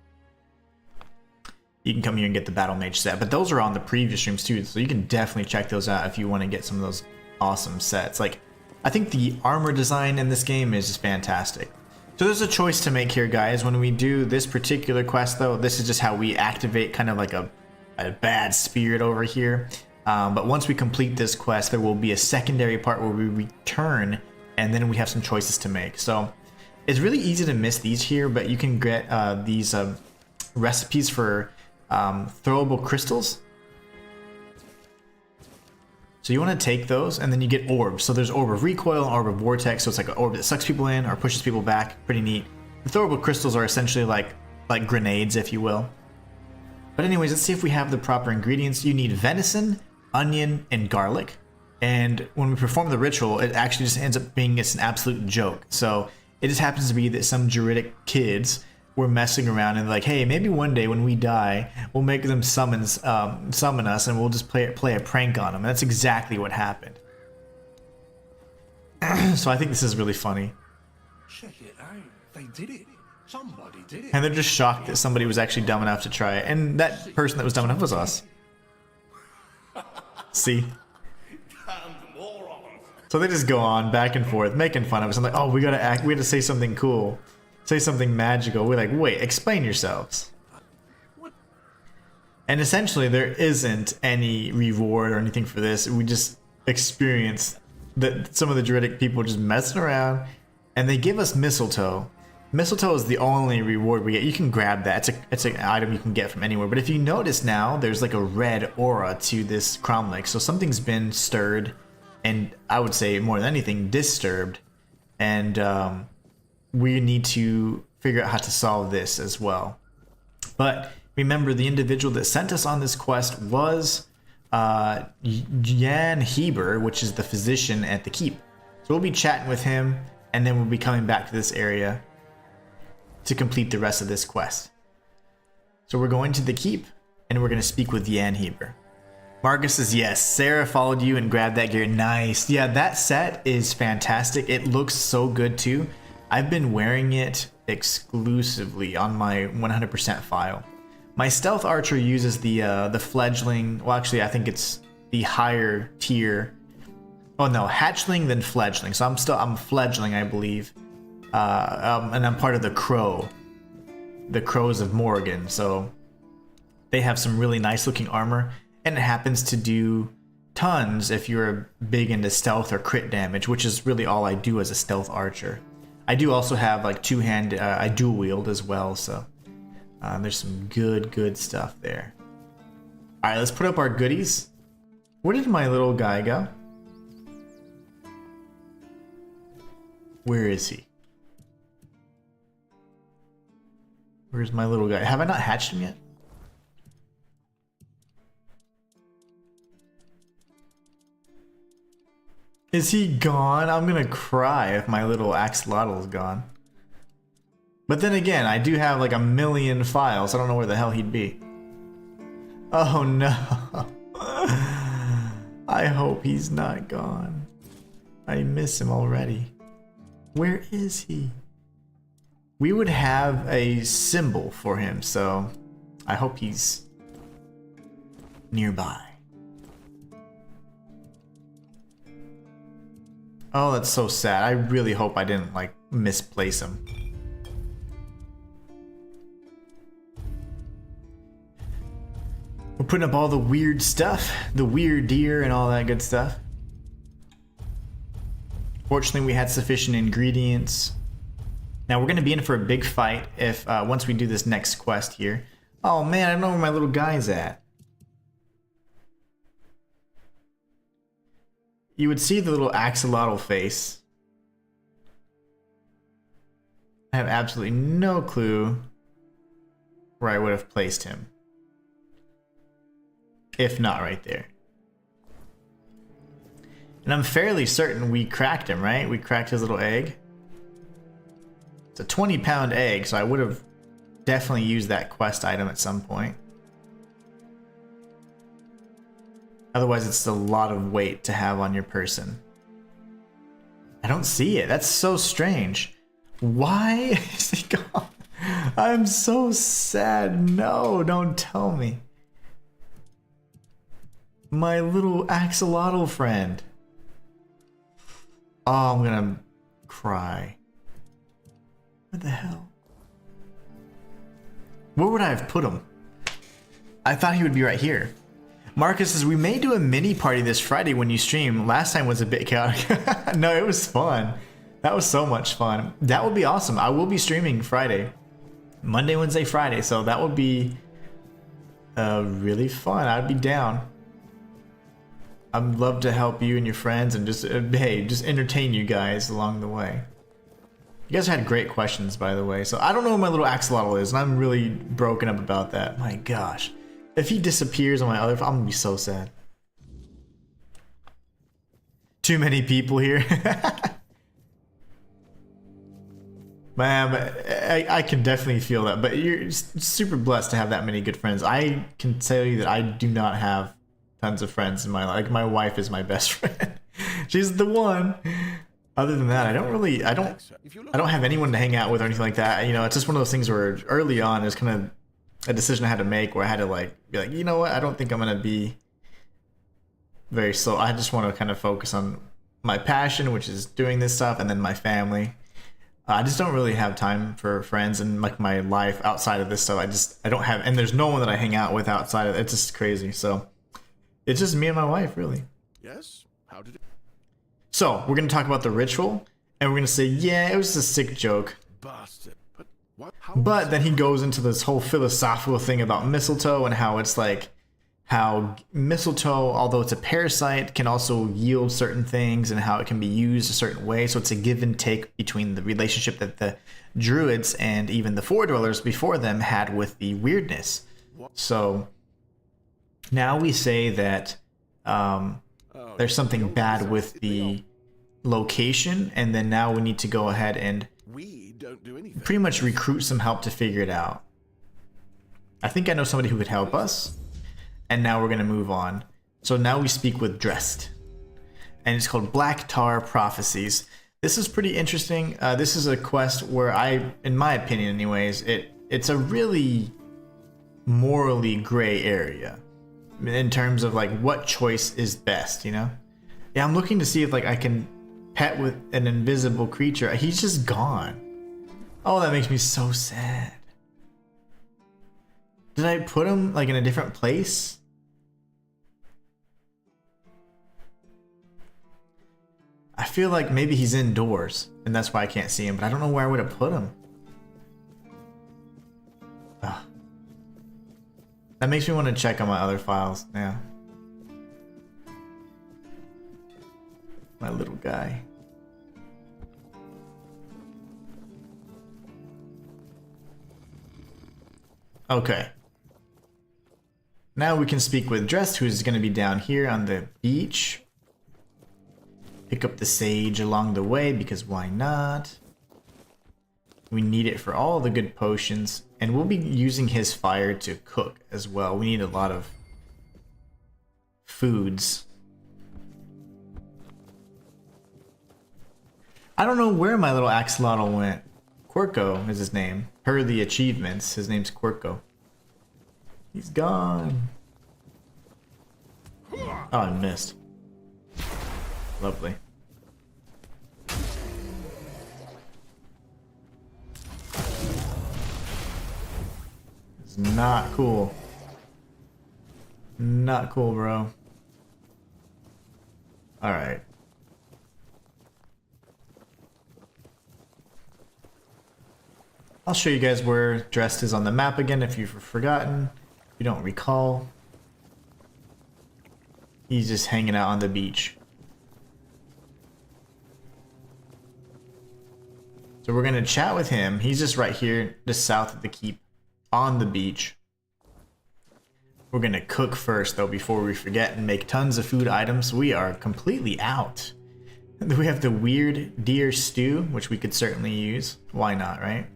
you can come here and get the Battle Mage set. But those are on the previous streams too, so you can definitely check those out if you want to get some of those awesome sets. Like, I think the armor design in this game is just fantastic. So there's a choice to make here, guys. When we do this particular quest, though, this is just how we activate kind of like a bad spirit over here. But once we complete this quest, there will be a secondary part where we return, and then we have some choices to make. So it's really easy to miss these here, but you can get these recipes for throwable crystals. So you want to take those, and then you get orbs. So there's Orb of Recoil and Orb of Vortex, so it's like an orb that sucks people in or pushes people back. Pretty neat. The throwable crystals are essentially like grenades, if you will. But anyways, let's see if we have the proper ingredients. You need venison, onion, and garlic. And when we perform the ritual, it actually just ends up being an absolute joke. So it just happens to be that some Juridic kids were messing around and like, hey, maybe one day when we die, we'll make them summon us, and we'll just play a prank on them. And that's exactly what happened. So I think this is really funny. Check it out. They did it. Somebody did it. And they're just shocked that somebody was actually dumb enough to try it. And that person that was dumb enough was us. See? So they just go on back and forth, making fun of us. I'm like, oh, we gotta say something cool. Say something magical. We're like, wait, explain yourselves. And essentially, there isn't any reward or anything for this. We just experience that some of the Juridic people just messing around, and they give us mistletoe. Mistletoe is the only reward we get. You can grab that. It's an item you can get from anywhere. But if you notice now, there's like a red aura to this Cromlech. So something's been stirred, and I would say more than anything, disturbed. And we need to figure out how to solve this as well. But remember, the individual that sent us on this quest was Jan Heber, which is the physician at the keep. So we'll be chatting with him, and then we'll be coming back to this area to complete the rest of this quest. So we're going to the keep, and we're going to speak with Jan Heber. Marcus says, yes, Sarah followed you and grabbed that gear. Nice. Yeah, that set is fantastic. It looks so good too. I've been wearing it exclusively on my 100% file. My stealth archer uses the fledgling. Well, actually, I think it's the higher tier. Oh no, hatchling then fledgling. So I'm fledgling, I believe, and I'm part of the crow, the crows of Morrigan. So they have some really nice looking armor, and it happens to do tons if you're big into stealth or crit damage, which is really all I do as a stealth archer. I do also have like two-hand, I dual wield as well, so there's some good stuff there. All right, let's put up our goodies. Where did my little guy go? Where is he? Where's my little guy? Have I not hatched him yet? Is he gone? I'm gonna cry if my little axolotl is gone. But then again, I do have like a million files. I don't know where the hell he'd be. Oh no. I hope he's not gone. I miss him already. Where is he? We would have a symbol for him, so I hope he's nearby. Oh, that's so sad. I really hope I didn't, like, misplace him. We're putting up all the weird stuff. The weird deer and all that good stuff. Fortunately, we had sufficient ingredients. Now, we're going to be in for a big fight if once we do this next quest here. Oh, man, I don't know where my little guy's at. You would see the little axolotl face. I have absolutely no clue where I would have placed him. If not right there. And I'm fairly certain we cracked him, right? We cracked his little egg. It's a 20-pound egg, so I would have definitely used that quest item at some point. Otherwise, it's a lot of weight to have on your person. I don't see it. That's so strange. Why is he gone? I'm so sad. No, don't tell me. My little axolotl friend. Oh, I'm gonna cry. What the hell? Where would I have put him? I thought he would be right here. Marcus says, we may do a mini party this Friday when you stream. Last time was a bit chaotic. No, it was fun. That was so much fun. That would be awesome. I will be streaming Friday. Monday, Wednesday, Friday. So that would be really fun. I'd be down. I'd love to help you and your friends and just, hey, just entertain you guys along the way. You guys had great questions, by the way. So I don't know where my little axolotl is, and I'm really broken up about that. My gosh. If he disappears on my other phone, I'm gonna be so sad. Too many people here. Man, I can definitely feel that. But you're super blessed to have that many good friends. I can tell you that I do not have tons of friends in my life. Like, my wife is my best friend. She's the one. Other than that, I don't have anyone to hang out with or anything like that. You know, it's just one of those things where early on there's kind of a decision I had to make where I had to like be like, you know what, I don't think I'm gonna be very slow. I just want to kind of focus on my passion, which is doing this stuff, and then my family. I just don't really have time for friends and like my life outside of this stuff. I don't have, and there's no one that I hang out with outside of it. It's just crazy. So it's just me and my wife, really. Yes? How did it? So we're gonna talk about the ritual, and we're gonna say, yeah, it was just a sick joke. Bastard. But what? But then he goes into this whole philosophical thing about mistletoe and how it's like how mistletoe, although it's a parasite, can also yield certain things and how it can be used a certain way. So it's a give and take between the relationship that the druids and even the foredwellers before them had with the weirdness. So now we say that there's something bad with the location, and then now we need to go ahead and pretty much recruit some help to figure it out. I think I know somebody who could help us, and now we're going to move on. So now we speak with Drest, and it's called Black Tar Prophecies. This is pretty interesting. This is a quest where in my opinion anyways, it's a really morally gray area in terms of like what choice is best, you know? Yeah, I'm looking to see if like I can pet with an invisible creature. He's just gone. Oh, that makes me so sad. Did I put him like in a different place? I feel like maybe he's indoors and that's why I can't see him, but I don't know where I would have put him. Ugh. That makes me want to check on my other files now. My little guy. Okay. Now we can speak with Drest, who's going to be down here on the beach. Pick up the sage along the way, because why not? We need it for all the good potions, and we'll be using his fire to cook as well. We need a lot of foods. I don't know where my little axolotl went. Quirko is his name. Per the achievements, his name's Quirko. He's gone. Oh, I missed. Lovely. It's not cool. Not cool, bro. Alright. I'll show you guys where Dressed is on the map again if you've forgotten. If you don't recall. He's just hanging out on the beach. So we're gonna chat with him. He's just right here, just south of the keep, on the beach. We're gonna cook first though before we forget and make tons of food items. We are completely out. We have the weird deer stew, which we could certainly use. Why not, right?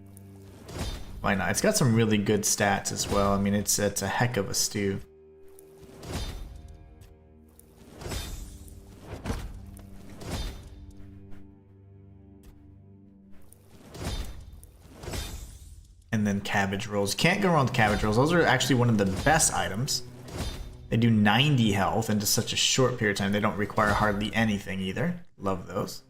Why not? It's got some really good stats as well. I mean, it's a heck of a stew. And then cabbage rolls. Can't go wrong with cabbage rolls. Those are actually one of the best items. They do 90 health in just such a short period of time. They don't require hardly anything either. Love those.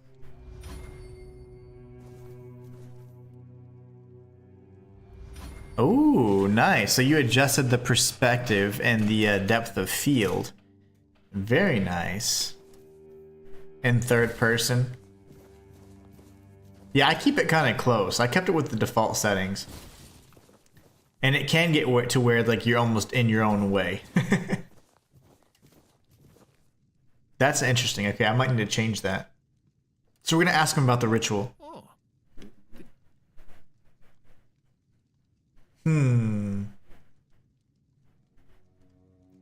Oh, nice. So you adjusted the perspective and the depth of field. Very nice. In third person. Yeah, I keep it kind of close. I kept it with the default settings. And it can get to where like you're almost in your own way. That's interesting. Okay, I might need to change that. So we're going to ask him about the ritual.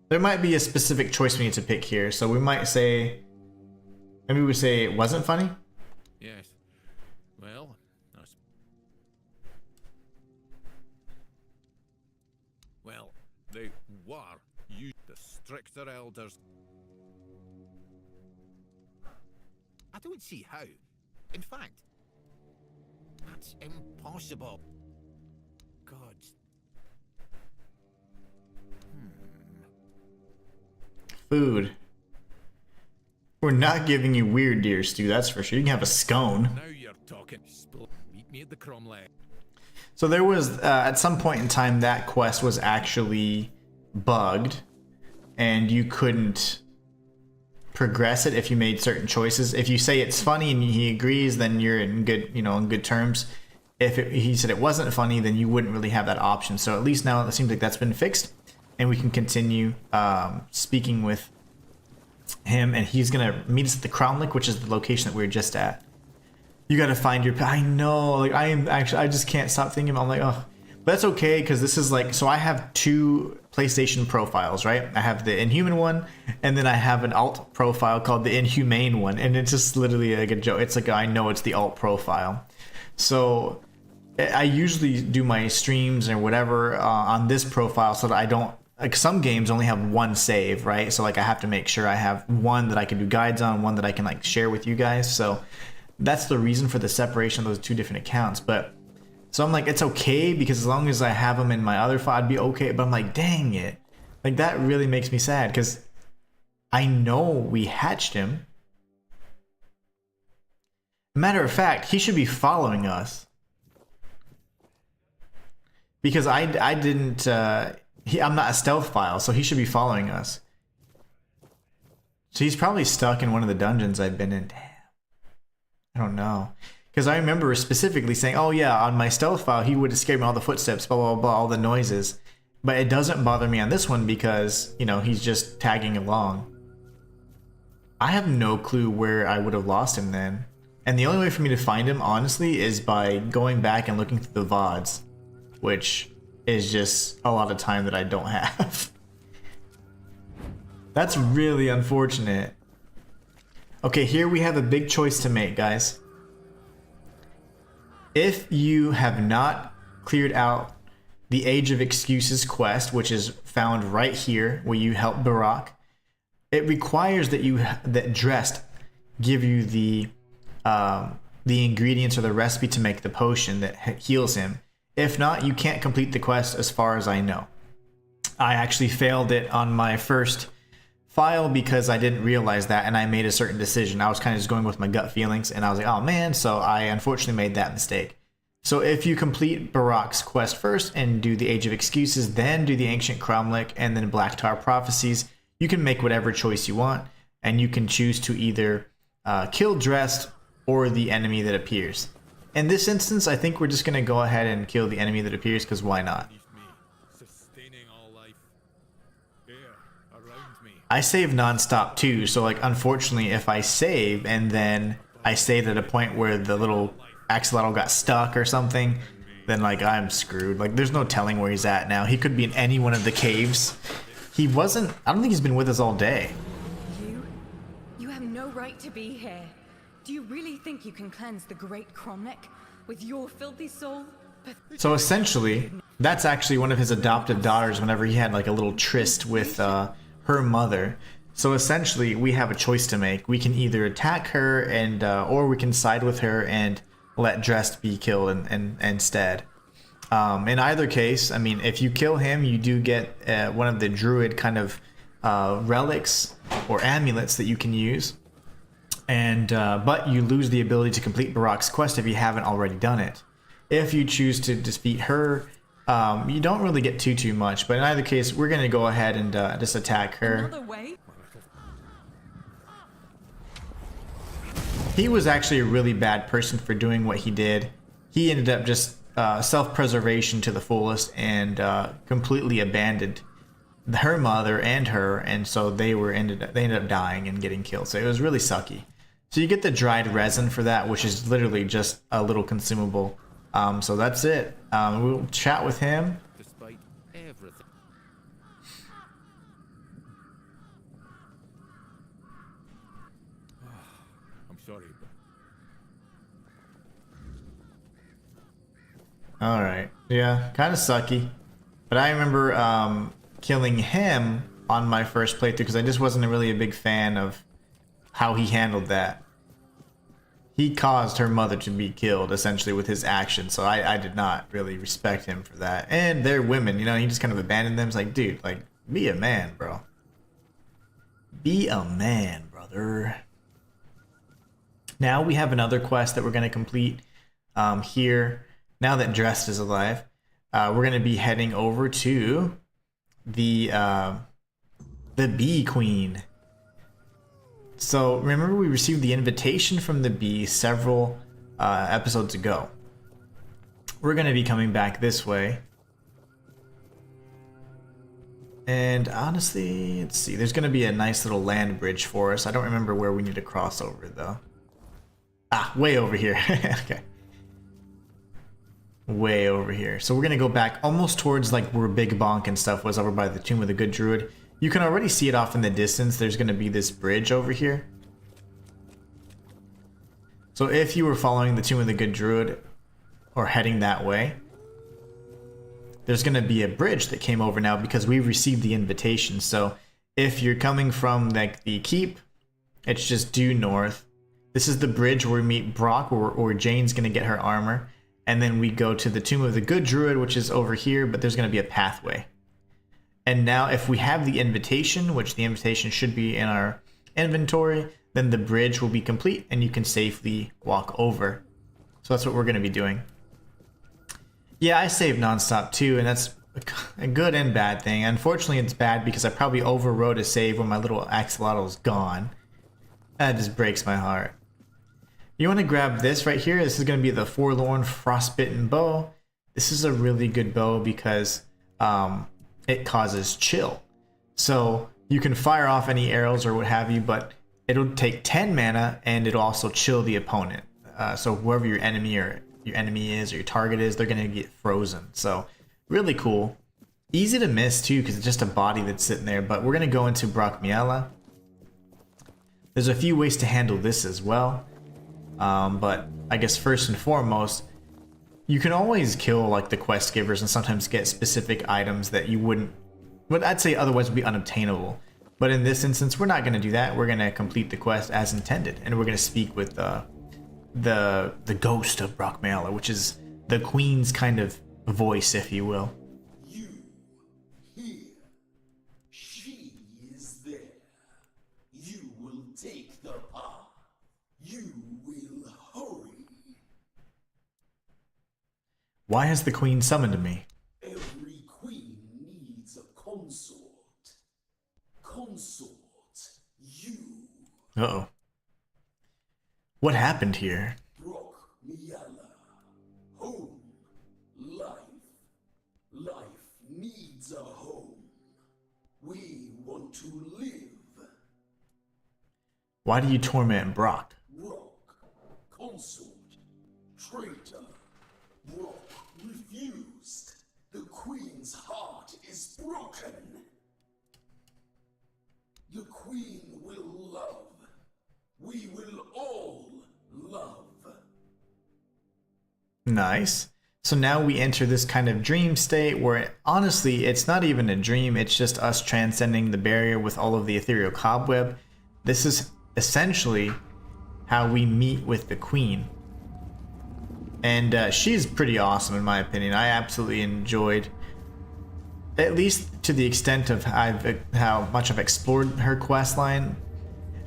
There might be a specific choice we need to pick here. So we might say... Maybe we say it wasn't funny? Yes. Well, they were you, the stricter elders. I don't see how. In fact, that's impossible. God. Food. We're not giving you weird deer stew, that's for sure. You can have a scone. Now you're talking. Meet me at the cromlech. So there was, at some point in time, that quest was actually bugged, and you couldn't progress it if you made certain choices. If you say it's funny and he agrees, then you're in good, in good terms. If he said it wasn't funny, then you wouldn't really have that option. So at least now it seems like that's been fixed, and we can continue speaking with him, and he's gonna meet us at the Cromlech, which is the location that we were just at. You gotta find your... I know, like, I just can't stop thinking. I'm like, oh, but that's okay, because this is like... So I have two PlayStation profiles, right? I have the Inhuman one, and then I have an alt profile called the Inhumane one, and it's just literally like a joke. It's like, I know it's the alt profile. So I usually do my streams or whatever on this profile so that I don't... Like, some games only have one save, right? So like I have to make sure I have one that I can do guides on, one that I can like share with you guys. So that's the reason for the separation of those two different accounts. But so I'm like, it's okay, because as long as I have them in my other file, I'd be okay. But I'm like, dang it. Like, that really makes me sad, because I know we hatched him. Matter of fact, he should be following us. Because I didn't... I'm not a stealth file, so he should be following us. So he's probably stuck in one of the dungeons I've been in. Damn. I don't know. Because I remember specifically saying, oh yeah, on my stealth file, he would escape me all the footsteps, blah, blah, blah, all the noises. But it doesn't bother me on this one because, he's just tagging along. I have no clue where I would have lost him then. And the only way for me to find him, honestly, is by going back and looking through the VODs. Which... is just a lot of time that I don't have. That's really unfortunate. Okay, here we have a big choice to make, guys. If you have not cleared out the Age of Excuses quest, which is found right here where you help Barak, it requires that Dressed give you the ingredients or the recipe to make the potion that heals him. If not, you can't complete the quest as far as I know. I actually failed it on my first file because I didn't realize that, and I made a certain decision. I was kind of just going with my gut feelings, and I was like, oh man, so I unfortunately made that mistake. So if you complete Barak's quest first and do the Age of Excuses, then do the Ancient Cromlech and then Black Tar Prophecies, you can make whatever choice you want, and you can choose to either kill Drest or the enemy that appears. In this instance, I think we're just going to go ahead and kill the enemy that appears, because why not? Sustaining all life. Here, around me. I save nonstop too, so like unfortunately if I save and then I saved at a point where the little axolotl got stuck or something, then like I'm screwed. Like there's no telling where he's at now. He could be in any one of the caves. He wasn't, I don't think he's been with us all day. You have no right to be here. Do you really think you can cleanse the great Cromlech with your filthy soul? So essentially, that's actually one of his adoptive daughters whenever he had like a little tryst with her mother. So essentially, we have a choice to make. We can either attack her and or we can side with her and let Drest be killed instead. In either case, I mean, if you kill him, you do get one of the druid kind of relics or amulets that you can use. And but you lose the ability to complete Barak's quest if you haven't already done it. If you choose to defeat her, you don't really get too much. But in either case, we're going to go ahead and just attack her. He was actually a really bad person for doing what he did. He ended up just self-preservation to the fullest and completely abandoned her mother and her, and so they ended up dying and getting killed. So it was really sucky. So you get the dried resin for that, which is literally just a little consumable. So that's it. We'll chat with him. Despite everything. I'm sorry, but All right. Yeah, kind of sucky. But I remember killing him on my first playthrough because I just wasn't really a big fan of how he handled that. He caused her mother to be killed essentially with his actions, so I did not really respect him for that. And they're women, you know, he just kind of abandoned them. It's like, dude, like, be a man, bro. Be a man, brother. Now we have another quest that we're going to complete here. Now that Drest is alive, we're going to be heading over to the Bee Queen. So remember, we received the invitation from the bee several episodes ago. We're going to be coming back this way. And honestly, let's see. There's going to be a nice little land bridge for us. I don't remember where we need to cross over, though. Ah, way over here. Okay. Way over here. So we're going to go back almost towards like where Big Bonk and stuff was, over by the Tomb of the Good Druid. You can already see it off in the distance. There's going to be this bridge over here. So if you were following the Tomb of the Good Druid or heading that way, there's going to be a bridge that came over now because we received the invitation. So if you're coming from like the keep, it's just due north. This is the bridge where we meet Brock, or Jane's going to get her armor. And then we go to the Tomb of the Good Druid, which is over here, but there's going to be a pathway. And now if we have the invitation, which the invitation should be in our inventory, then the bridge will be complete and you can safely walk over. So that's what we're going to be doing. Yeah, I save nonstop too, and that's a good and bad thing. Unfortunately, it's bad because I probably overrode a save when my little axolotl is gone. That just breaks my heart. You want to grab this right here. This is going to be the Forlorn Frostbitten Bow. This is a really good bow because it causes chill. So you can fire off any arrows or what have you, but it'll take 10 mana and it'll also chill the opponent. So whoever your enemy is or your target is, they're going to get frozen. So really cool. Easy to miss too because it's just a body that's sitting there, but we're going to go into Brockmiela. There's a few ways to handle this as well. But I guess first and foremost, you can always kill like the quest givers and sometimes get specific items that you wouldn't, but I'd say otherwise would be unobtainable. But in this instance, we're not going to do that. We're going to complete the quest as intended, and we're going to speak with the ghost of Brockmiela, which is the queen's kind of voice, if you will. You here. She is there. You will take the path. You will hurry. Why has the queen summoned me? Every queen needs a consort. Consort, you. Uh-oh. What happened here? Brock Miala. Home. Life. Life needs a home. We want to live. Why do you torment Brock? Brock. Consort. Traitor. Brock refused. The queen's heart is broken. The queen will love. We will all love. Nice. So now we enter this kind of dream state where honestly, it's not even a dream. It's just us transcending the barrier with all of the ethereal cobweb. This is essentially how we meet with the queen. And she's pretty awesome in my opinion. I absolutely enjoyed, at least to the extent of how much I've explored her quest line.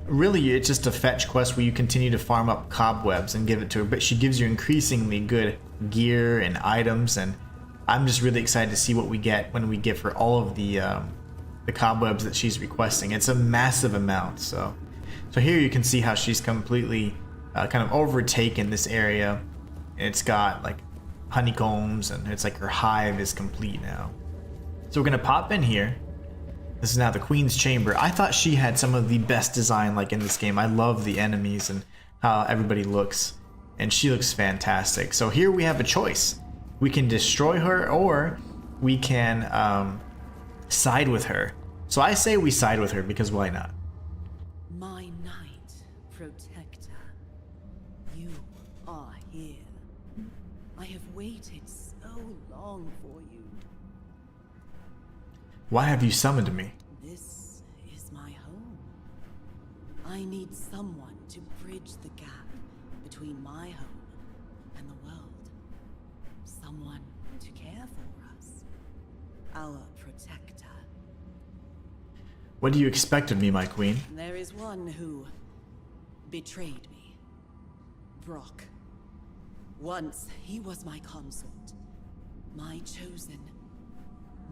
Really, it's just a fetch quest where you continue to farm up cobwebs and give it to her, but she gives you increasingly good gear and items, and I'm just really excited to see what we get when we give her all of the cobwebs that she's requesting. It's a massive amount, so here you can see how she's completely kind of overtaken this area. It's got like honeycombs, and it's like her hive is complete now. So we're gonna pop in here. This is now the Queen's Chamber. I thought she had some of the best design like in this game. I love the enemies and how everybody looks, and she looks fantastic. So here we have a choice. We can destroy her, or we can side with her. So I say we side with her, because why not? My knight, protector, you are here. I have waited so long for you. Why have you summoned me? This is my home. I need someone to bridge the gap between my home and the world. Someone to care for us. Our protector. What do you expect of me, my queen? There is one who betrayed me. Brock. Once he was my consort. My chosen.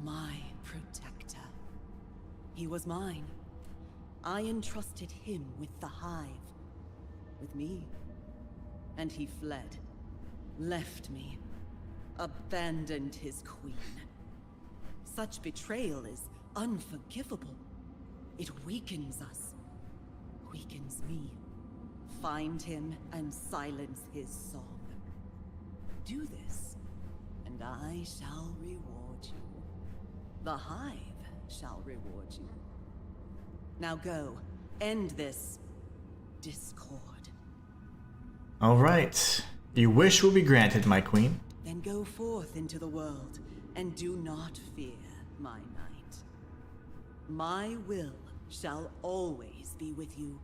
My protector. He was mine. I entrusted him with the hive. With me. And he fled. Left me. Abandoned his queen. Such betrayal is unforgivable. It weakens us. Weakens me. Find him and silence his song. Do this, and I shall reward you. The hive shall reward you. Now go, end this discord. All right. Your wish will be granted, my queen. Then go forth into the world, and do not fear, my knight. My will shall always be with you.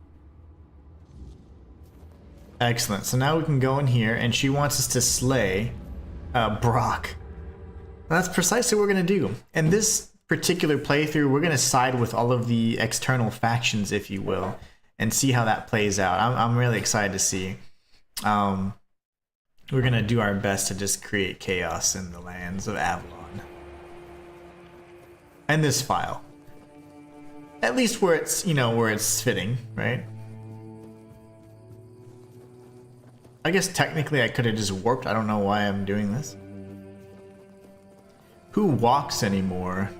Excellent. So now we can go in here, and she wants us to slay Brock. That's precisely what we're going to do. In this particular playthrough, we're going to side with all of the external factions, if you will, and see how that plays out. I'm really excited to see. We're going to do our best to just create chaos in the lands of Avalon. And this file. At least where it's, you know, where it's fitting, right? I guess technically I could have just warped. I don't know why I'm doing this. Who walks anymore?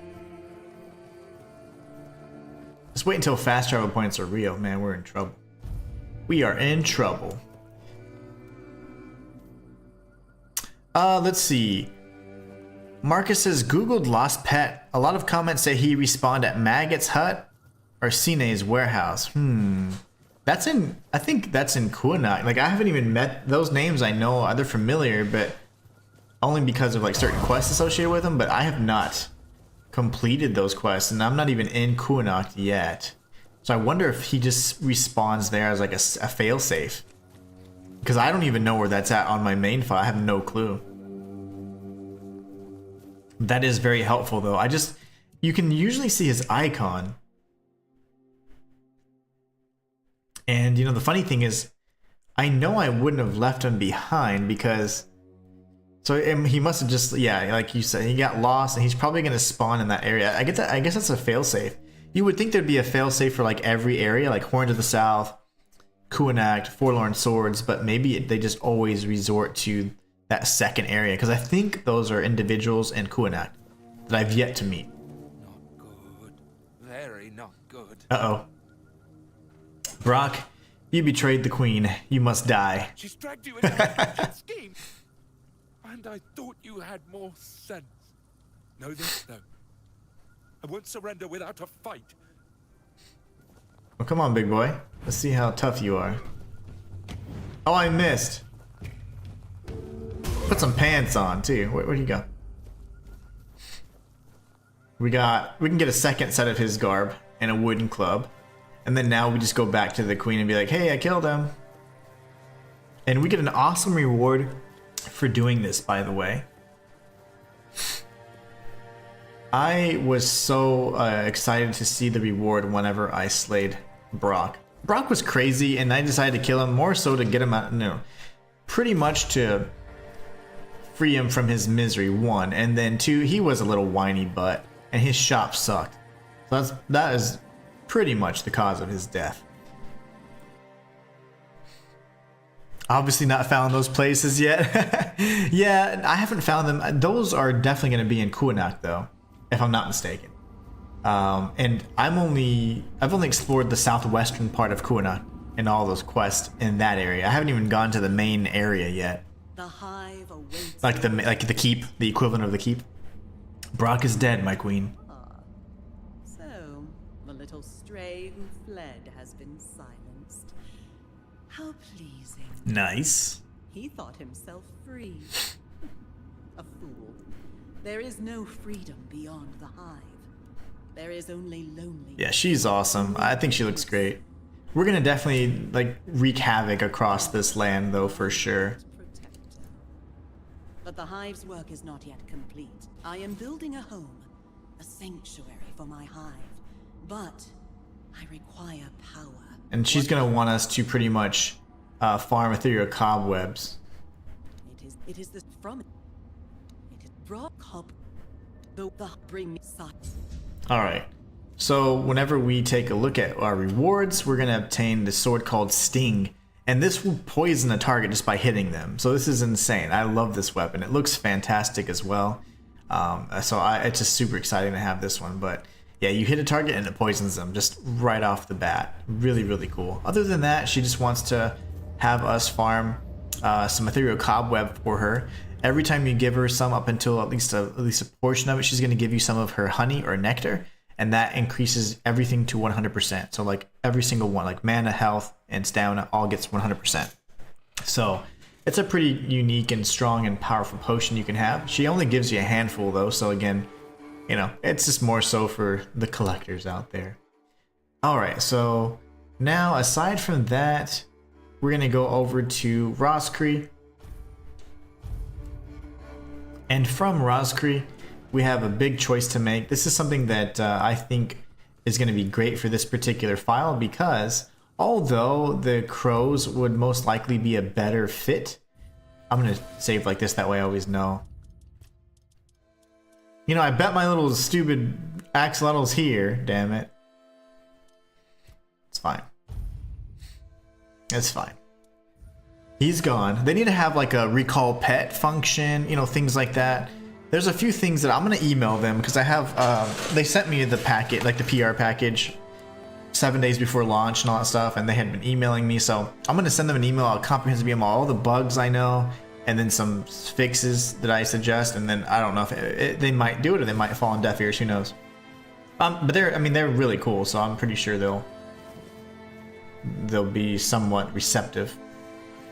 Just wait until fast travel points are real. Man, we're in trouble. We are in trouble. Let's see. Marcus says, Googled lost pet. A lot of comments say he respawned at Maggot's hut or Sine's warehouse. That's in, I think that's in Kuanok. Like, I haven't even met those names. I know they're familiar, but only because of like certain quests associated with them, but I have not completed those quests, and I'm not even in Kuanok yet. So I wonder if he just respawns there as like a failsafe. Because I don't even know where that's at on my main file. I have no clue. That is very helpful though. You can usually see his icon. And you know, the funny thing is, I know I wouldn't have left him behind because So he must have just, yeah, like you said, he got lost, and he's probably going to spawn in that area. I get that. I guess that's a failsafe. You would think there'd be a failsafe for like every area, like Horns of the South, Kuanacht, Forlorn Swords, but maybe they just always resort to that second area, because I think those are individuals in Kuanacht that I've yet to meet. Not good. Very not good. Uh-oh. Brock, you betrayed the queen. You must die. She's dragged you into that scheme. And I thought you had more sense. Know this, though. I won't surrender without a fight. Well, come on, big boy. Let's see how tough you are. Oh, I missed. Put some pants on, too. Where'd he go? We can get a second set of his garb and a wooden club. And then now we just go back to the queen and be like, hey, I killed him. And we get an awesome reward for doing this, by the way. I was so excited to see the reward whenever I slayed Brock. Brock was crazy, and I decided to kill him more so to get him out, pretty much to free him from his misery, 1. And then 2, he was a little whiny butt, and his shop sucked. So that is pretty much the cause of his death. Obviously not found those places yet. Yeah, I haven't found them. Those are definitely going to be in Kuanacht, though, if I'm not mistaken. And I've only explored the southwestern part of Kuanacht and all those quests in that area. I haven't even gone to the main area yet. The hive awaits. Like the keep, the equivalent of the keep. Brock is dead, my queen. So, the little stray who fled has been silenced. How pleasing. Nice. He thought himself free. A fool. There is no freedom beyond the hive. There is only loneliness. Yeah, she's awesome. I think she looks great. We're gonna definitely like wreak havoc across this land, though, for sure. But the hive's work is not yet complete. I am building a home, a sanctuary for my hive. But I require power. And she's gonna want us to pretty much farm ethereal cobwebs. It is this from it. It is brought cob. The bring me sight. Alright, so whenever we take a look at our rewards, we're going to obtain the sword called Sting, and this will poison a target just by hitting them. So this is insane. I love this weapon. It looks fantastic as well. It's just super exciting to have this one. But yeah, you hit a target and it poisons them just right off the bat. Really, really cool. Other than that, she just wants to have us farm some ethereal cobweb for her. Every time you give her some, up until at least a portion of it, she's going to give you some of her honey or nectar, and that increases everything to 100%. So like every single one, like mana, health, and stamina, all gets 100%. So it's a pretty unique and strong and powerful potion you can have. She only gives you a handful though, so again, it's just more so for the collectors out there. All right, so now aside from that, we're going to go over to Roscree. And from Roscree, we have a big choice to make. This is something that I think is going to be great for this particular file, because although the crows would most likely be a better fit, I'm going to save like this, that way I always know. I bet my little stupid axolotl's here, damn it. It's fine. It's fine. He's gone. They need to have like a recall pet function, things like that. There's a few things that I'm going to email them, because I have, they sent me the packet, like the PR package, 7 days before launch and all that stuff, and they had been emailing me, so I'm going to send them an email. I'll comprehensively email all the bugs I know, and then some fixes that I suggest, and then I don't know if they might do it or they might fall on deaf ears, who knows. But they're really cool, so I'm pretty sure they'll be somewhat receptive.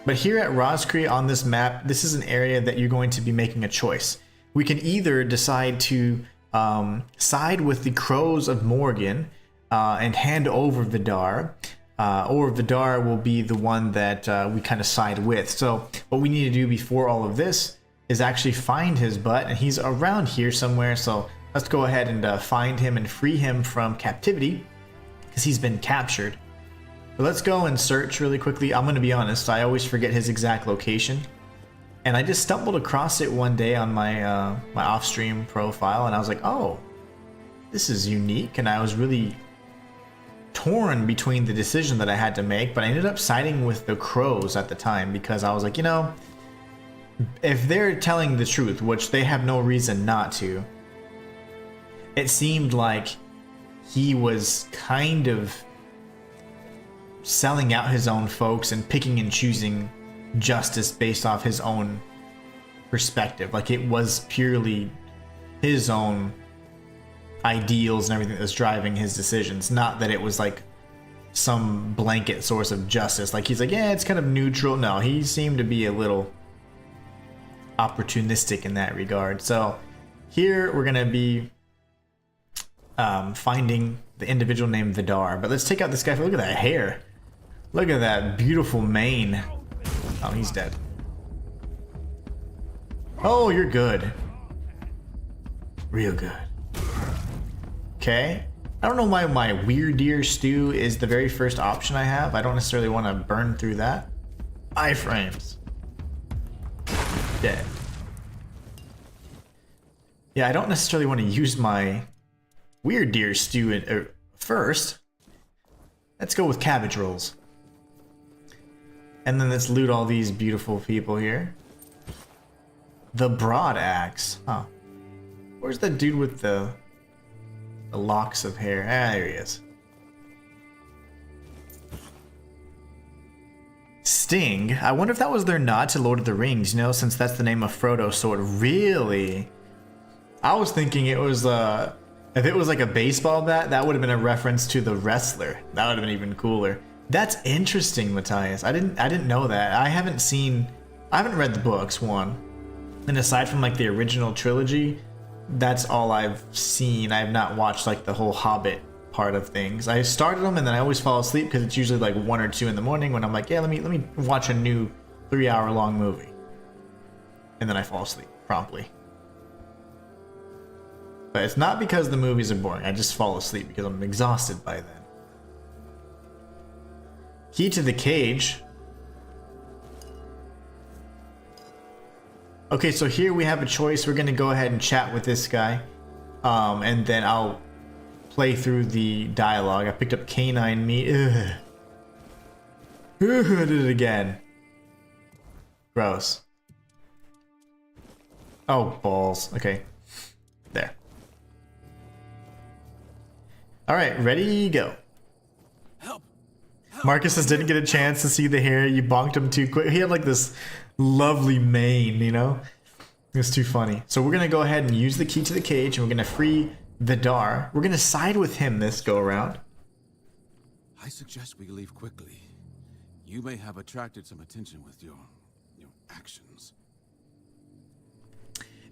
But here at Roscree on this map, this is an area that you're going to be making a choice. We can either decide to side with the Crows of Morgan and hand over Vidar, or Vidar will be the one that we kind of side with. So what we need to do before all of this is actually find his butt, and he's around here somewhere. So let's go ahead and find him and free him from captivity, because he's been captured. But let's go and search really quickly. I'm going to be honest, I always forget his exact location. And I just stumbled across it one day on my my off-stream profile, and I was like, oh, this is unique. And I was really torn between the decision that I had to make, but I ended up siding with the crows at the time because I was like, you know, if they're telling the truth, which they have no reason not to, it seemed like he was kind of selling out his own folks and picking and choosing justice based off his own perspective. Like it was purely his own ideals and everything that was driving his decisions, not that it was like some blanket source of justice. Like he's like, yeah, it's kind of neutral. No, he seemed to be a little opportunistic in that regard. So here we're gonna be finding the individual named Vidar, but let's take out this guy. Look at that hair, look at that beautiful mane. Oh, he's dead. Oh, you're good, real good. Okay, I don't know why my weird deer stew is the very first option I have. I don't necessarily want to burn through that. Iframes. Dead. Yeah, I don't necessarily want to use my weird deer stew first. Let's go with cabbage rolls. And then let's loot all these beautiful people here. The broad axe. Huh. Where's the dude with the locks of hair? Ah, there he is. Sting. I wonder if that was their nod to Lord of the Rings, you know, since that's the name of Frodo's sword. Really? I was thinking it was, if it was like a baseball bat, that would have been a reference to the wrestler. That would have been even cooler. That's interesting, Matthias. I didn't know that. I haven't read the books, one. And aside from like the original trilogy, that's all I've seen. I have not watched like the whole Hobbit part of things. I started them and then I always fall asleep because it's usually like 1 or 2 in the morning when I'm like, yeah, let me watch a new 3-hour-long movie. And then I fall asleep promptly. But it's not because the movies are boring. I just fall asleep because I'm exhausted by then. Key to the cage. Okay, so here we have a choice. We're gonna go ahead and chat with this guy. And then I'll play through the dialogue. I picked up canine meat. Ugh. I did it again. Gross. Oh, balls. Okay. There. Alright, ready, go. Marcus just didn't get a chance to see the hair. You bonked him too quick. He had like this lovely mane, you know? It's too funny. So we're going to go ahead and use the key to the cage, and we're going to free Vidar. We're going to side with him this go around. I suggest we leave quickly. You may have attracted some attention with your actions.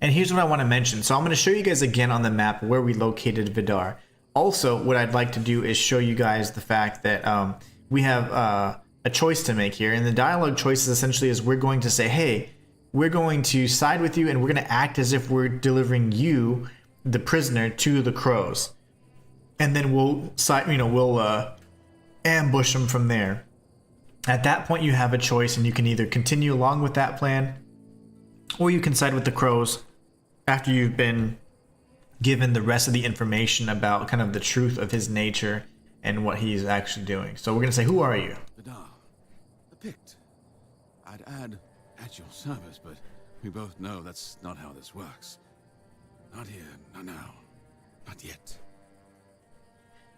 And here's what I want to mention. So I'm going to show you guys again on the map where we located Vidar. Also, what I'd like to do is show you guys the fact that we have a choice to make here. And the dialogue choice is essentially is we're going to say, hey, we're going to side with you and we're going to act as if we're delivering you, the prisoner, to the crows. And then we'll ambush them from there. At that point, you have a choice and you can either continue along with that plan or you can side with the crows after you've been given the rest of the information about kind of the truth of his nature and what he's actually doing. So we're going to say, who are you? Vidar, the Pict. I'd add at your service, but we both know that's not how this works. Not here, not now, not yet.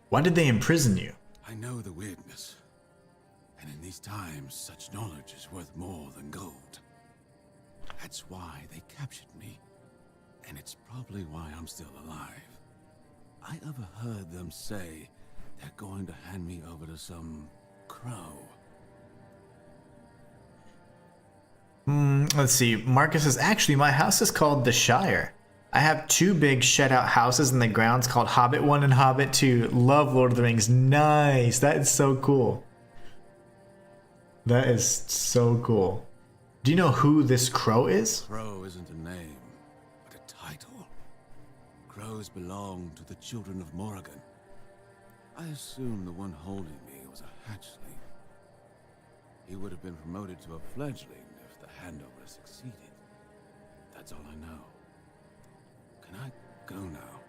Why did they imprison you? I know the weirdness. And in these times, such knowledge is worth more than gold. That's why they captured me. And it's probably why I'm still alive. I overheard them say they're going to hand me over to some crow. Let's see. Marcus says, actually, my house is called the Shire. I have 2 big shed-out houses in the grounds called Hobbit 1 and Hobbit 2. Love Lord of the Rings. Nice. That is so cool. That is so cool. Do you know who this crow is? Crow isn't a name, but a title. Crows belong to the children of Morrigan. I assume the one holding me was a hatchling. He would have been promoted to a fledgling if the handover succeeded. That's all I know. Can I go now?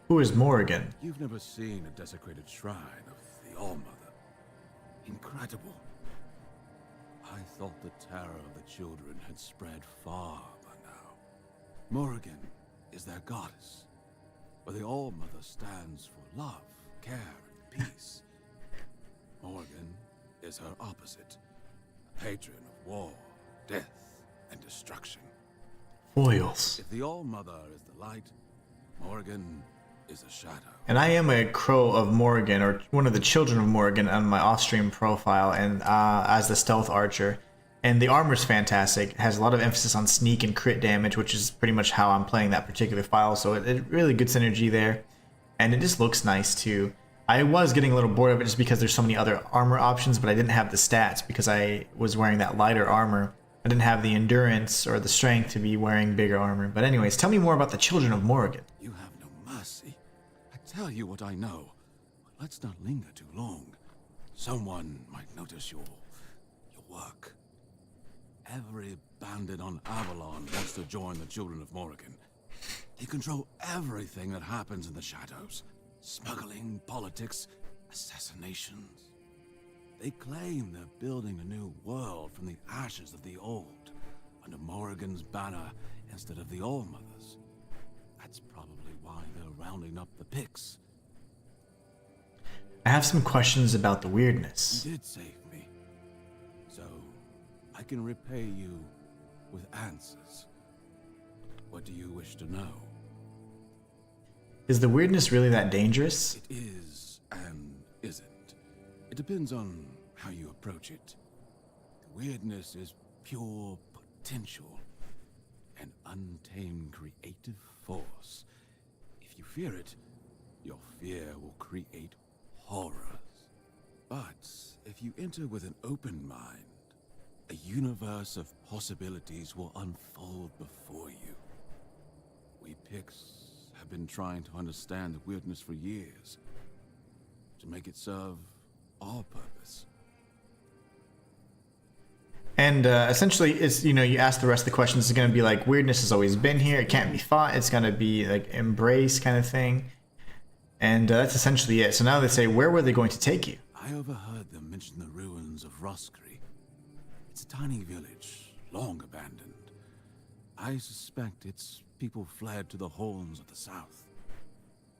Who is Morrigan? You've never seen a desecrated shrine of the All-Mother. Incredible. I thought the terror of the children had spread far by now. Morrigan is their goddess, where the All-Mother stands for love, care, and peace. Morrigan is her opposite, a patron of war, death, and destruction. Foils. If the All-Mother is the light, Morrigan is a shadow. And I am a crow of Morrigan, or one of the children of Morrigan, on my off-stream profile, and as the stealth archer. And the armor's fantastic. It has a lot of emphasis on sneak and crit damage, which is pretty much how I'm playing that particular file. So it really good synergy there, and it just looks nice too. I was getting a little bored of it just because there's so many other armor options, but I didn't have the stats because I was wearing that lighter armor. I didn't have the endurance or the strength to be wearing bigger armor. But anyways, tell me more about the children of Morrigan. You have no mercy. I tell you what I know. But let's not linger too long. Someone might notice your work. Every bandit on Avalon wants to join the children of Morrigan. They control everything that happens in the shadows. Smuggling, politics, assassinations. They claim they're building a new world from the ashes of the old, under Morrigan's banner instead of the All-Mother's. That's probably why they're rounding up the picks. I have some questions about the weirdness. You did save me, so I can repay you with answers. What do you wish to know? Is the weirdness really that dangerous? It is and isn't. It depends on how you approach it. The weirdness is pure potential, an untamed creative force. If you fear it, your fear will create horrors. But if you enter with an open mind, a universe of possibilities will unfold before you. We Picts have been trying to understand the weirdness for years, to make it serve our purpose. And essentially, it's, you know, you ask the rest of the questions, it's going to be like, weirdness has always been here, it can't be fought, it's going to be like embrace kind of thing. And that's essentially it. So now they say, where were they going to take you? I overheard them mention the ruins of Roscree. It's a tiny village, long abandoned. I suspect its people fled to the Horns of the South.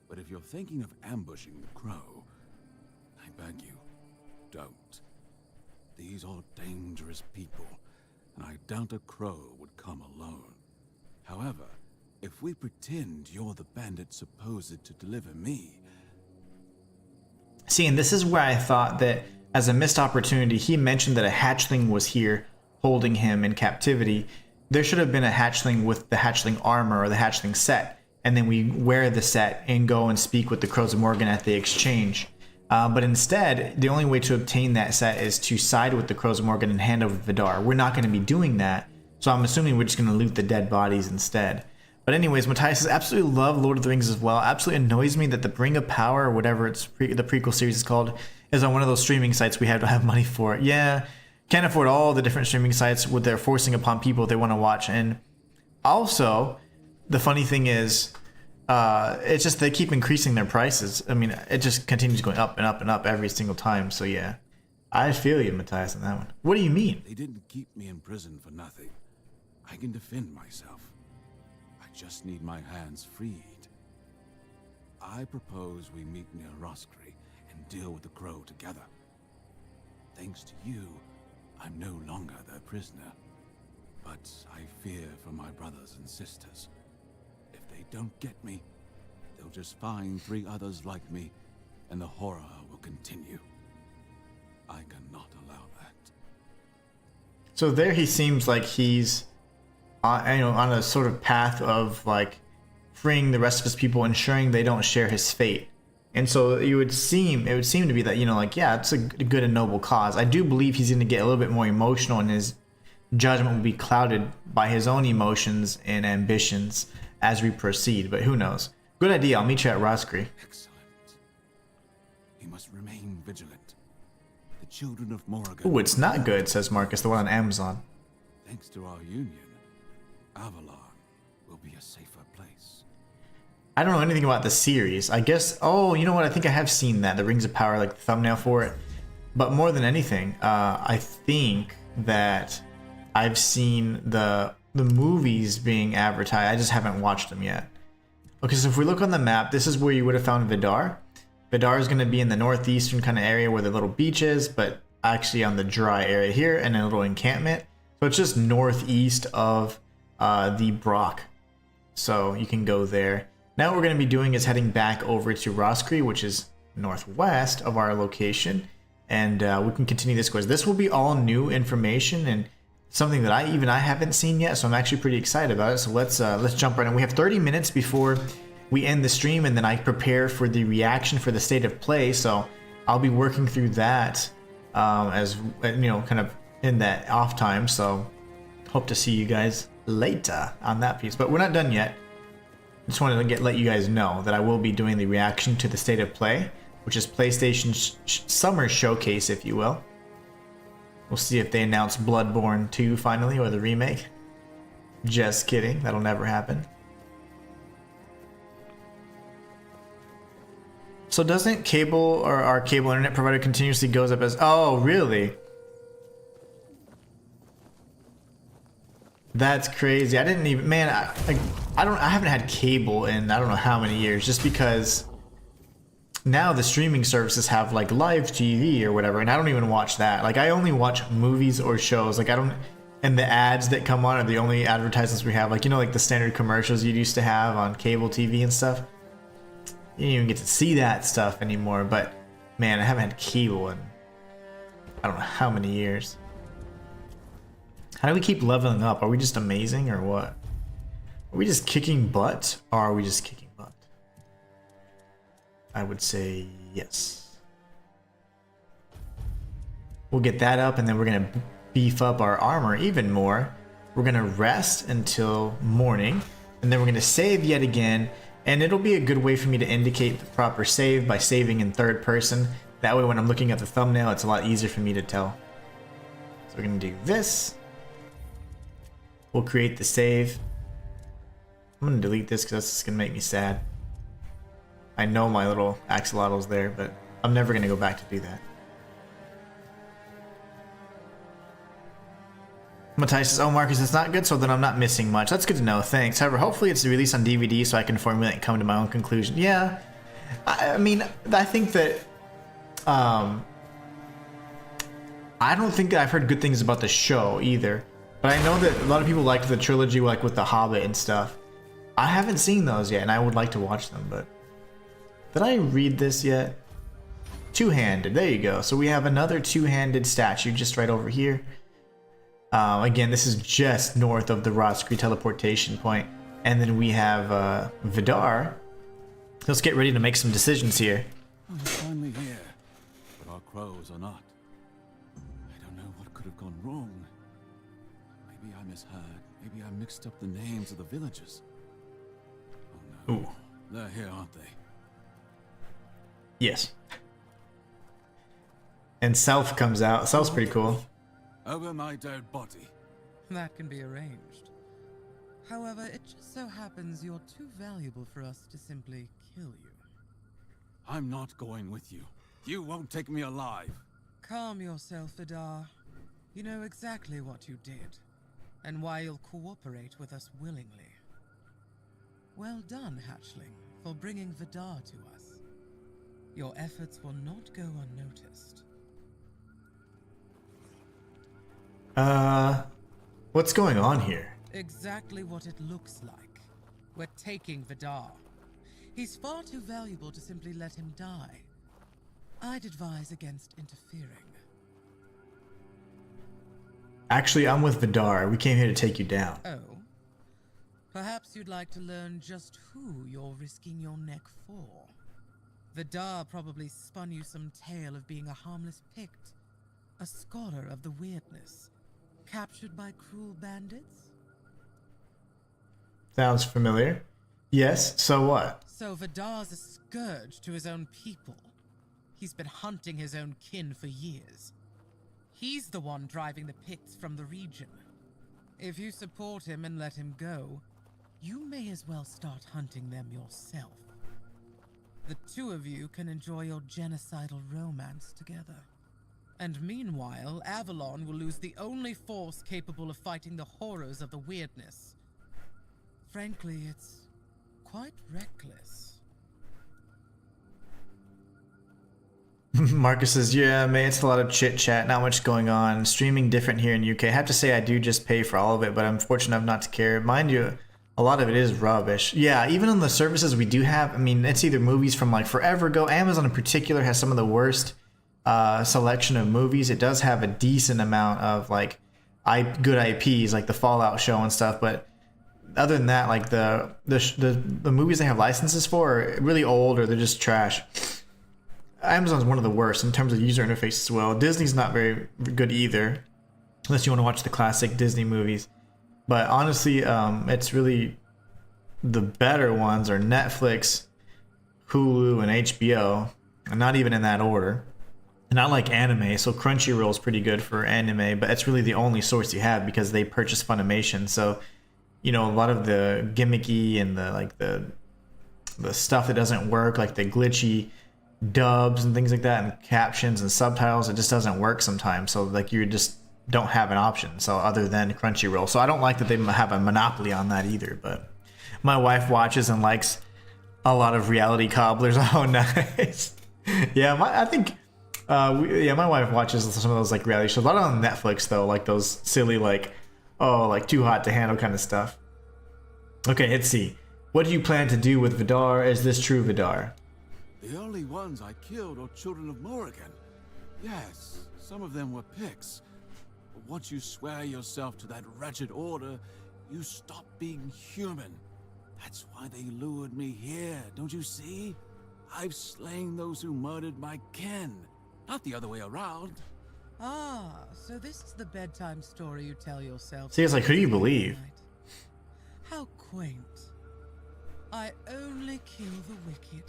But if you're thinking of ambushing the Crow, I beg you, don't. These are dangerous people, and I doubt a Crow would come alone. However, if we pretend you're the bandit supposed to deliver me... See, and this is where I thought that as a missed opportunity, he mentioned that a hatchling was here holding him in captivity. There should have been a hatchling with the hatchling armor or the hatchling set, and then we wear the set and go and speak with the Crows of Morrigan at the exchange. But instead, the only way to obtain that set is to side with the Crows of Morrigan and hand over Vidar. We're not going to be doing that, so I'm assuming we're just going to loot the dead bodies instead. But anyways, Matthias says, absolutely love Lord of the Rings as well. Absolutely annoys me that the Ring of Power, or whatever the prequel series is called, is on one of those streaming sites we have to have money for. Yeah, can't afford all the different streaming sites what they're forcing upon people they want to watch. And also, the funny thing is, it's just they keep increasing their prices. I mean, it just continues going up and up and up every single time. So yeah, I feel you, Matthias, on that one. What do you mean? They didn't keep me in prison for nothing. I can defend myself. I just need my hands freed. I propose we meet near Roscree and deal with the Crow together. Thanks to you, I'm no longer their prisoner. But I fear for my brothers and sisters. If they don't get me, they'll just find 3 others like me, and the horror will continue. I cannot allow that. So there he seems like he's on a sort of path of like freeing the rest of his people, ensuring they don't share his fate. And so it would seem to be that, you know, like, yeah, it's a good and noble cause. I do believe he's going to get a little bit more emotional, and his judgment will be clouded by his own emotions and ambitions as we proceed, but who knows. Good idea. I'll meet you at Roscree. Excellent. We must remain vigilant. The children of Morrigan. Ooh, it's not good, says Marcus, the one on Amazon. Thanks to our union, Avalon will be a safer place. I don't know anything about the series. I guess, oh, you know what? I think I have seen that, the Rings of Power, like the thumbnail for it. But more than anything, I think that I've seen the movies being advertised. I just haven't watched them yet. Okay, so if we look on the map, this is where you would have found Vidar. Vidar is going to be in the northeastern kind of area where the little beach is, but actually on the dry area here and a little encampment. So it's just northeast of the Brock. So you can go there. Now what we're going to be doing is heading back over to Roscree, which is northwest of our location. And we can continue this quest. This will be all new information and something that I haven't seen yet, so I'm actually pretty excited about it. So let's jump right in. We have 30 minutes before we end the stream, and then I prepare for the reaction for the state of play. So I'll be working through that as you know, kind of in that off time. So hope to see you guys later on that piece. But we're not done yet. Just wanted to let you guys know that I will be doing the reaction to the state of play, which is PlayStation Summer Showcase, if you will. We'll see if they announce Bloodborne 2 finally, or the remake. Just kidding, that'll never happen. So doesn't cable or our cable internet provider continuously goes up as... Oh, really? That's crazy. I didn't even... Man, I haven't had cable in I don't know how many years, just because... Now the streaming services have like live TV or whatever, and I don't even watch that. Like I only watch movies or shows. Like I don't, and the ads that come on are the only advertisements we have. Like, you know, like the standard commercials you used to have on cable TV and stuff. You don't even get to see that stuff anymore. But man, I haven't had cable in I don't know how many years. How do we keep leveling up? Are we just amazing or what? Are we just kicking butt, or are we just kicking butt? I would say yes. We'll get that up, and then we're going to beef up our armor even more. We're going to rest until morning, and then we're going to save yet again, and it'll be a good way for me to indicate the proper save by saving in third person. That way when I'm looking at the thumbnail, it's a lot easier for me to tell. So we're going to do this. We'll create the save. I'm going to delete this because that's just going to make me sad. I know my little axolotl's there, but I'm never going to go back to do that. Matthias says, oh, Marcus, it's not good, so then I'm not missing much. That's good to know, thanks. However, hopefully it's released on DVD so I can formulate and come to my own conclusion. Yeah, I mean, I think that... I don't think that I've heard good things about the show either. But I know that a lot of people liked the trilogy, like with The Hobbit and stuff. I haven't seen those yet, and I would like to watch them, but... Did I read this yet? Two-handed, there you go. So we have another two-handed statue just right over here. Again, this is just north of the Roscree teleportation point. And then we have Vidar. Let's get ready to make some decisions here. We're finally here, but our crows are not. I don't know what could have gone wrong. Maybe I misheard. Maybe I mixed up the names of the villagers. Oh no. Ooh. They're here, aren't they? Yes. And Self comes out. Self's pretty cool. Over my dead body. That can be arranged. However, it just so happens you're too valuable for us to simply kill you. I'm not going with you. You won't take me alive. Calm yourself, Vidar. You know exactly what you did, and why you'll cooperate with us willingly. Well done, Hatchling, for bringing Vidar to us. Your efforts will not go unnoticed. What's going on here? Exactly what it looks like. We're taking Vidar. He's far too valuable to simply let him die. I'd advise against interfering. Actually, I'm with Vidar. We came here to take you down. Oh? Perhaps you'd like to learn just who you're risking your neck for. Vidar probably spun you some tale of being a harmless Pict, a scholar of the weirdness, captured by cruel bandits? Sounds familiar. Yes, so what? So Vidar's a scourge to his own people. He's been hunting his own kin for years. He's the one driving the Picts from the region. If you support him and let him go, you may as well start hunting them yourself. The two of you can enjoy your genocidal romance together. And meanwhile, Avalon will lose the only force capable of fighting the horrors of the weirdness. Frankly, it's quite reckless. Marcus says, yeah, man, it's a lot of chit chat, not much going on. Streaming different here in UK. I have to say I do just pay for all of it, but I'm fortunate enough not to care. Mind you, a lot of it is rubbish. Yeah, even on the services we do have, I mean, it's either movies from like forever ago. Amazon in particular has some of the worst selection of movies. It does have a decent amount of like good IPs, like the Fallout show and stuff, but other than that, like the movies they have licenses for are really old or they're just trash. Amazon's one of the worst in terms of user interface as well. Disney's not very good either, unless you want to watch the classic Disney movies. But honestly, it's really the better ones are Netflix, Hulu, and HBO, and not even in that order. And I like anime, so Crunchyroll is pretty good for anime, but it's really the only source you have because they purchase Funimation. So, you know, a lot of the gimmicky and the stuff that doesn't work, like the glitchy dubs and things like that, and captions and subtitles, it just doesn't work sometimes. So like you just don't have an option so other than Crunchyroll. So I don't like that they have a monopoly on that either. But my wife watches and likes a lot of reality cobblers. Oh, nice. Yeah, I think my wife watches some of those like reality shows. A lot on Netflix though, like those silly like too hot to handle kind of stuff. Okay, let's see. What do you plan to do with Vidar? Is this true, Vidar? The only ones I killed are children of Morrigan. Yes, some of them were Picts. But once you swear yourself to that wretched order, you stop being human. That's why they lured me here, don't you see? I've slain those who murdered my kin, not the other way around. Ah, so this is the bedtime story you tell yourself. See, it's like, who do you believe? How quaint. I only kill the wicked.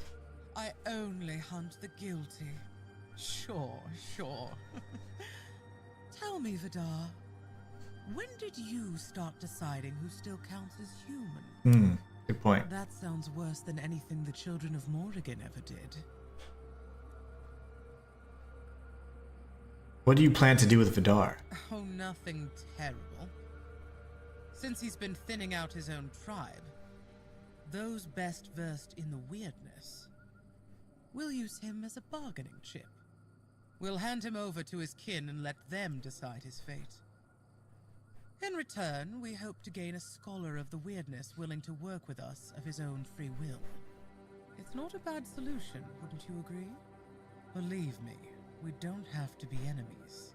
I only hunt the guilty. Sure. Tell me, Vidar, when did you start deciding who still counts as human? Good point. That sounds worse than anything the children of Morrigan ever did. What do you plan to do with Vidar? Oh, nothing terrible. Since he's been thinning out his own tribe, those best versed in the weirdness, we'll use him as a bargaining chip. We'll hand him over to his kin and let them decide his fate. In return, we hope to gain a scholar of the weirdness willing to work with us of his own free will. It's not a bad solution, wouldn't you agree? Believe me, we don't have to be enemies.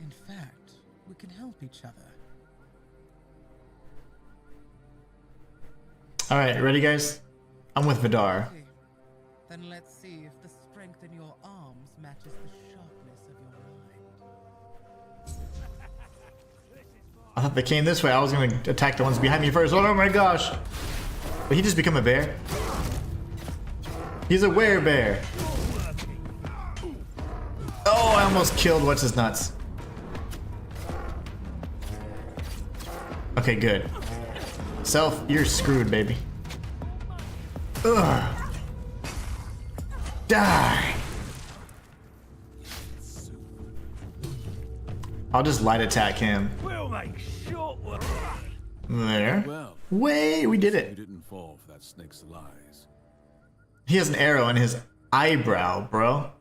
In fact, we can help each other. Alright, ready guys? I'm with Vidar. Then let's see if the strength in your arms matches the sharpness of your mind. I thought they came this way. I was gonna attack the ones behind me first. Oh my gosh! But he just become a bear? He's a werebear. Oh, I almost killed what's his nuts. Okay, good. Self, you're screwed, baby. Ugh. Die! I'll just light attack him. We'll make short work. There. Well, Wait, we did you it. didn't fall for that snake's lies. He has an arrow in his eyebrow, bro.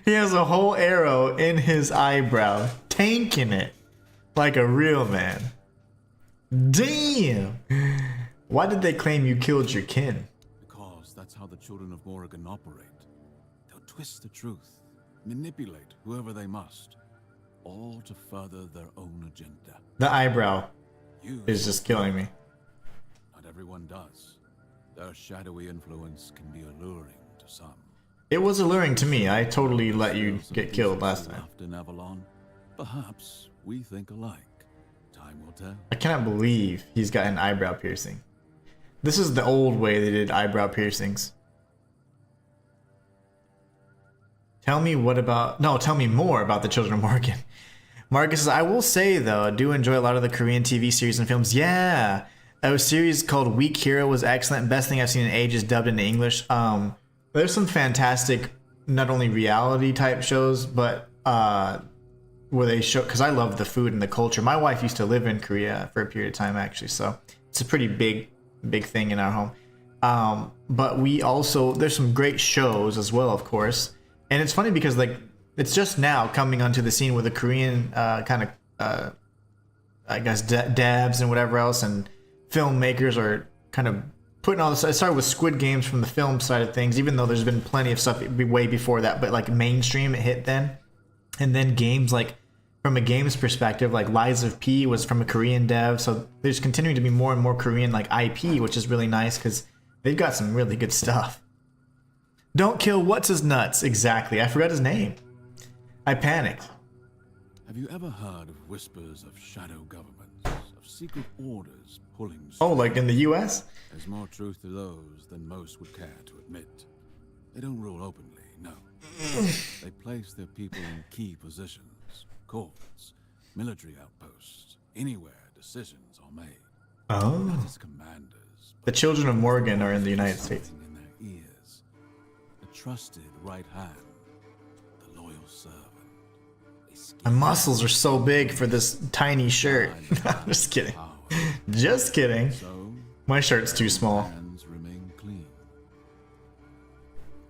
He has a whole arrow in his eyebrow, tanking it like a real man. Damn! Why did they claim you killed your kin? Because that's how the children of Morrigan operate. They'll twist the truth, manipulate whoever they must, all to further their own agenda. The eyebrow You is just killing me. Not everyone does. Their shadowy influence can be alluring to some. It was alluring to me. I totally let you get killed last time. In Avalon, perhaps we think alike. Time will tell. I cannot believe he's got an eyebrow piercing. This is the old way they did eyebrow piercings. Tell me more about the Children of Morgan. Marcus says, I will say though, I do enjoy a lot of the Korean TV series and films. Yeah, a series called Weak Hero was excellent. Best thing I've seen in ages, dubbed into English. There's some fantastic, not only reality type shows, but where they show, because I love the food and the culture. My wife used to live in Korea for a period of time actually, so it's a pretty big thing in our home. But we also, there's some great shows as well, of course. And it's funny because like it's just now coming onto the scene with the Korean kind of I guess dabs and whatever else, and filmmakers are kind of putting all this. It started with Squid Games from the film side of things, even though there's been plenty of stuff way before that, but like mainstream it hit then. And then games, like from a games perspective, like Lies of P was from a Korean dev, so there's continuing to be more and more Korean like IP, which is really nice because they've got some really good stuff. Don't kill what's his nuts. Exactly. I forgot his name. I panicked. Have you ever heard of whispers of shadow governments, of secret orders pulling strings? Oh, like in the US? There's more truth to those than most would care to admit. They don't rule openly, no. They place their people in key positions, courts, military outposts, anywhere decisions are made. Oh. Not as commanders, The Children of Morgan are in the United States. in their ears. A trusted right hand, the loyal servant. My muscles are so big for this tiny shirt. I'm just kidding. Just kidding. My shirt's too small.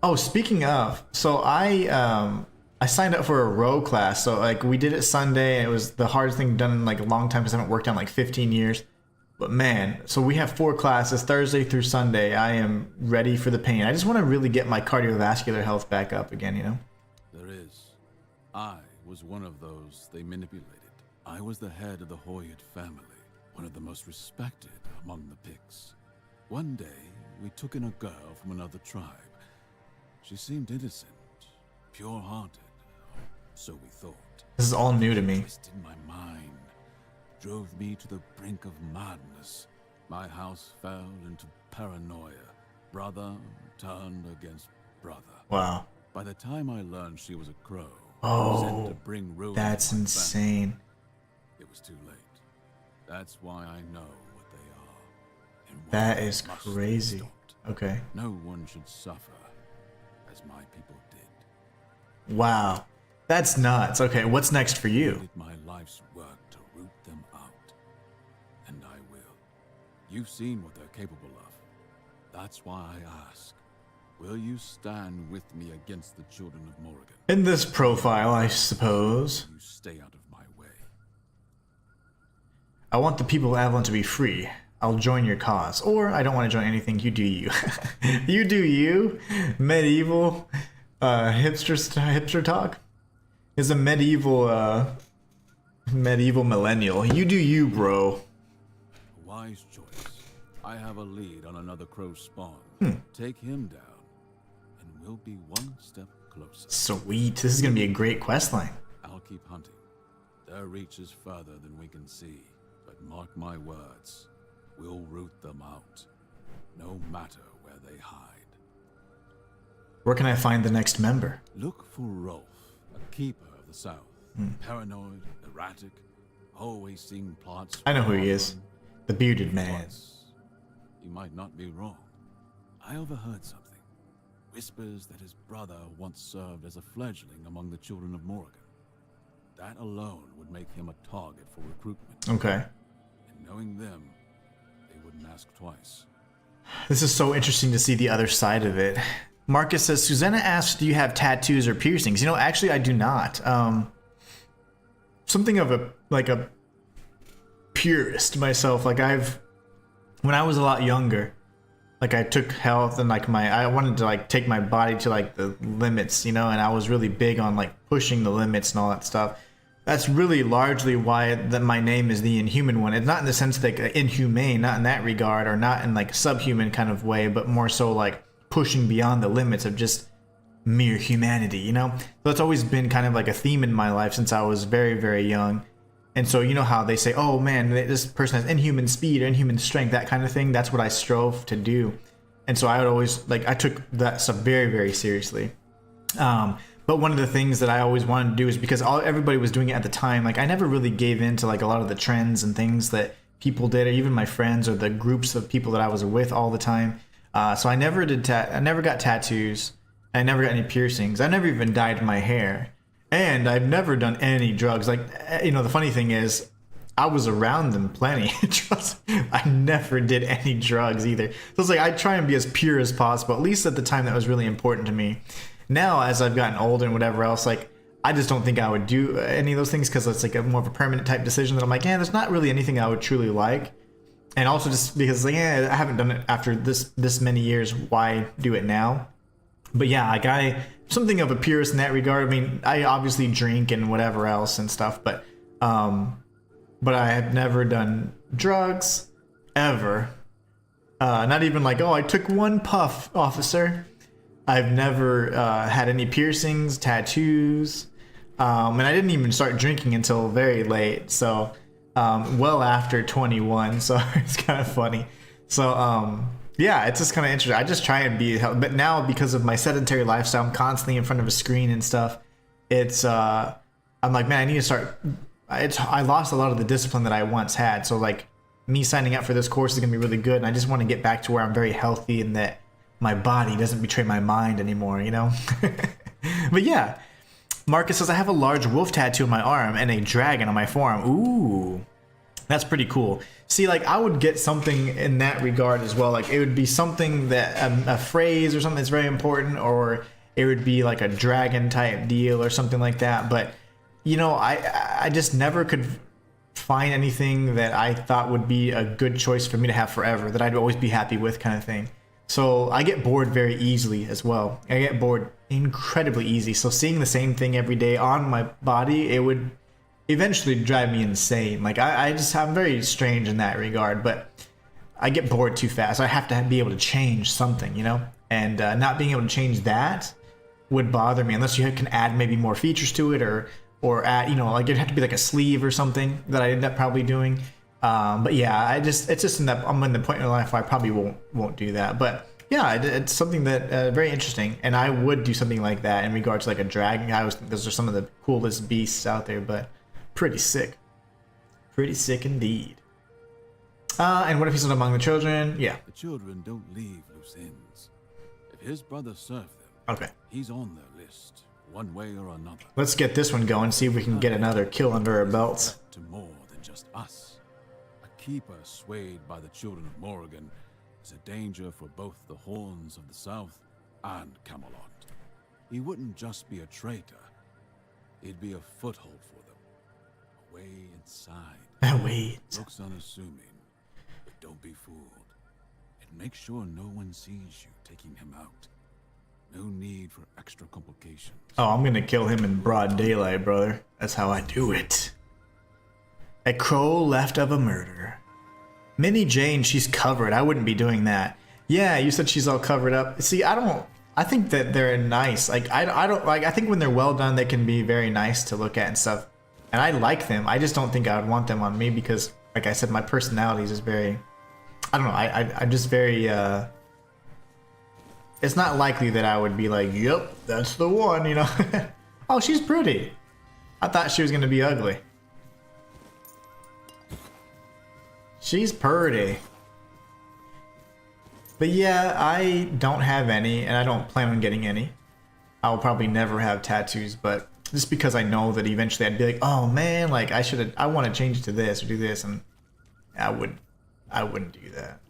Oh, speaking of, so I signed up for a row class. So like we did it Sunday, and it was the hardest thing done in like a long time because I haven't worked out in like 15 years. But man, so we have 4 classes Thursday through Sunday. I am ready for the pain. I just want to really get my cardiovascular health back up again, you know? There is. I was one of those they manipulated. I was the head of the Hoyt family, one of the most respected among the Picts. One day, we took in a girl from another tribe. She seemed innocent, pure-hearted, so we thought. This is all new to me. Twisted my mind, drove me to the brink of madness. My house fell into paranoia. Brother turned against brother. Wow. By the time I learned she was a crow, sent to Oh, bring ruin that's to my insane. family, it was too late. That's why I know what they are. And why That they is must be crazy. stopped. Okay. No one should suffer as my people did. Wow. That's nuts. Okay, what's next for I you? did my life's work to root them out. And I will. You've seen what they're capable of. That's why I ask. Will you stand with me against the Children of Morgan? In this profile, I suppose. You stay out of my way. I want the people of Avalon to be free. I'll join your cause. Or I don't want to join anything. You do you. You do you. Medieval hipster talk is a medieval millennial. You do you, bro. A wise choice. I have a lead on another crow spawn. Take him down, and we'll be one step closer. Sweet. This is gonna be a great quest line. I'll keep hunting. Their reach is further than we can see, but mark my words, we'll root them out, no matter where they hide. Where can I find the next member? Look for Rolf, a keeper of the South. Paranoid, erratic, always seeing plots. I know who he is. The bearded man. He might not be wrong. I overheard something. Whispers that his brother once served as a fledgling among the Children of Morgan. That alone would make him a target for recruitment. Okay. And knowing them, they wouldn't ask twice. This is so interesting to see the other side of it. Marcus says, Susanna asks, do you have tattoos or piercings? You know, actually, I do not. Something of a purist myself. Like when I was a lot younger, like I took health and like I wanted to like take my body to like the limits, you know, and I was really big on like pushing the limits and all that stuff. That's really largely why that my name is the Inhuman one. It's not in the sense like inhumane, not in that regard, or not in like subhuman kind of way, but more so like pushing beyond the limits of just mere humanity, you know? So it's always been kind of like a theme in my life since I was very, very young. And so you know how they say, oh man, this person has inhuman speed or inhuman strength, that kind of thing. That's what I strove to do. And so I would always, like, I took that stuff very, very seriously. But But one of the things that I always wanted to do is because everybody was doing it at the time. Like I never really gave in to like a lot of the trends and things that people did, or even my friends or the groups of people that I was with all the time. So I never did. I never got tattoos. I never got any piercings. I never even dyed my hair, and I've never done any drugs. Like you know, the funny thing is, I was around them plenty. Trust me, I never did any drugs either. So it's like I try and be as pure as possible. At least at the time, that was really important to me. Now, as I've gotten older and whatever else, like I just don't think I would do any of those things because it's like a more of a permanent type decision that I'm like, yeah, there's not really anything I would truly like. And also just because like, yeah, I haven't done it after this many years. Why do it now? But yeah, like I'm something of a purist in that regard. I mean, I obviously drink and whatever else and stuff, but I have never done drugs ever. Not even like, oh, I took one puff, officer. I've never had any piercings, tattoos, and I didn't even start drinking until very late. So, well after 21. So it's kind of funny. So, yeah, it's just kind of interesting. I just try and be, but now because of my sedentary lifestyle, I'm constantly in front of a screen and stuff. It's, I'm like, man, I need to start. I lost a lot of the discipline that I once had. So like me signing up for this course is gonna be really good. And I just want to get back to where I'm very healthy and that my body doesn't betray my mind anymore, you know? But yeah, Marcus says, I have a large wolf tattoo on my arm and a dragon on my forearm. Ooh, that's pretty cool. See, like I would get something in that regard as well. Like it would be something that a phrase or something that's very important, or it would be like a dragon type deal or something like that. But you know, I just never could find anything that I thought would be a good choice for me to have forever, that I'd always be happy with, kind of thing. So I get bored very easily as well. I get bored incredibly easy. So seeing the same thing every day on my body, it would eventually drive me insane. Like I'm very strange in that regard, but I get bored too fast. I have to be able to change something, you know? And not being able to change that would bother me unless you can add maybe more features to it, or add, you know, like it'd have to be like a sleeve or something that I end up probably doing. But yeah, it's just in that I'm in the point in life where I probably won't do that. But yeah, it's something that very interesting, and I would do something like that in regards to like a dragon. I always think those are some of the coolest beasts out there, but pretty sick indeed. And what if he's not among the children? Yeah, the children don't leave loose ends. If his brother served them, okay, he's on their list one way or another. Let's get this one going, see if we can get another kill under our belts. To more than just us. Keeper swayed by the children of Morrigan is a danger for both the Horns of the South and Camelot. He wouldn't just be a traitor, he'd be a foothold for them. A way inside. Wait. Looks unassuming, but don't be fooled. And make sure no one sees you taking him out. No need for extra complications. Oh, I'm gonna kill him in broad daylight, brother. That's how I do it. A crow left of a murder. Minnie Jane, she's covered. I wouldn't be doing that. Yeah, you said she's all covered up. See, I think that they're nice. Like I don't like. I think when they're well done, they can be very nice to look at and stuff. And I like them. I just don't think I would want them on me because, like I said, my personality is just very. I don't know. I'm just very. It's not likely that I would be like, yep, that's the one. You know. Oh, she's pretty. I thought she was gonna be ugly. She's pretty. But yeah, I don't have any, and I don't plan on getting any. I'll probably never have tattoos, but just because I know that eventually I'd be like, oh man, like I want to change it to this or do this, and I wouldn't do that.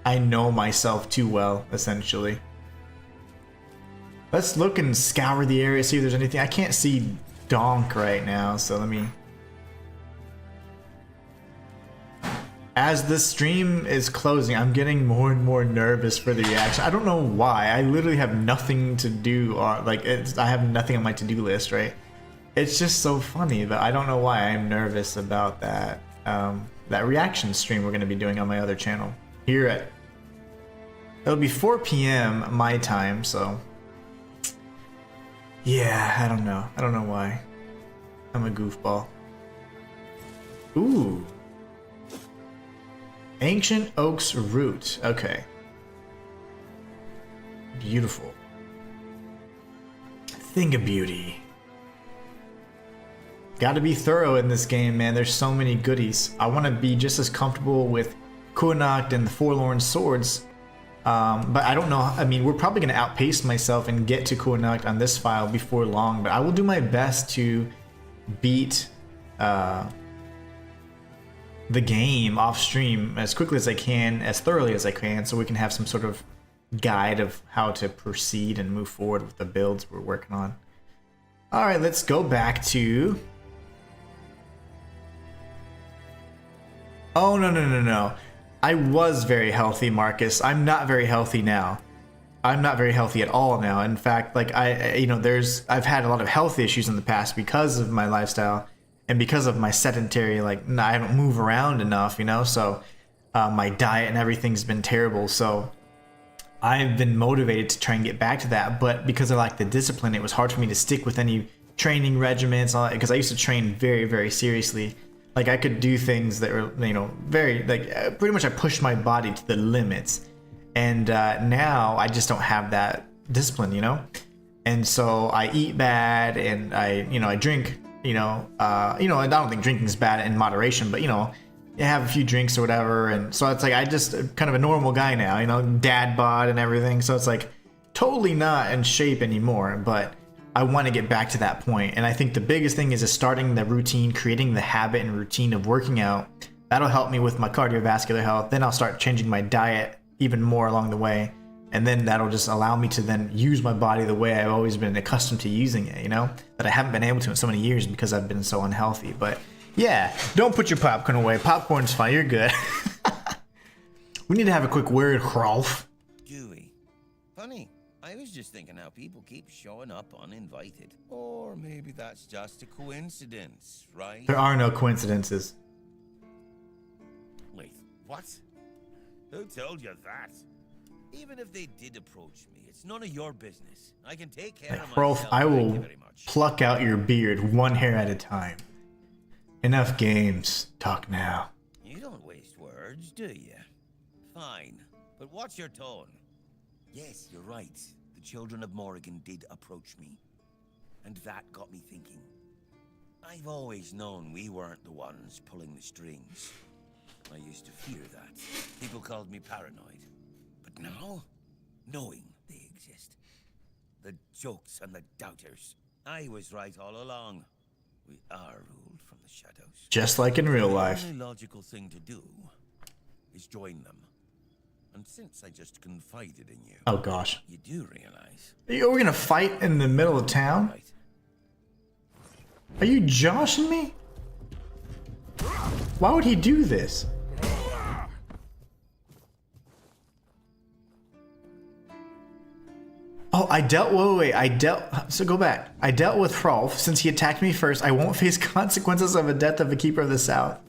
I know myself too well, essentially. Let's look and scour the area, see if there's anything. I can't see Donk right now, so let me... As the stream is closing, I'm getting more and more nervous for the reaction. I don't know why. I literally have nothing to do, or like I have nothing on my to-do list, right? It's just so funny, but I don't know why I'm nervous about that. That reaction stream we're going to be doing on my other channel. Here at... It'll be 4 p.m. my time, so... Yeah, I don't know. I don't know why. I'm a goofball. Ooh. Ancient Oak's Root. Okay. Beautiful. thing of beauty. Gotta be thorough in this game, man. There's so many goodies. I want to be just as comfortable with Kunacht and the Forlorn Swords. But I don't know. I mean, we're probably going to outpace myself and get to Kunacht on this file before long. But I will do my best to beat the game off stream as quickly as I can, as thoroughly as I can, so we can have some sort of guide of how to proceed and move forward with the builds we're working on. All right, let's go back to... Oh, no. I was very healthy, Marcus. I'm not very healthy now. I'm not very healthy at all now. In fact, like I've had a lot of health issues in the past because of my lifestyle and because of my sedentary, like I don't move around enough, you know, so my diet and everything's been terrible. So I've been motivated to try and get back to that, but because I lack the discipline, it was hard for me to stick with any training regimens, because I used to train very, very seriously. Like I could do things that were, you know, very, like pretty much I pushed my body to the limits. And now I just don't have that discipline, you know? And so I eat bad and I drink, I don't think drinking is bad in moderation, but, you know, you have a few drinks or whatever. And so it's like, I just kind of a normal guy now, you know, dad bod and everything. So it's like totally not in shape anymore, but I want to get back to that point. And I think the biggest thing is just starting the routine, creating the habit and routine of working out. That'll help me with my cardiovascular health. Then I'll start changing my diet even more along the way. And then that'll just allow me to then use my body the way I've always been accustomed to using it, you know, that I haven't been able to in so many years because I've been so unhealthy. But yeah, don't put your popcorn away. Popcorn's fine. You're good. We need to have a quick word, Rolf. Dewey. Funny. I was just thinking how people keep showing up uninvited. Or maybe that's just a coincidence, right? There are no coincidences. Wait, what? Who told you that? Even if they did approach me, it's none of your business. I can take care of myself. Rolf, I will pluck out your beard one hair at a time. Enough games. Talk now. You don't waste words, do you? Fine, but watch your tone. Yes, you're right. The children of Morrigan did approach me. And that got me thinking. I've always known we weren't the ones pulling the strings. I used to fear that. People called me paranoid. But now, knowing they exist. The jokes and the doubters. I was right all along. We are ruled from the shadows. Just like in real life. The only logical thing to do is join them. And since I just confided in you... Oh, gosh. You do realize... Are we gonna fight in the middle of town? Right. Are you joshing me? Why would he do this? Oh, so go back. I dealt with Rolf. Since he attacked me first, I won't face consequences of a death of a Keeper of the South.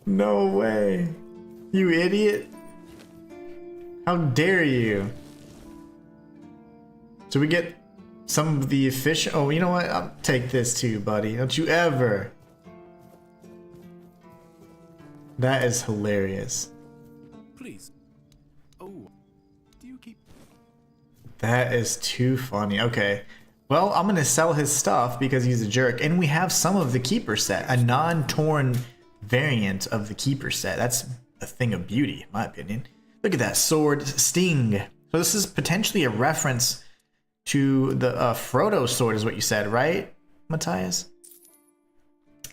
No way. You idiot. How dare you? So we get some of the efficient... Oh, you know what? I'll take this too, buddy. Don't you ever. That is hilarious. Please. Oh. Do you keep... That is too funny. Okay. Well, I'm going to sell his stuff because he's a jerk. And we have some of the Keeper set. A non-torn variant of the Keeper set. That's a thing of beauty, in my opinion. Look at that sword, Sting. So this is potentially a reference to the Frodo sword is what you said, right, Matthias?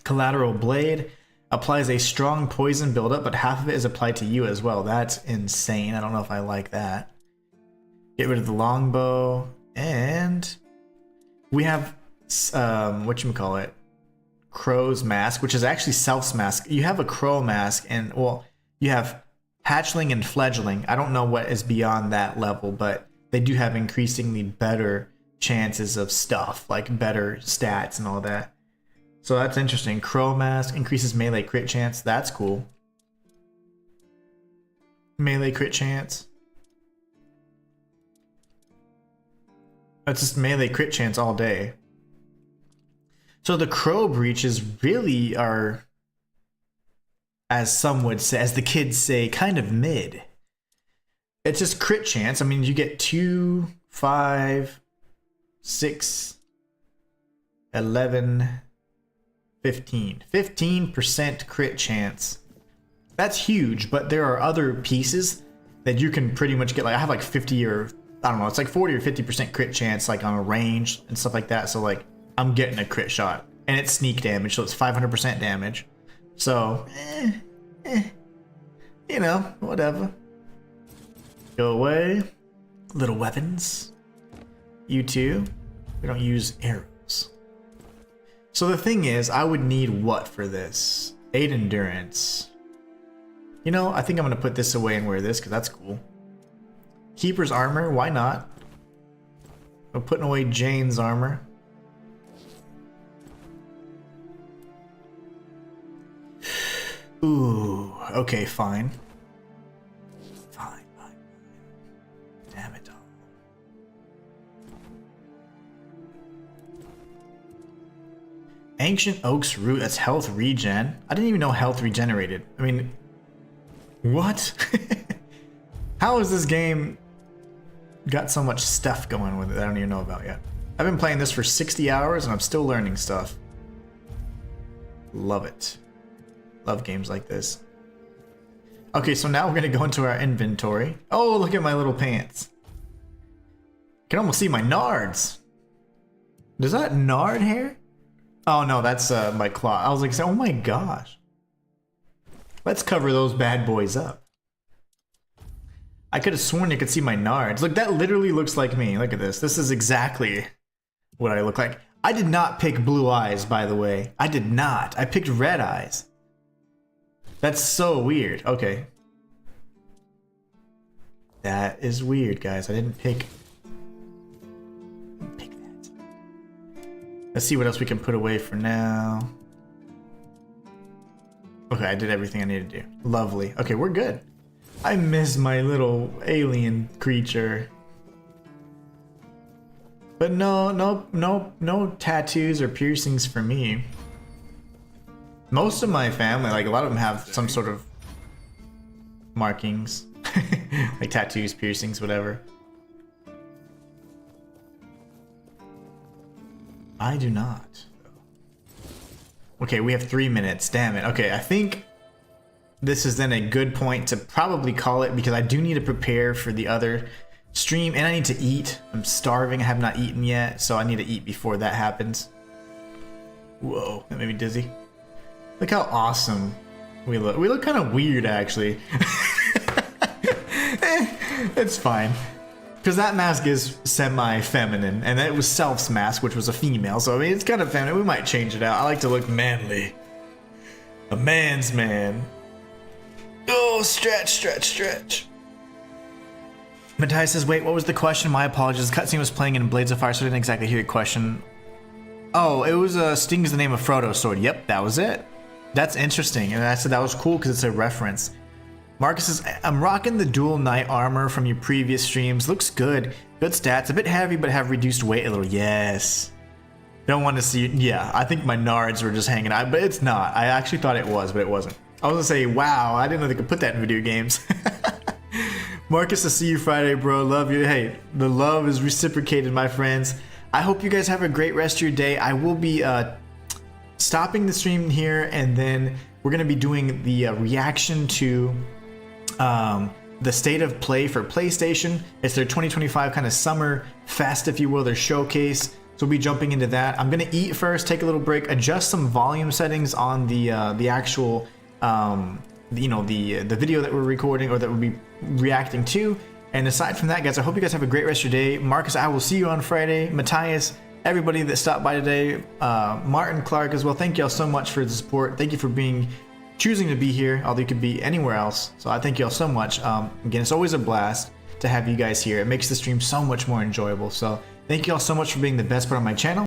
Collateral blade. Applies a strong poison buildup, but half of it is applied to you as well. That's insane. I don't know if I like that. Get rid of the longbow. And we have, whatchamacallit, Crow's mask, which is actually Self's mask. You have a Crow mask, and, well, you have Hatchling and Fledgling. I don't know what is beyond that level, but they do have increasingly better chances of stuff, like better stats and all that. So that's interesting. Crow mask increases melee crit chance. That's cool. Melee crit chance. That's just melee crit chance all day. So the Crow breaches really are, as some would say, as the kids say, kind of mid. It's just crit chance. I mean, you get 2, 5, 6, 11, 15. 15% crit chance. That's huge, but there are other pieces that you can pretty much get. Like I have like 50 or I don't know, it's like 40 or 50% crit chance like on a range and stuff like that. So like I'm getting a crit shot and it's sneak damage, so it's 500% damage. So, you know, whatever. Go away. Little weapons. You too. We don't use arrows. So the thing is, I would need what for this? 8 endurance. You know, I think I'm going to put this away and wear this because that's cool. Keeper's armor, why not? I'm putting away Jane's armor. Ooh, okay, fine. Fine. Damn it all. Ancient Oak's Root, that's health regen. I didn't even know health regenerated. I mean, what? How has this game got so much stuff going with it I don't even know about yet? I've been playing this for 60 hours and I'm still learning stuff. Love it. Love games like this. Okay, so now we're gonna go into our inventory. Oh, look at my little pants. Can almost see my nards. Is that nard hair? Oh no, that's my claw. I was like, oh my gosh. Let's cover those bad boys up. I could have sworn you could see my nards. Look, that literally looks like me. Look at this. This is exactly what I look like. I did not pick blue eyes, by the way. I did not. I picked red eyes. That's so weird. Okay. That is weird, guys. I didn't pick that. Let's see what else we can put away for now. Okay, I did everything I needed to do. Lovely. Okay, we're good. I miss my little alien creature. But no tattoos or piercings for me. Most of my family, like a lot of them have some sort of markings. Like tattoos, piercings, whatever. I do not. Okay, we have 3 minutes. Damn it. Okay, I think this is then a good point to probably call it because I do need to prepare for the other stream and I need to eat. I'm starving. I have not eaten yet, so I need to eat before that happens. Whoa, that made me dizzy. Look how awesome we look. We look kind of weird, actually. It's fine. Because that mask is semi-feminine, and it was Self's mask, which was a female, so I mean, it's kind of feminine. We might change it out. I like to look manly. A man's man. Oh, stretch. Matthias says, wait, what was the question? My apologies. The cutscene was playing in Blades of Fire, so I didn't exactly hear your question. Oh, it was Sting is the name of Frodo's sword. Yep, that was it. That's interesting, and I said that was cool because it's a reference. Marcus says, I'm rocking the dual knight armor from your previous streams. Looks good. Good stats. A bit heavy, but have reduced weight a little. Yes. Don't want to see... Yeah, I think my nards were just hanging out, but it's not. I actually thought it was, but it wasn't. I was going to say, wow, I didn't know they could put that in video games. Marcus, I'll see you Friday, bro. Love you. Hey, the love is reciprocated, my friends. I hope you guys have a great rest of your day. I will be stopping the stream here, and then we're going to be doing the reaction to the state of play for PlayStation. It's their 2025 kind of summer fest, if you will, their showcase. So we'll be jumping into that. I'm going to eat first, take a little break, adjust some volume settings on the actual, you know, the video that we're recording or that we'll be reacting to. And aside from that, guys, I hope you guys have a great rest of your day. Marcus, I will see you on Friday. Matthias, everybody that stopped by today, Martin, Clark as well. Thank y'all so much for the support. Thank you for choosing to be here, although you could be anywhere else. So I thank y'all so much. Again, it's always a blast to have you guys here. It makes the stream so much more enjoyable. So thank y'all so much for being the best part of my channel.